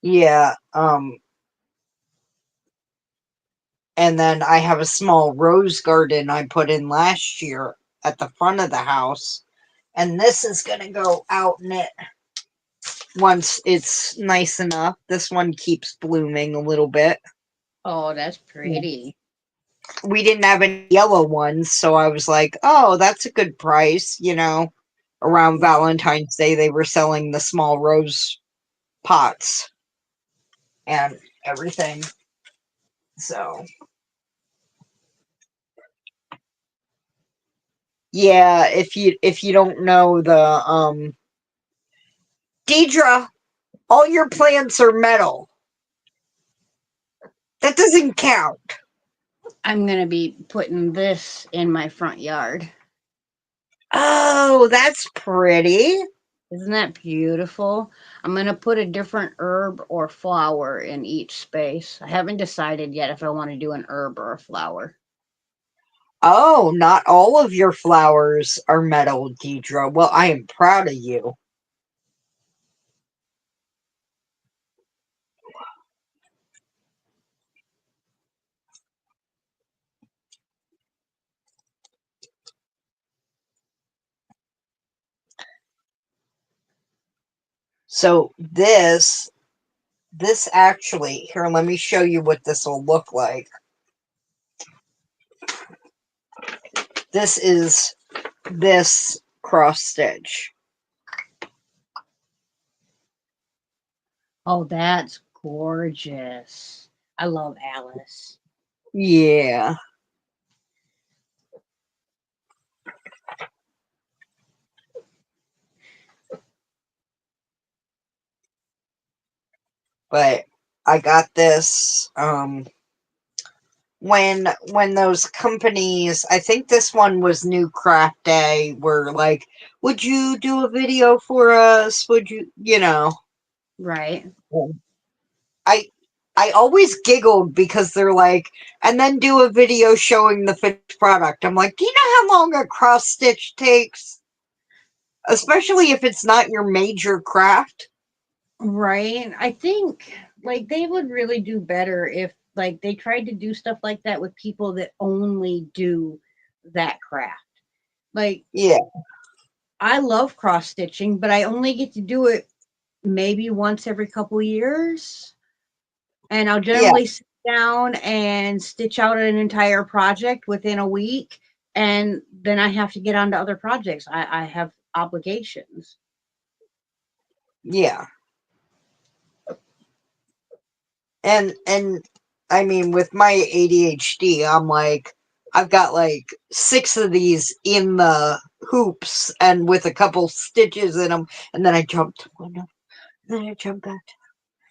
yeah, and then I have a small rose garden I put in last year at the front of the house, and this is gonna go out in it once it's nice enough. This one keeps blooming a little bit. Oh, that's pretty. We didn't have any yellow ones, so I was like, oh, that's a good price. Around Valentine's Day, they were selling the small rose pots and everything. So, yeah, if you don't know Deidre, all your plants are metal. That doesn't count. I'm going to be putting this in my front yard. Oh, that's pretty. Isn't that beautiful? I'm going to put a different herb or flower in each space. I haven't decided yet if I want to do an herb or a flower. Oh, not all of your flowers are metal, Deidre. Well, I am proud of you. So this actually, here, let me show you what this will look like. This is this cross stitch. Oh, that's gorgeous. I love Alice. Yeah, but I got this when those companies, I think this one was New Craft Day, were like, would you do a video for us? Would you, Right. I I always giggled because they're like, and then do a video showing the finished product. I'm like, do you know how long a cross stitch takes? Especially if it's not your major craft. Right. I think like they would really do better if like they tried to do stuff like that with people that only do that craft. Like Yeah, I love cross stitching, but I only get to do it maybe once every couple years. And I'll yeah, generally sit down and stitch out an entire project within a week. And then I have to get on to other projects. I have obligations. yeah. And I mean, with my ADHD, I'm like, I've got like 6 of these in the hoops and with a couple stitches in them, and then I jump to one, and then I jump back.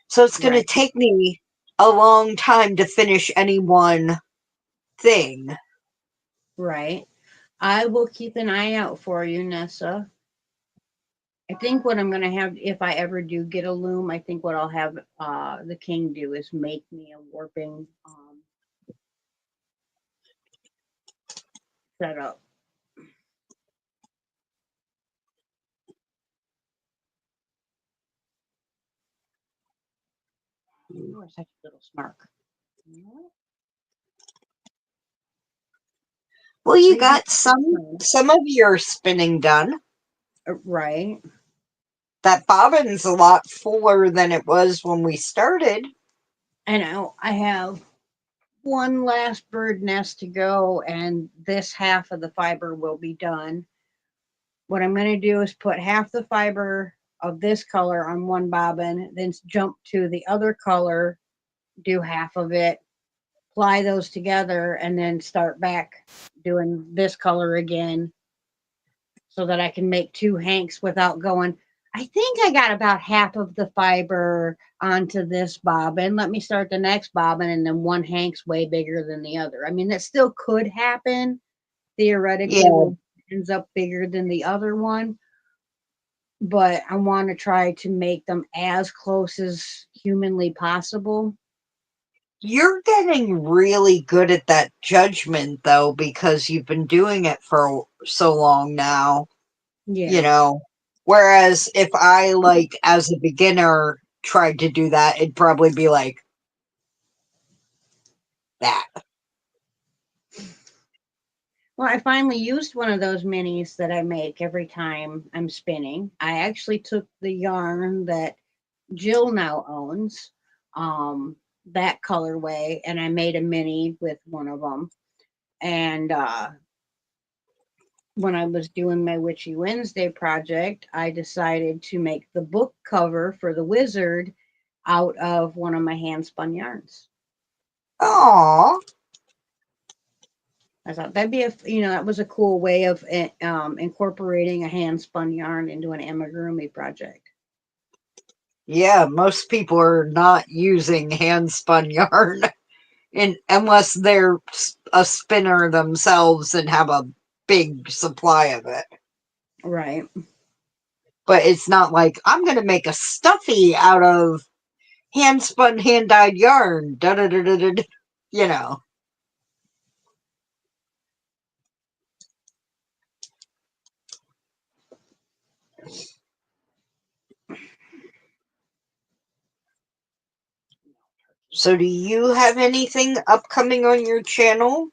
So it's going to Right. take me a long time to finish any one thing. Right. I will keep an eye out for you, Nessa. I think what I'm gonna have if I ever do get a loom, I think what I'll have the king do is make me a warping setup. You are such a little smark. You know what? Well, you Maybe got some of your spinning done. right. That bobbin's a lot fuller than it was when we started. I know I have one last bird nest to go, and this half of the fiber will be done. What I'm going to do is put half the fiber of this color on one bobbin, then jump to the other color, do half of it, apply those together, and then start back doing this color again so that I can make two hanks without going. I think I got about half of the fiber onto this bobbin. Let me start the next bobbin, and then one hank's way bigger than the other. I mean, that still could happen theoretically. Yeah, Will ends up bigger than the other one, but I want to try to make them as close as humanly possible. you're getting really good at that judgment, though, because you've been doing it for so long now, you Yeah. know. Whereas if I, like, as a beginner, tried to do that, it'd probably be like that. Well, I finally used one of those minis that I make every time I'm spinning. I actually took the yarn that Jill now owns, that colorway, and I made a mini with one of them. And when I was doing my Witchy Wednesday project, I decided to make the book cover for the wizard out of one of my hand spun yarns. Aw, I thought that'd be that was a cool way of incorporating a hand spun yarn into an amigurumi project. yeah, most people are not using hand spun yarn unless they're a spinner themselves and have a big supply of it. Right. But it's not like I'm going to make a stuffy out of hand spun, hand dyed yarn. Da da da da da. You know. So do you have anything upcoming on your channel?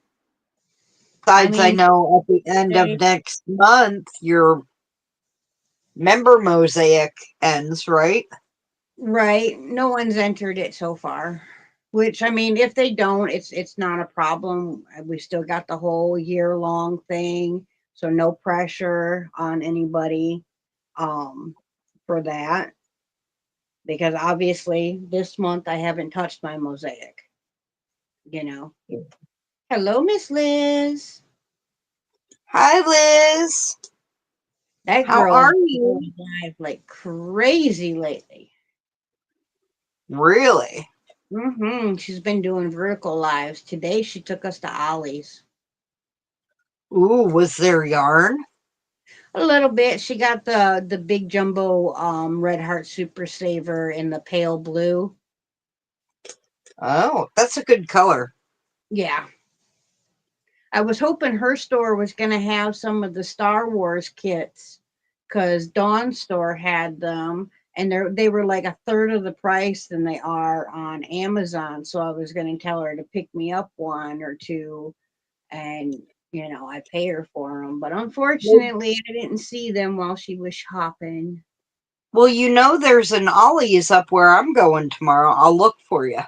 I Besides, I mean, know at the end of next month, your member mosaic ends, right? right. No one's entered it so far. Which I mean, if they don't, it's not a problem. We still got the whole year long thing, so no pressure on anybody um for that. Because obviously this month I haven't touched my mosaic, you know. Hello, Miss Liz. Hi, Liz. That How girl has are been you? going live like crazy lately. Really? She's been doing vertical lives. Today she took us to Ollie's. Ooh, was there yarn? A little bit. She got the big jumbo Red Heart Super Saver in the pale blue. Oh, that's a good color. Yeah. I was hoping her store was gonna have some of the Star Wars kits because Dawn's store had them and they were like a third of the price than they are on Amazon. So I was gonna tell her to pick me up one or two and I pay her for them. But Well, unfortunately, I didn't see them while she was shopping. well, you know there's an Ollie's up where I'm going tomorrow. I'll look for you.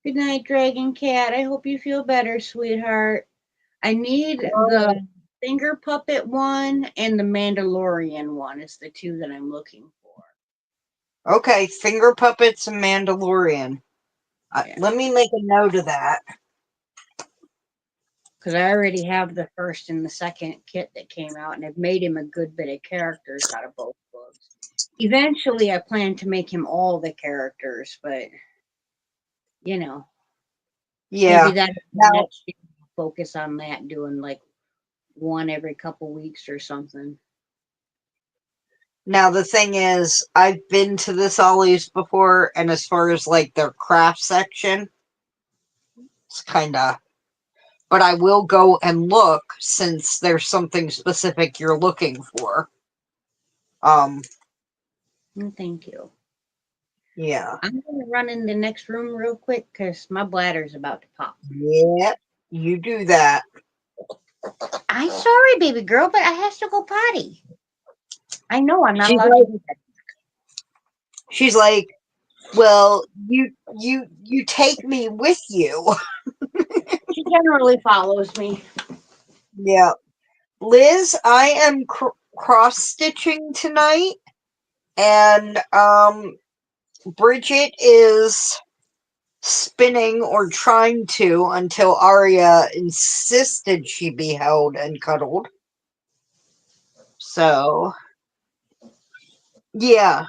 Good night, Dragon Cat. I hope you feel better, sweetheart. I need the finger puppet one and the Mandalorian one is the two that I'm looking for. Okay, finger puppets and Mandalorian. Yeah, Let me make a note of that. because I already have the first and the second kit that came out, and I've made him a good bit of characters out of both books. Eventually, I plan to make him all the characters, but you know, maybe Yeah. that Now, next year I'll focus on that, doing like one every couple weeks or something. now the thing is, I've been to this Ollie's before, and as far as like their craft section, it's kind of. But I will go and look since there's something specific you're looking for. Um, Thank you. yeah. I'm gonna run in the next room real quick because my bladder's about to pop. Yeah, you do that. I'm sorry, baby girl, but I has to go potty. I know I'm not She's allowed to like, do that. she's like, well, you take me with you. She generally follows me. Yeah. Liz, I am cross stitching tonight, and Bridget is spinning or trying to until Arya insisted she be held and cuddled. So, yeah.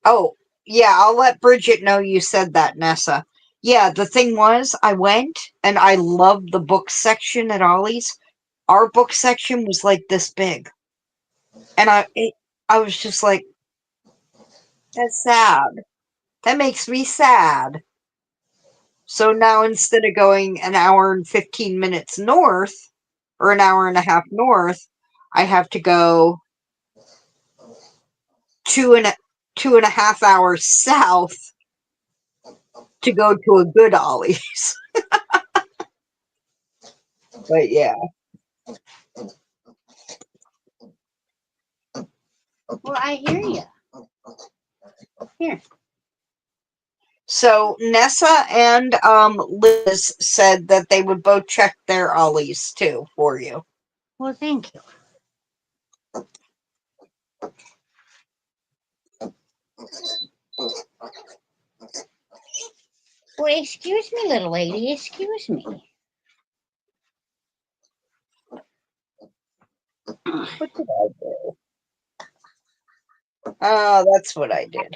Oh, yeah, I'll let Bridget know you said that, Nessa. Yeah, the thing was, I went and I loved the book section at Ollie's. Our book section was like this big. And I was just like, that's sad. That makes me sad. So now instead of going an hour and 15 minutes north, or an hour and a half north, I have to go two and a, 2.5 hours south to go to a good Ollie's. But yeah. Well, I hear you. Here. So Nessa and Liz said that they would both check their Ollie's too for you. Well, thank you. Well, excuse me, little lady. Excuse me. What did I do? Oh, that's what I did.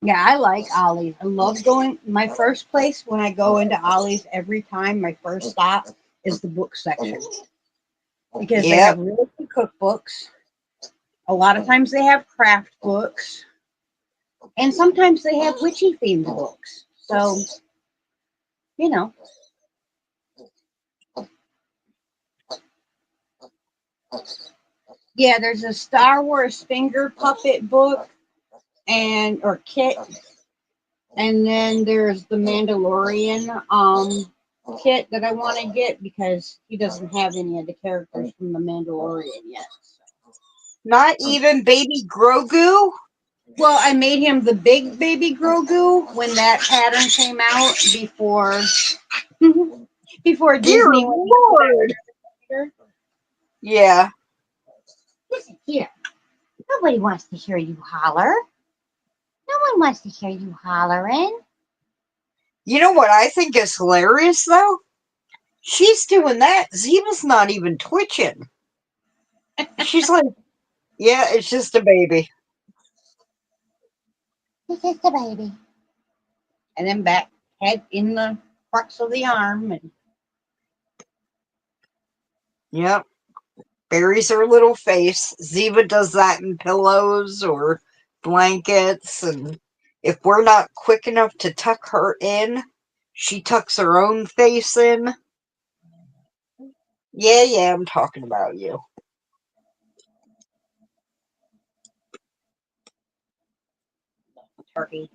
Yeah, I like Ollie's. I love going. My first place when I go into Ollie's every time, my first stop is the book section because they have Yep. really good cookbooks. A lot of times they have craft books, and sometimes they have witchy themed books. So, you know, yeah, there's a Star Wars finger puppet book and or kit, and then there's the Mandalorian kit that I want to get because he doesn't have any of the characters from the Mandalorian yet. Not even baby Grogu? Well, I made him the big baby Grogu when that pattern came out before Dear Disney went Lord! after. Yeah. Listen here. Nobody wants to hear you holler. No one wants to hear you hollering. You know what I think is hilarious, though? She's doing that. Ziva's not even twitching. She's like, yeah, it's just a baby. It's just a baby. And then back head in the crux of the arm and Yep. Buries her little face. Ziva does that in pillows or blankets. And if we're not quick enough to tuck her in, she tucks her own face in. Yeah, I'm talking about you. turkey.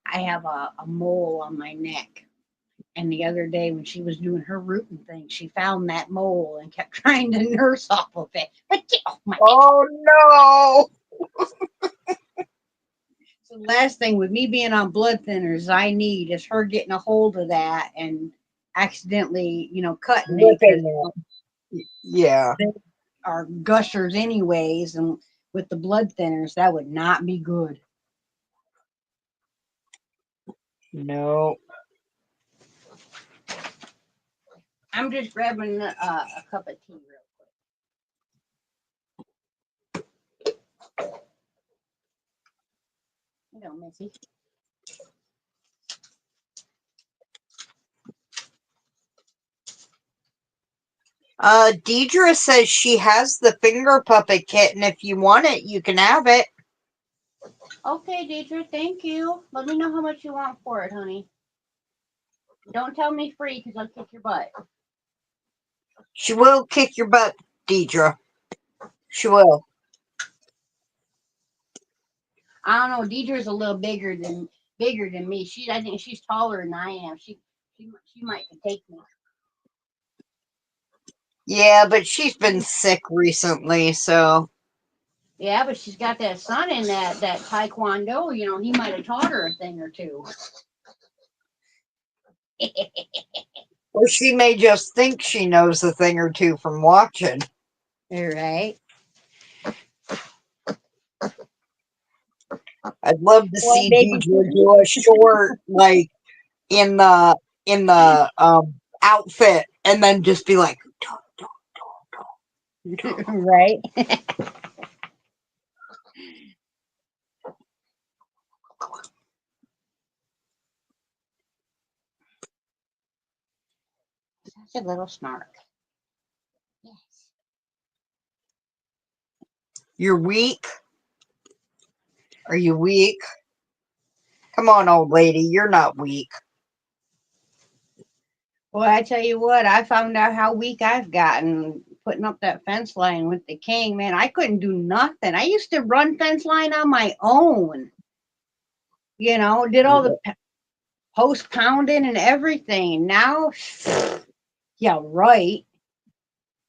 I have a mole on my neck. And the other day when she was doing her rooting thing, she found that mole and kept trying to nurse off of it. But get off my neck. Oh no! So the last thing with me being on blood thinners, I need is her getting a hold of that and accidentally, cutting it because Ripping it. Yeah. they are gushers anyways. And with the blood thinners, that would not be good. No. I'm just grabbing a cup of tea real quick. Missy. Deidre says she has the finger puppet kit, and if you want it, you can have it. Okay, Deidre, thank you. Let me know how much you want for it, honey. Don't tell me free because I'll kick your butt. She will kick your butt, Deidre. She will. I don't know. Deidre's a little bigger than me. I think she's taller than I am. She might take me. Yeah, but she's been sick recently, so. Yeah, but she's got that son in that taekwondo. He might have taught her a thing or two. Or she may just think she knows a thing or two from watching. All right. I'd love to Well, see baby. Deidre do a short, like, in the outfit, and then just be like, Right. Such a little snark. Yes. you're weak? Are you weak? Come on, old lady, you're not weak. Well, I tell you what, I found out how weak I've gotten putting up that fence line with the king. Man, I couldn't do nothing. I used to run fence line on my own. Did all the post pounding and everything. Now, yeah, right.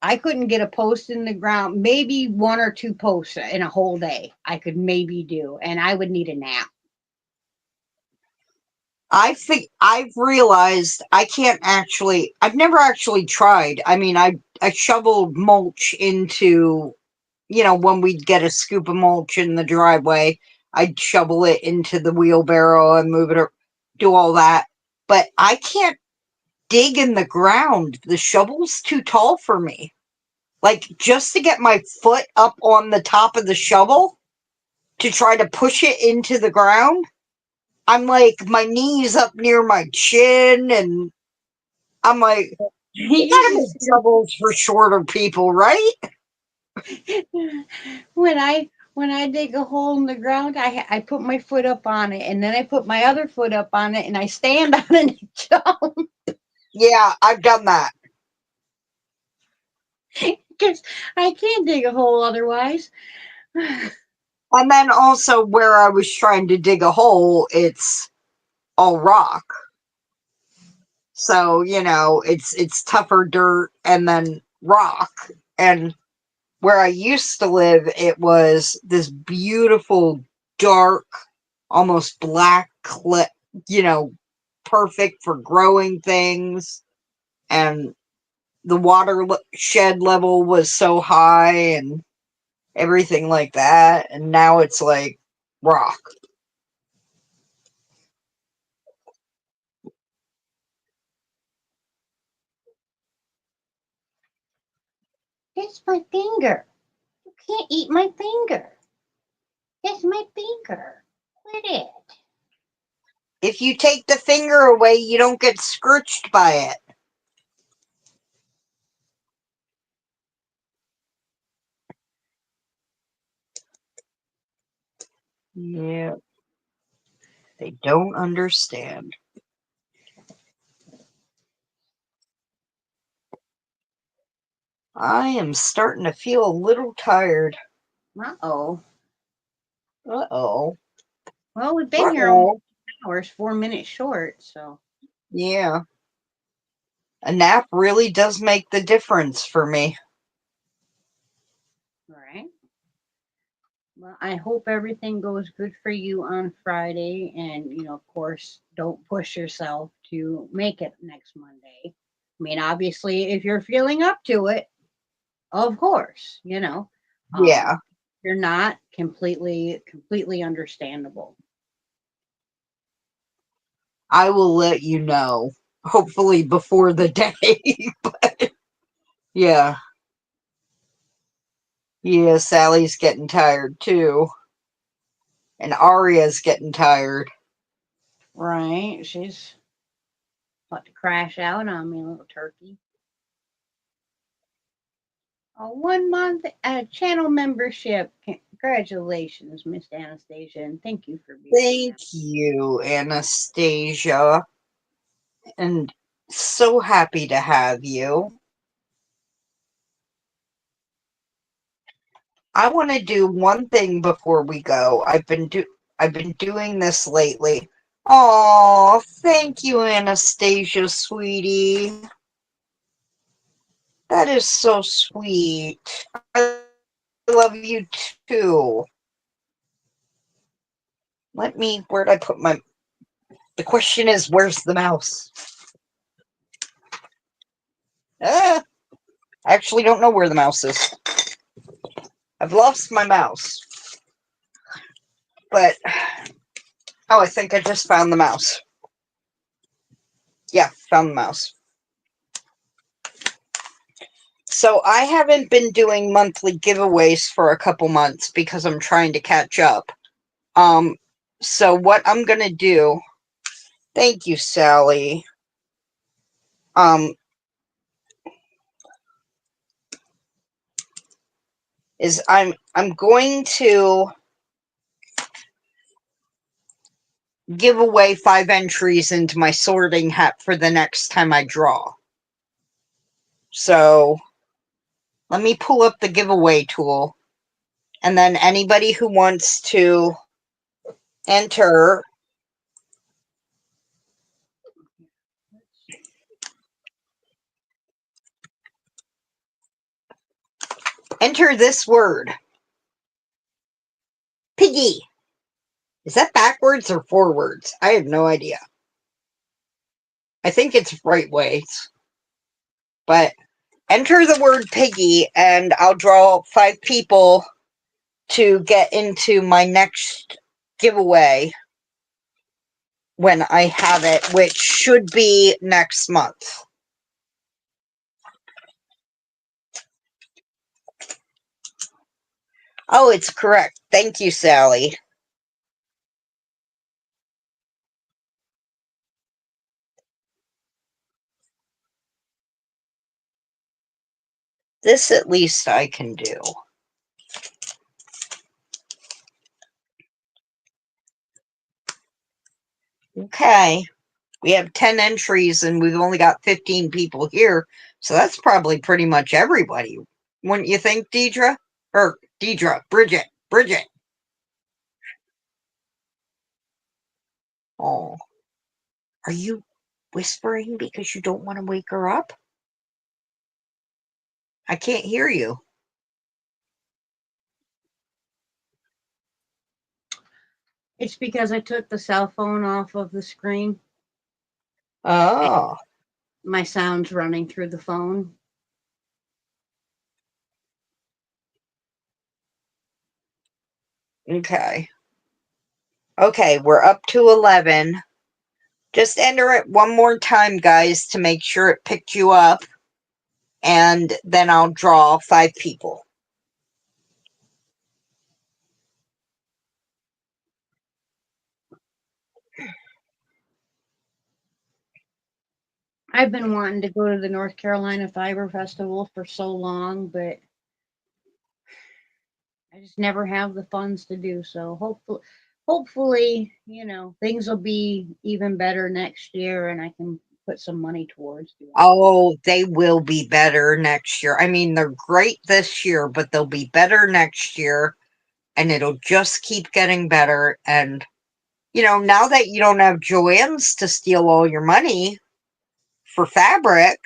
I couldn't get a post in the ground. Maybe one or two posts in a whole day. I could maybe do, and I would need a nap. I think I've realized I've never actually tried. I mean, I shoveled mulch into, when we'd get a scoop of mulch in the driveway, I'd shovel it into the wheelbarrow and move it or do all that. But I can't dig in the ground. The shovel's too tall for me. Like, just to get my foot up on the top of the shovel to try to push it into the ground, I'm like, my knees up near my chin, and I'm like, You You gotta should make doubles for shorter people, right? see when I dig a hole in the ground, I put my foot up on it, and then I put my other foot up on it, and I stand on it and jump Yeah, I've done that. because I can't dig a hole otherwise. And then also where I was trying to dig a hole, it's all rock. So, it's tougher dirt and then rock. And where I used to live, it was this beautiful, dark, almost black cliff, perfect for growing things. And the watershed level was so high and everything like that. And now it's like rock. It's my finger. You can't eat my finger. It's my finger. Quit it. If you take the finger away, you don't get scorched by it. Yeah, they don't understand. I am starting to feel a little tired. Uh-oh. Uh-oh. Well, we've been here almost Uh-oh. 2 hours, 4 minutes short, so. Yeah. A nap really does make the difference for me. All right. Well, I hope everything goes good for you on Friday. And, of course, don't push yourself to make it next Monday. I mean, obviously, if you're feeling up to it, of course. Yeah. You're not completely understandable. I will let you know. Hopefully before the day. But yeah. Yeah, Sally's getting tired too. And Aria's getting tired. Right. She's about to crash out on me, little turkey. A 1 month channel membership. Congratulations, Miss Anastasia, and thank you for being a Thank member. you, Anastasia. And so happy to have you. I want to do one thing before we go. I've been doing this lately. Oh, thank you, Anastasia, sweetie. That is so sweet. I love you too. Where'd I put the question is, where's the mouse? Ah, I actually don't know where the mouse is. I've lost my mouse. But, oh, I think I just found the mouse. Yeah, found the mouse. So I haven't been doing monthly giveaways for a couple months because I'm trying to catch up. Um, so what I'm gonna do, thank you, Sally. Um, is I'm going to give away 5 entries into my sorting hat for the next time I draw. So let me pull up the giveaway tool, and then anybody who wants to enter enter this word, piggy. Is that backwards or forwards? I have no idea. I think it's right ways. But enter the word piggy, and I'll draw 5 people to get into my next giveaway when I have it, which should be next month. Oh, it's correct. Thank you, Sally. This at least I can do. Okay. We have 10 entries and we've only got 15 people here. So that's probably pretty much everybody. Wouldn't you think, Deidre? Or Deidre, Bridget. Oh. Are you whispering because you don't want to wake her up? I can't hear you. It's because I took the cell phone off of the screen. Oh. My sound's running through the phone. Okay. Okay, we're up to 11. Just enter it one more time, guys, to make sure it picked you up. And then I'll draw 5 people. I've been wanting to go to the North Carolina Fiber Festival for so long, but I just never have the funds to do so. Hopefully, things will be even better next year and I can put some money towards doing it. Oh, they will be better next year. I mean, they're great this year, but they'll be better next year. And it'll just keep getting better. And, now that you don't have Joann's to steal all your money for fabric.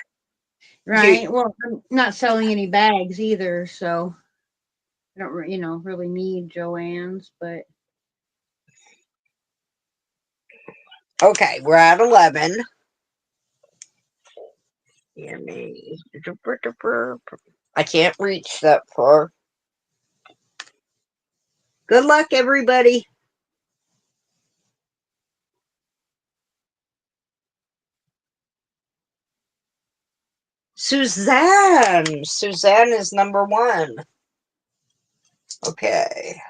Right. Well, I'm not selling any bags either, so I don't, really need Joann's, but Okay, we're at 11. I can't reach that far. Good luck, everybody. Suzanne. Suzanne is number 1. Okay.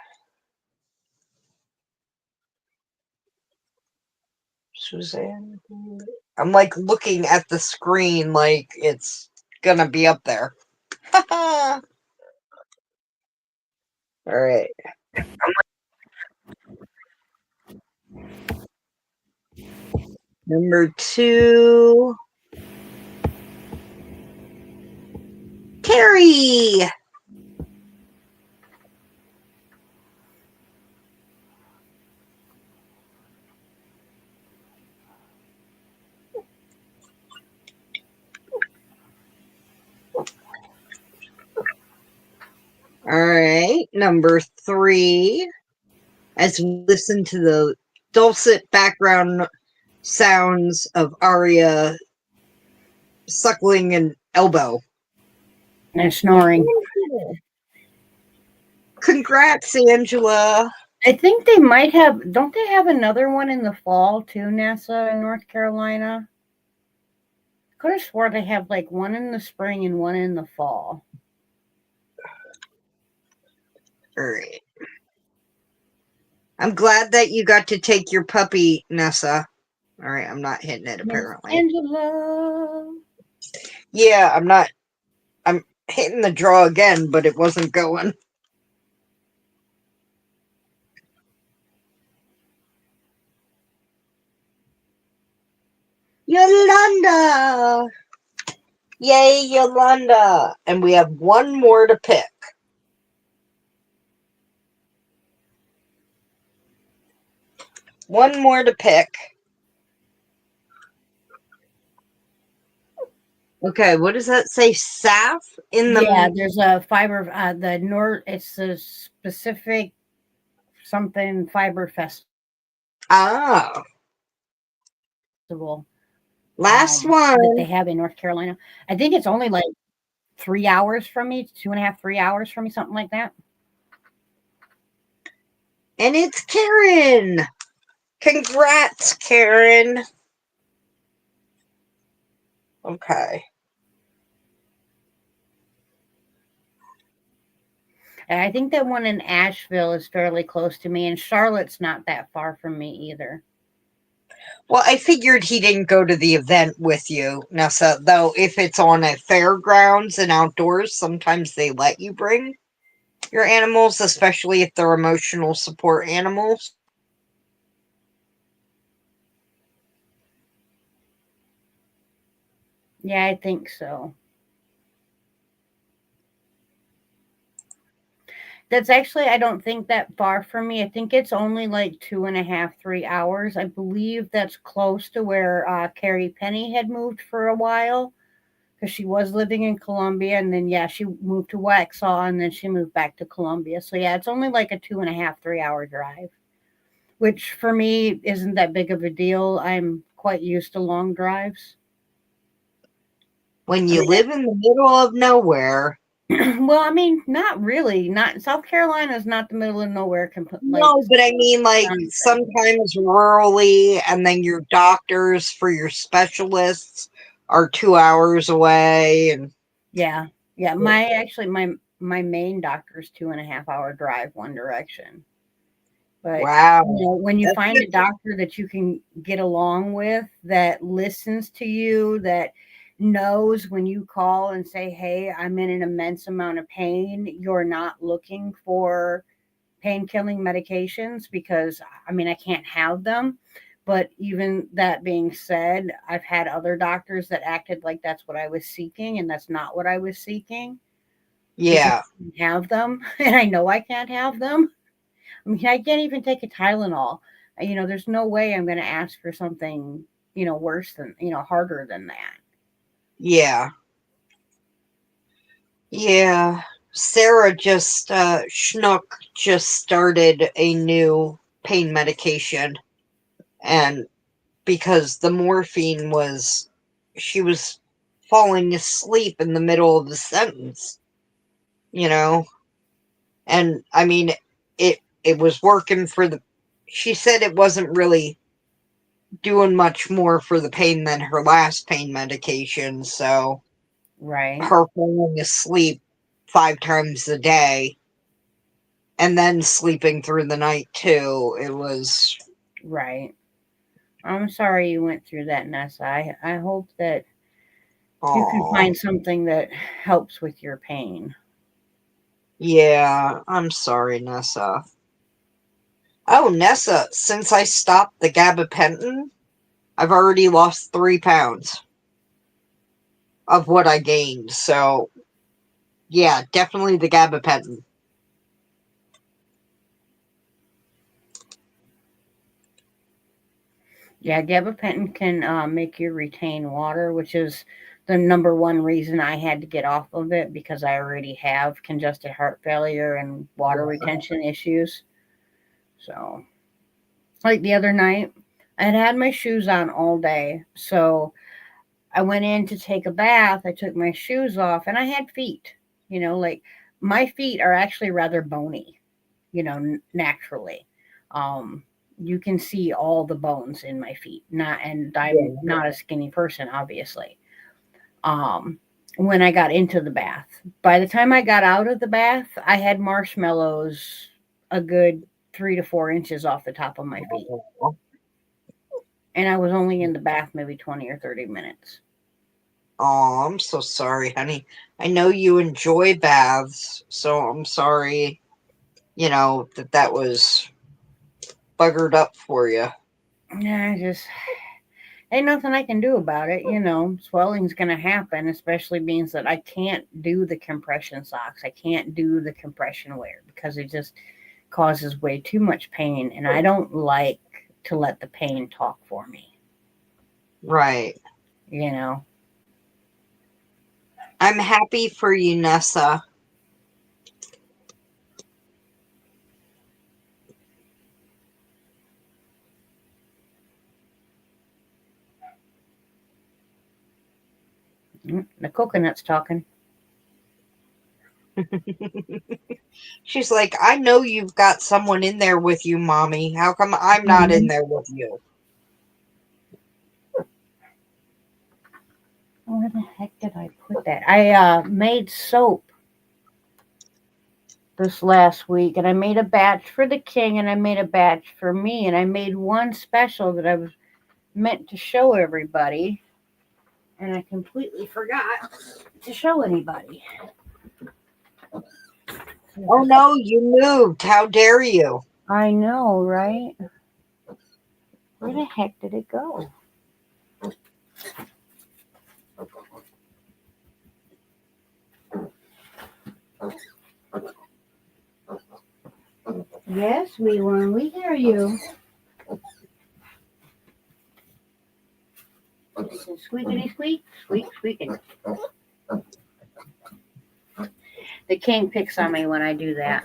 Suzanne. I'm like looking at the screen like it's gonna be up there. All right. Number 2. Carrie. All right. Number 3. As we listen to the dulcet background sounds of Aria suckling an elbow. and snoring. Congrats, Angela. I think they might have, don't they have another one in the fall too, Nessa, in North Carolina? I could have swore they have like one in the spring and one in the fall. All right. I'm glad that you got to take your puppy, Nessa. All right, I'm not hitting it apparently. Angela. Yeah, I'm hitting the draw again, but it wasn't going. Yolanda! Yay, Yolanda! And we have one more to pick. One more to pick. Okay, what does that say? SAF in the... Yeah, there's a fiber, it's a specific something fiber festival. Ah. Last one. That they have in North Carolina. I think it's only like 3 hours from me, 2.5, 3 hours from me, something like that. And it's Karen. Congrats, Karen. Okay. And I think that one in Asheville is fairly close to me, and Charlotte's not that far from me either. Well, I figured he didn't go to the event with you, Nessa, though if it's on a fairgrounds and outdoors, sometimes they let you bring your animals, especially if they're emotional support animals. Yeah, I think so. That's actually, I don't think that far from me. I think it's only like 2.5, 3 hours. I believe that's close to where Carrie Penny had moved for a while because she was living in Columbia, and then yeah, she moved to Waxhaw, and then she moved back to Columbia. So yeah, it's only like a 2.5, 3 hour drive, which for me isn't that big of a deal. I'm quite used to long drives. When I you mean, live in the middle of nowhere. well, I mean, not really. Not South Carolina is not the middle of nowhere. Like No, but I mean, like, Wisconsin. sometimes rurally, and then your doctors for your specialists are 2 hours away, and Yeah, yeah. My main doctor's 2.5 hour drive one direction. But wow, when you that's find good. a doctor that you can get along with, that listens to you, that knows when you call and say, "Hey, I'm in an immense amount of pain," you're not looking for pain killing medications because I mean, I can't have them. But even that being said, I've had other doctors that acted like that's what I was seeking, and that's not what I was seeking because Yeah, I can't have them, and I know I can't have them. I mean, I can't even take a Tylenol. There's no way I'm going to ask for something, worse than, harder than that. yeah, yeah. Sarah just, Schnook just started a new pain medication, and because the morphine was, she was falling asleep in the middle of the sentence, you know? And I mean, it was working for the, she said it wasn't really doing much more for the pain than her last pain medication, so Right, her falling asleep 5 times a day and then sleeping through the night too, it was, right. I'm sorry you went through that, Nessa. I hope that you can oh find something that helps with your pain. yeah, I'm sorry, Nessa. Oh, Nessa, since I stopped the gabapentin, I've already lost 3 pounds of what I gained, so yeah, definitely the gabapentin. Yeah, gabapentin can make you retain water, which is the number one reason I had to get off of it because I already have congested heart failure and water retention issues. So, like the other night, I had had my shoes on all day. So, I went in to take a bath. I took my shoes off and I had feet. Like my feet are actually rather bony, naturally. Um, you can see all the bones in my feet. And I'm Yeah. not a skinny person, obviously. Um, when I got into the bath, by the time I got out of the bath, I had marshmallows a good 3 to 4 inches off the top of my feet. And I was only in the bath maybe 20 or 30 minutes. Oh, I'm so sorry, honey. I know you enjoy baths, so I'm sorry, that that was buggered up for you. Yeah, I just ain't nothing I can do about it. Swelling's going to happen, especially means that I can't do the compression socks. I can't do the compression wear because it just causes way too much pain. And I don't like to let the pain talk for me, Right. you know? I'm happy for you, Nessa. The coconut's talking. She's like, I know you've got someone in there with you, Mommy. How come I'm not in Mhm. there with you? Where the heck did I put that? I made soap this last week, and I made a batch for the king, and I made a batch for me, and I made one special that I was meant to show everybody, and I completely forgot to show anybody. Oh no, you moved. How dare you? I know, right? Where the heck did it go? Yes, we hear you. Squeakity squeak, squeak squeaking. The king picks on me when I do that.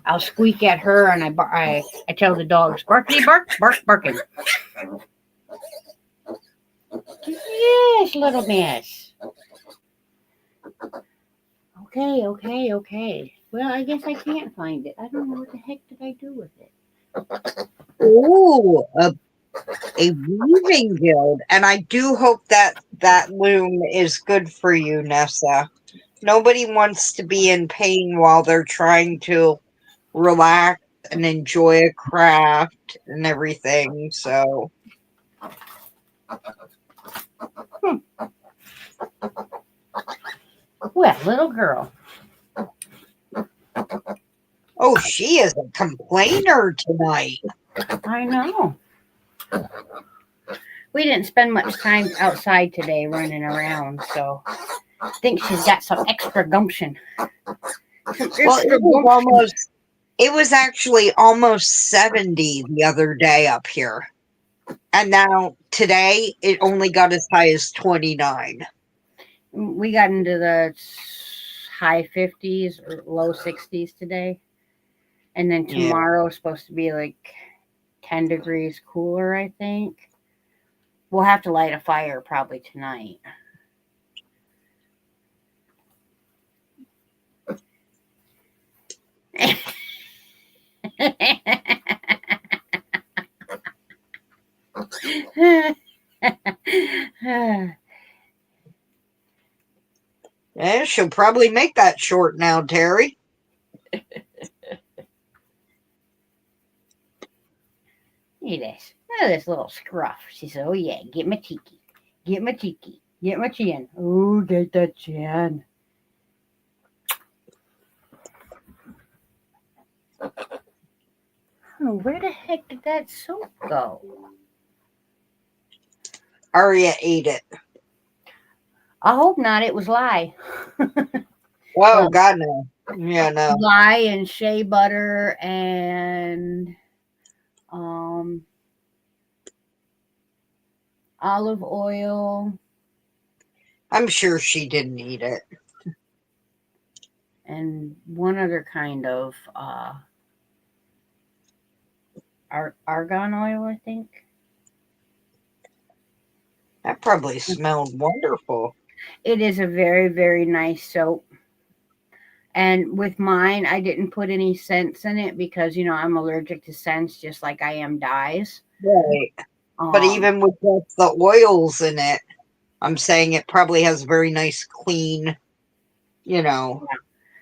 I'll squeak at her, and I tell the dogs, barkity bark, bark barking. Yes, little miss. Okay. Well, I guess I can't find it. I don't know what the heck did I do with it. Ooh, a weaving guild. And I do hope that that loom is good for you, Nessa. Nobody wants to be in pain while they're trying to relax and enjoy a craft and everything. So, Well, little girl. oh, she is a complainer tonight. I know. We didn't spend much time outside today running around, so I think she's got some extra gumption. Well, it was actually almost 70 the other day up here. And now today it only got as high as 29. We got into the high 50s or low 60s today. And then tomorrow is supposed to be like 10 degrees cooler, I think. We'll have to light a fire probably tonight. Yeah, she'll probably make that short now, Terry. Look at this little scruff. She said, oh yeah, get my tiki. Get my tiki. Get my chin. Oh, get that chin. Oh, where the heck did that soap go? Aria ate it. I hope not. It was lye. Oh, God, no. Yeah, no. Lye and shea butter and olive oil. I'm sure she didn't eat it. And one other kind of argan oil, I think. That probably smelled wonderful. It is a very, very nice soap. And with mine, I didn't put any scents in it because, I'm allergic to scents just like I am dyes. Right. But even with just the oils in it, I'm saying it probably has very nice, clean,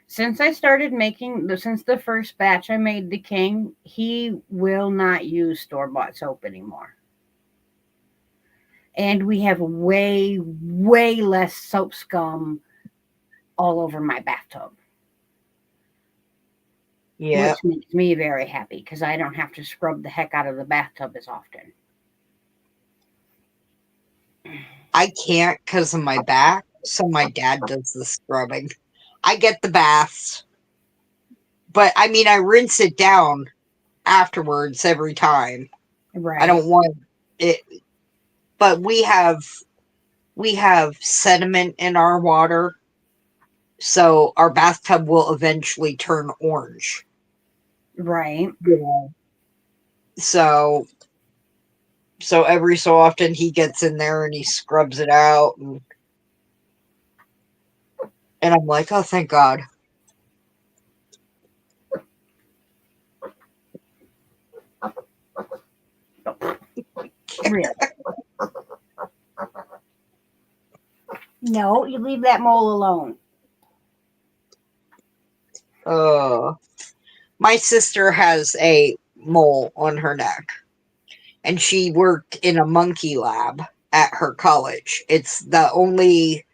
Since I started since the first batch I made the king, he will not use store-bought soap anymore. And we have way, way less soap scum all over my bathtub. Yeah. Which makes me very happy because I don't have to scrub the heck out of the bathtub as often. I can't because of my back, so my dad does the scrubbing. I get the baths, but I mean, I rinse it down afterwards every time. Right. I don't want it, but we have sediment in our water, so our bathtub will eventually turn orange. Right. So every so often he gets in there and he scrubs it out, and I'm like, oh, thank God. Really? No, you leave that mole alone. My sister has a mole on her neck. and she worked in a monkey lab at her college. It's the only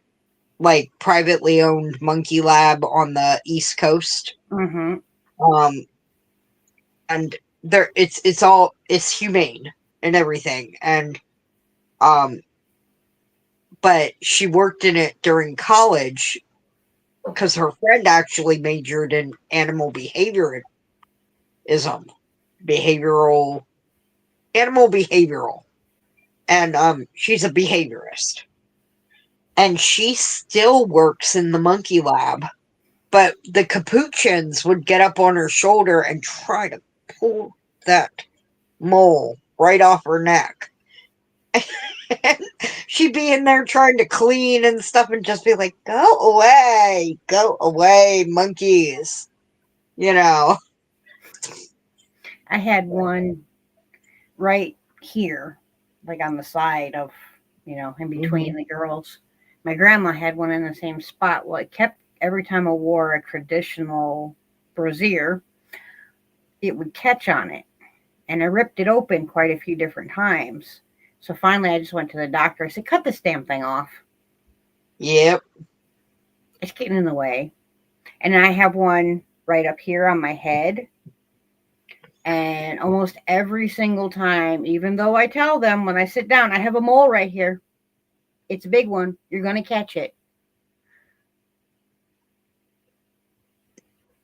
like privately owned monkey lab on the East Coast. Mm-hmm. Um, and there, it's humane and everything, and um, but she worked in it during college because her friend actually majored in behavioral animal behavioral, and she's a behaviorist, and she still works in the monkey lab. But the capuchins would get up on her shoulder and try to pull that mole right off her neck. And she'd be in there trying to clean and stuff and just be like, go away, monkeys. You know. I had one right here, like on the side of, in between the girls. My grandma had one in the same spot. Well, it kept every time I wore a traditional brassiere, it would catch on it. And I ripped it open quite a few different times. So finally, I just went to the doctor. I said, cut this damn thing off. Yep. It's getting in the way. And I have one right up here on my head. And almost every single time, even though I tell them when I sit down, I have a mole right here. It's a big one. You're going to catch it.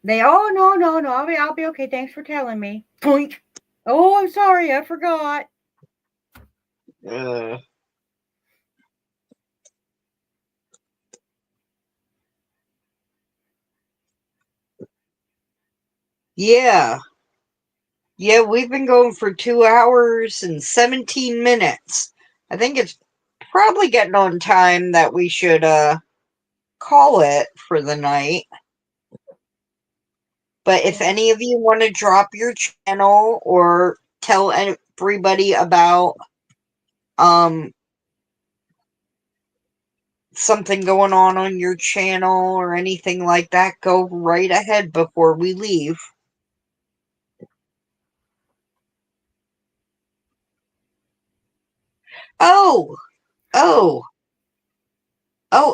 They, oh, no. I'll be okay. Thanks for telling me. Boink. Oh, I'm sorry. I forgot. Uh, yeah. Yeah, we've been going for 2 hours and 17 minutes. I think it's probably getting on time that we should call it for the night. But if any of you want to drop your channel or tell everybody about um something going on your channel or anything like that, go right ahead before we leave. Oh, oh,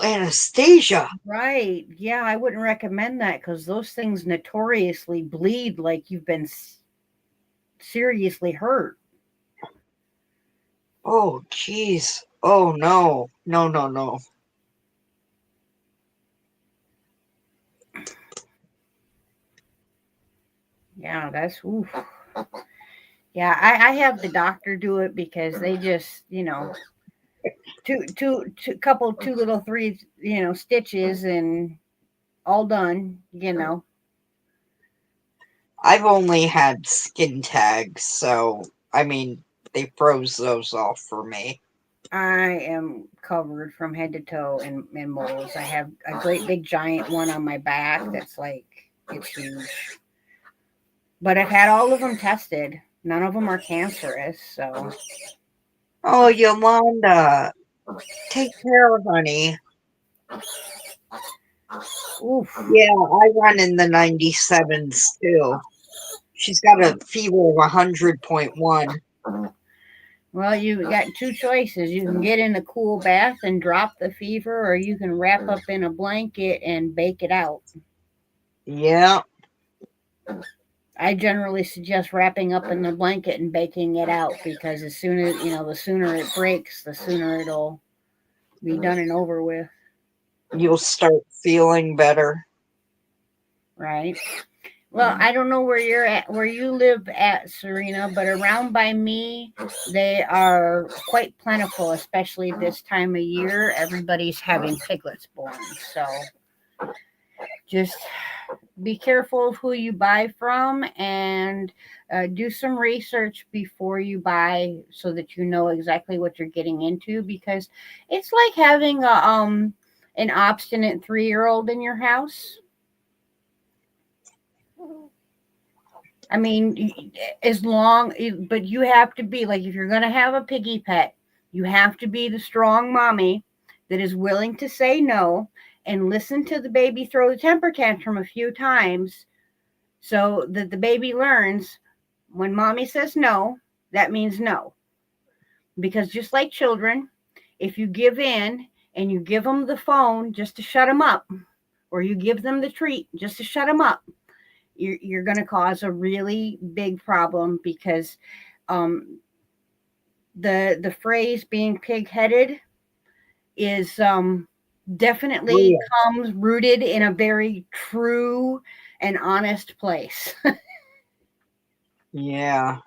Anastasia. Right. Yeah, I wouldn't recommend that because those things notoriously bleed like you've been seriously hurt. Oh, jeez. Oh, no. No, no, no. Yeah, that's oof. Yeah, I have the doctor do it because they just, two little three, stitches and all done. I've only had skin tags, so, I mean, they froze those off for me. I am covered from head to toe in moles. I have a great big giant one on my back that's like, it's huge. But I've had all of them tested. None of them are cancerous, so. Oh, Yolanda. Take care, honey. Oof. Yeah, I run in the 97s too. She's got a fever of 100.1. Well, you got two choices. You can get in a cool bath and drop the fever, or you can wrap up in a blanket and bake it out. Yeah. I generally suggest wrapping up in the blanket and baking it out because as soon as, the sooner it breaks, the sooner it'll be done and over with. You'll start feeling better. Right. Well, I don't know where you live at, Serena, but around by me, they are quite plentiful, especially this time of year. Everybody's having piglets born. So just be careful of who you buy from and do some research before you buy so that you know exactly what you're getting into because it's like having an obstinate 3-year-old in your house. I mean, but you have to be like, if you're going to have a piggy pet, you have to be the strong mommy that is willing to say no and listen to the baby throw the temper tantrum a few times so that the baby learns when mommy says no, that means no. because just like children, if you give in and you give them the phone just to shut them up, or you give them the treat just to shut them up, you're going to cause a really big problem because um, the phrase being pig-headed is definitely Real. comes rooted in a very true and honest place. Yeah.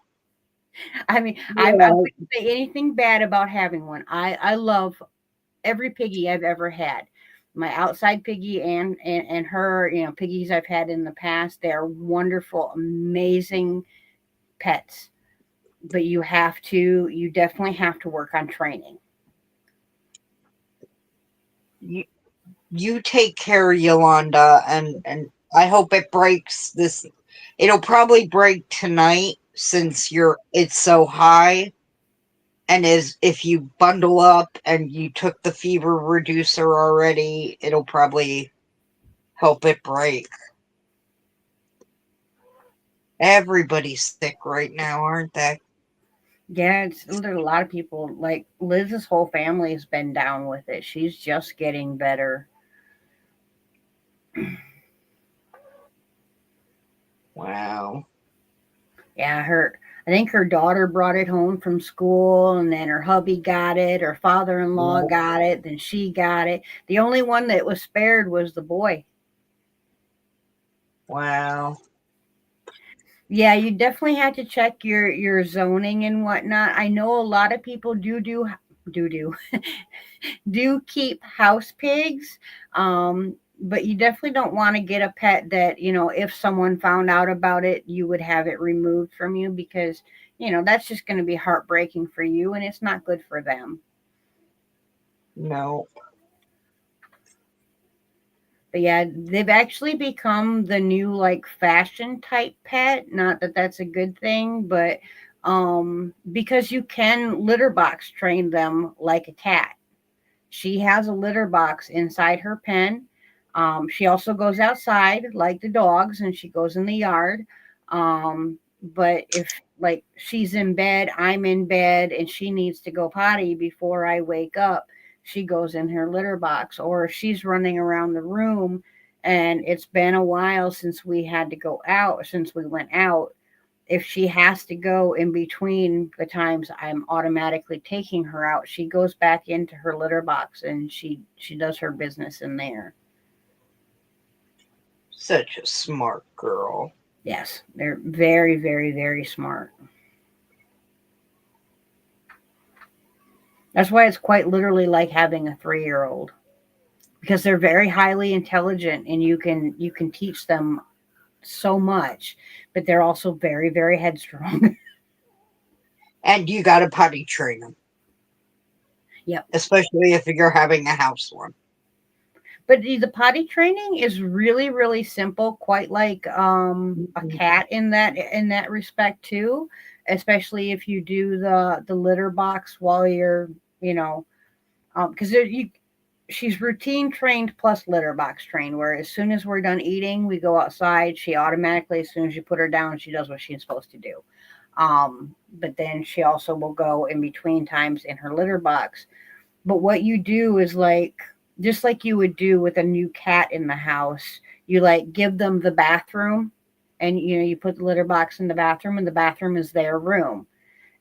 I mean, I Yeah. wouldn't say anything bad about having one. I love every piggy I've ever had. My outside piggy and her, piggies I've had in the past, they're wonderful, amazing pets. But you definitely have to work on training. You, you take care, Yolanda, and I hope it breaks this. It'll probably break tonight since it's so high. And as if you bundle up and you took the fever reducer already, it'll probably help it break. Everybody's sick right now, aren't they? Yeah, there's a lot of people like Liz's whole family has been down with it. She's just getting better. Wow. Yeah, her I think her daughter brought it home from school and then her hubby got it, her father-in-law Yep. got it, then she got it. The only one that was spared was the boy. Wow. Yeah, you definitely have to check your zoning and whatnot. I know a lot of people do do keep house pigs, but you definitely don't want to get a pet that if someone found out about it, you would have it removed from you because that's just going to be heartbreaking for you, and it's not good for them. No. But yeah, they've actually become the new like fashion type pet. Not that that's a good thing, but because you can litter box train them like a cat. She has a litter box inside her pen. She also goes outside like the dogs and she goes in the yard. But if like she's in bed, I'm in bed, and she needs to go potty before I wake up, she goes in her litter box. Or if she's running around the room and it's been a while since we had to go out, since we went out, if she has to go in between the times I'm automatically taking her out, she goes back into her litter box and she does her business in there. Such a smart girl. Yes, they're very, very, very smart. That's why it's quite literally like having a 3-year-old because they're very highly intelligent and you can teach them so much, but they're also very, very headstrong. And you got to potty train them, Yep. especially if you're having a house one. But the potty training is really, really simple, quite like a Mhm. cat in that respect too. Especially if you do the litter box while you're, because you she's routine trained plus litter box trained. Where as soon as we're done eating, we go outside. She automatically, as soon as you put her down, she does what she's supposed to do. But then she also will go in between times in her litter box. But what you do is like just like you would do with a new cat in the house, you like give them the bathroom and you put the litter box in the bathroom and the bathroom is their room.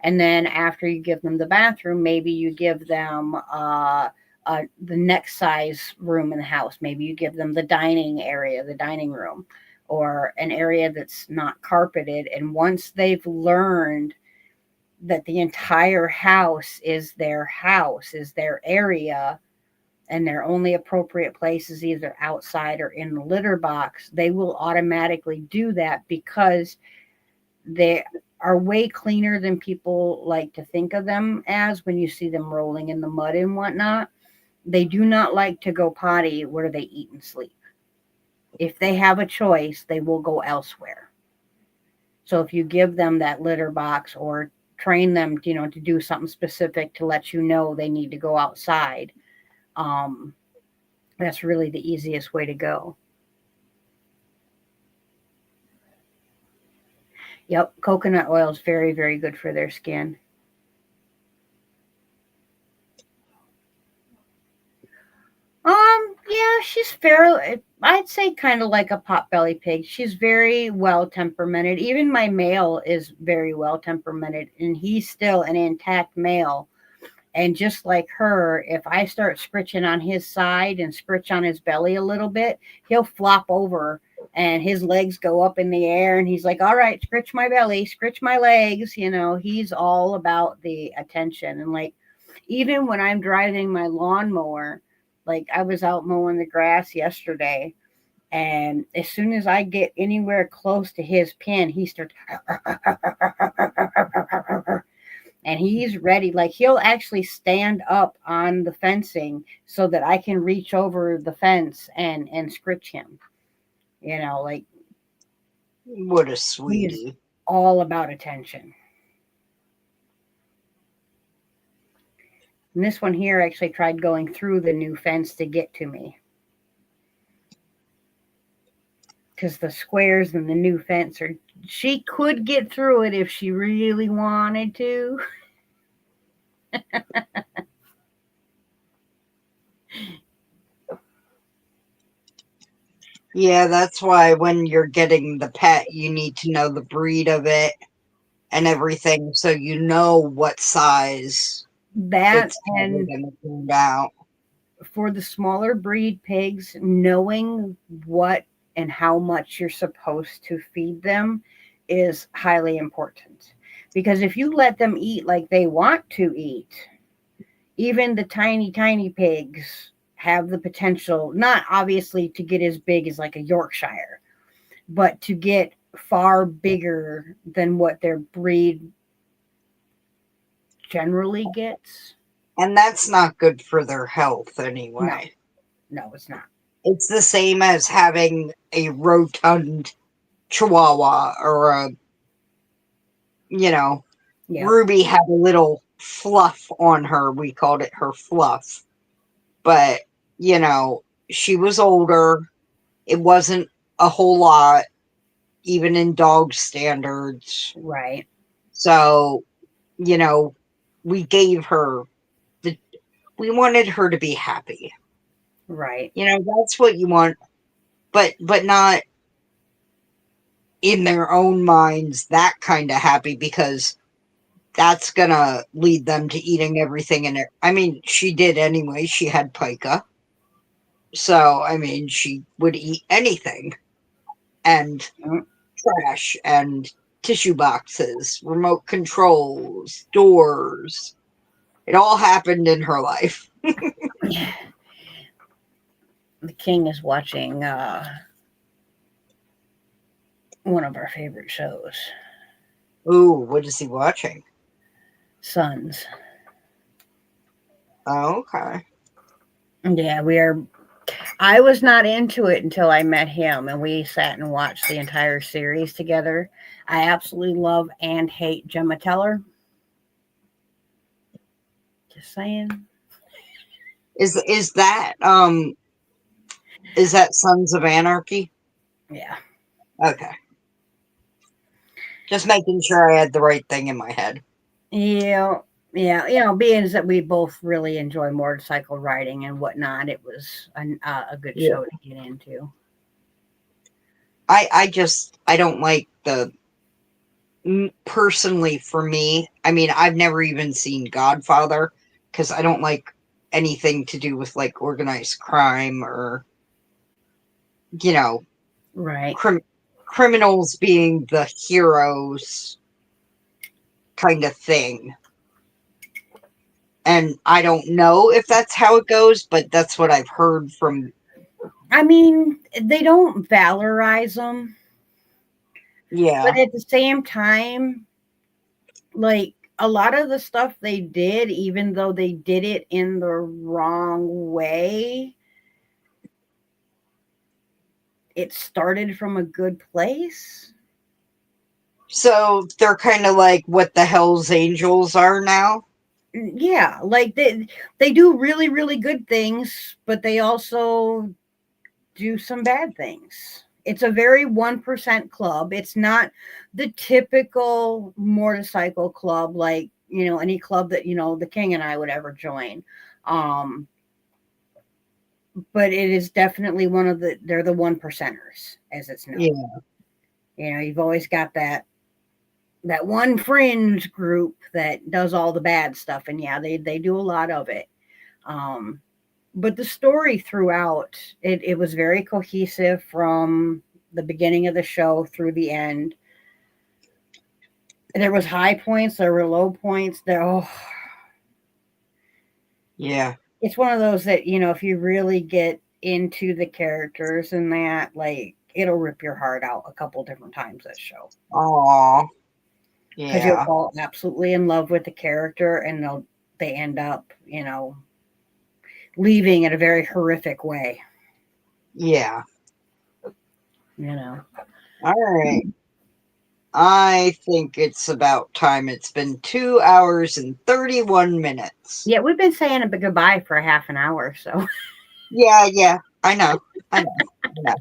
And then after you give them the bathroom, maybe you give them the next size room in the house. Maybe you give them the dining area, the dining room, or an area that's not carpeted. And once they've learned that the entire house, is their area, and their only appropriate place is either outside or in the litter box, they will automatically do that because they are way cleaner than people like to think of them as when you see them rolling in the mud and whatnot. They do not like to go potty where they eat and sleep. If they have a choice, they will go elsewhere. So if you give them that litter box or train them, to do something specific to let you know they need to go outside, um, that's really the easiest way to go. Yep, coconut oil is very, very good for their skin. Yeah, she's fairly, I'd say kind of like a potbelly pig. She's very well temperamented. Even my male is very well temperamented, and he's still an intact male. And just like her, if I start scritching on his side and scritch on his belly a little bit, he'll flop over and his legs go up in the air. And he's like, all right, scritch my belly, scritch my legs. He's all about the attention. And like, even when I'm driving my lawnmower, like I was out mowing the grass yesterday, and as soon as I get anywhere close to his pen, he starts and he's ready. Like he'll actually stand up on the fencing so that I can reach over the fence and scritch him. Like What a he's sweetie. all about attention. And this one here actually tried going through the new fence to get to me because the squares in the new fence are. She could get through it if she really wanted to. Yeah, that's why when you're getting the pet, you need to know the breed of it and everything so you know what size That it's probably and going to turn out. for the smaller breed pigs, knowing what and how much you're supposed to feed them is highly important. Because if you let them eat like they want to eat, even the tiny, tiny pigs have the potential, not obviously to get as big as like a Yorkshire, but to get far bigger than what their breed generally gets. And that's not good for their health No, anyway. no, it's not. It's the same as having a rotund chihuahua or you know, Yep. Ruby had a little fluff on her. We called it her fluff. But, you know, she was older. It wasn't a whole lot, even in dog standards. Right. So, you know, we gave her the, we wanted her to be happy. Right. That's what you want, but not in their own minds that kind of happy because that's gonna lead them to eating everything in it. I mean, she did anyway. She had pica. So, I mean, she would eat anything and Mm. trash and tissue boxes, remote controls, doors. It all happened in her life. The king is watching one of our favorite shows, Ooh, what is he watching? Sons. Oh, okay. Yeah, we are. I was not into it until I met him, and we sat and watched the entire series together. I absolutely love and hate Gemma Teller. Just saying. Is that Sons of Anarchy? Yeah. Okay. Just making sure I had the right thing in my head. Yeah. Yeah, being that we both really enjoy motorcycle riding and whatnot, it was a good Yeah. show to get into. I don't like personally for me. I mean, I've never even seen Godfather because I don't like anything to do with like organized crime or you know Right. criminals being the heroes kind of thing. And I don't know if that's how it goes, but that's what I've heard from. I mean, they don't valorize them, Yeah. but at the same time, like a lot of the stuff they did, even though they did it in the wrong way, it started from a good place. So they're kind of like what the Hell's Angels are now. Yeah, like they do really really good things, but they also do some bad things. It's a very 1% club. It's not the typical motorcycle club like, any club that, the king and I would ever join. Um but it is definitely they're the one percenters, as it's known. Yeah. You've always got that one fringe group that does all the bad stuff, and yeah, they do a lot of it. Um, but the story throughout it was very cohesive from the beginning of the show through the end. There was high points, there were low points. Yeah. It's one of those that if you really get into the characters and that, like, it'll rip your heart out a couple different times, that show, Aw. because you'll Yeah. fall absolutely in love with the character, and they end up leaving in a very horrific way. Yeah. you know All right. I think it's about time. It's been 2 hours and 31 minutes. Yeah, we've been saying a goodbye for a half an hour, so. Yeah. I know. I know. I know.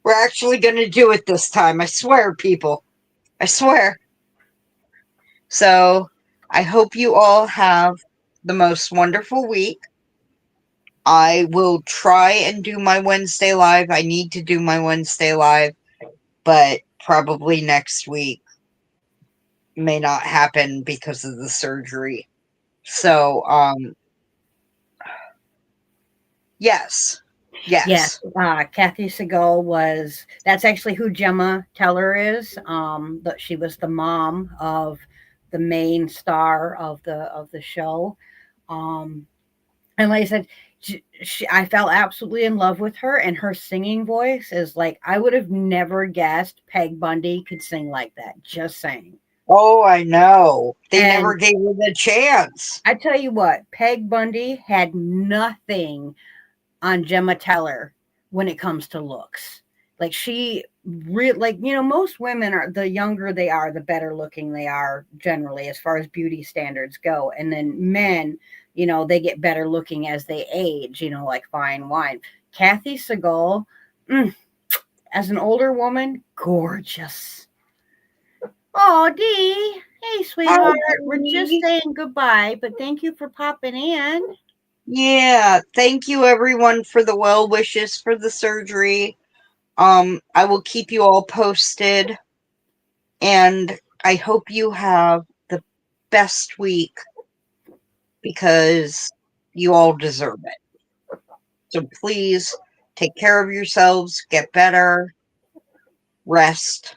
We're actually going to do it this time. I swear, people. I swear. So I hope you all have the most wonderful week. I will try and do my Wednesday live. I need to do my Wednesday live, but probably next week may not happen because of the surgery. So, yes. Yes, Yes. Kathy Segal that's actually who Gemma Teller is. She was the mom of the main star of the show. Um, and like I said, I fell absolutely in love with her, and her singing voice is like, I would have never guessed Peg Bundy could sing like that. Just saying. Oh, I know. They never And gave her the chance. I tell you what, Peg Bundy had nothing on Gemma Teller when it comes to looks. Like, most women are, the younger they are, the better looking they are generally as far as beauty standards go. And then men, they get better looking as they age, like fine wine. Kathy Segal, as an older woman, gorgeous. Oh, Dee. Hey, Hi, sweetheart. We're just Dee. saying goodbye, but thank you for popping in. Yeah, thank you everyone for the well wishes for the surgery. I will keep you all posted, and I hope you have the best week because you all deserve it. So please take care of yourselves, get better, rest,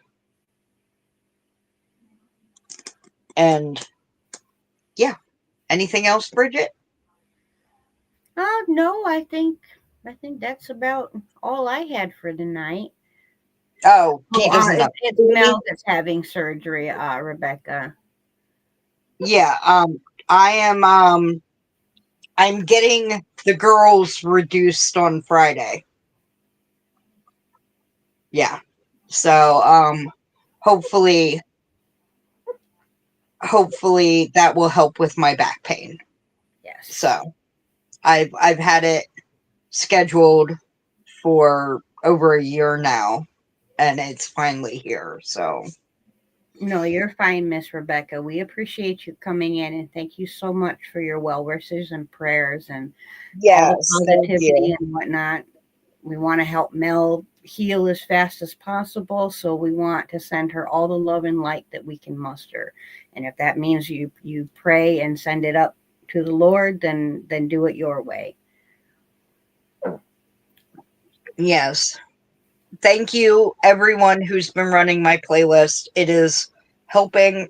and yeah. Anything else, Bridget? No, I think that's about all I had for the night. Oh, Oh, Dee doesn't know. it's Mel that's having surgery, Rebecca. Yeah, I am I'm getting the girls reduced on Friday. Yeah. So hopefully that will help with my back pain. Yes. So I've had it scheduled for over a year now, and it's finally here. So No, you're fine, Miss Rebecca. We appreciate you coming in, and thank you so much for your well wishes and prayers and all the yes, thank positivity you. and whatnot. We want to help Mel heal as fast as possible, so we want to send her all the love and light that we can muster. And if that means you pray and send it up to the Lord, then do it your way. Yes. Thank you everyone who's been running my playlist. It is helping,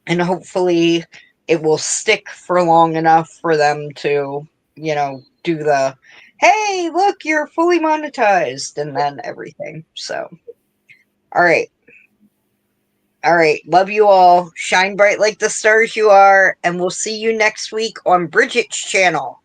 and hopefully it will stick for long enough for them to, do the hey, look, you're fully monetized and then everything. So, all right. All right. Love you all. Shine bright like the stars you are, and we'll see you next week on Bridget's channel.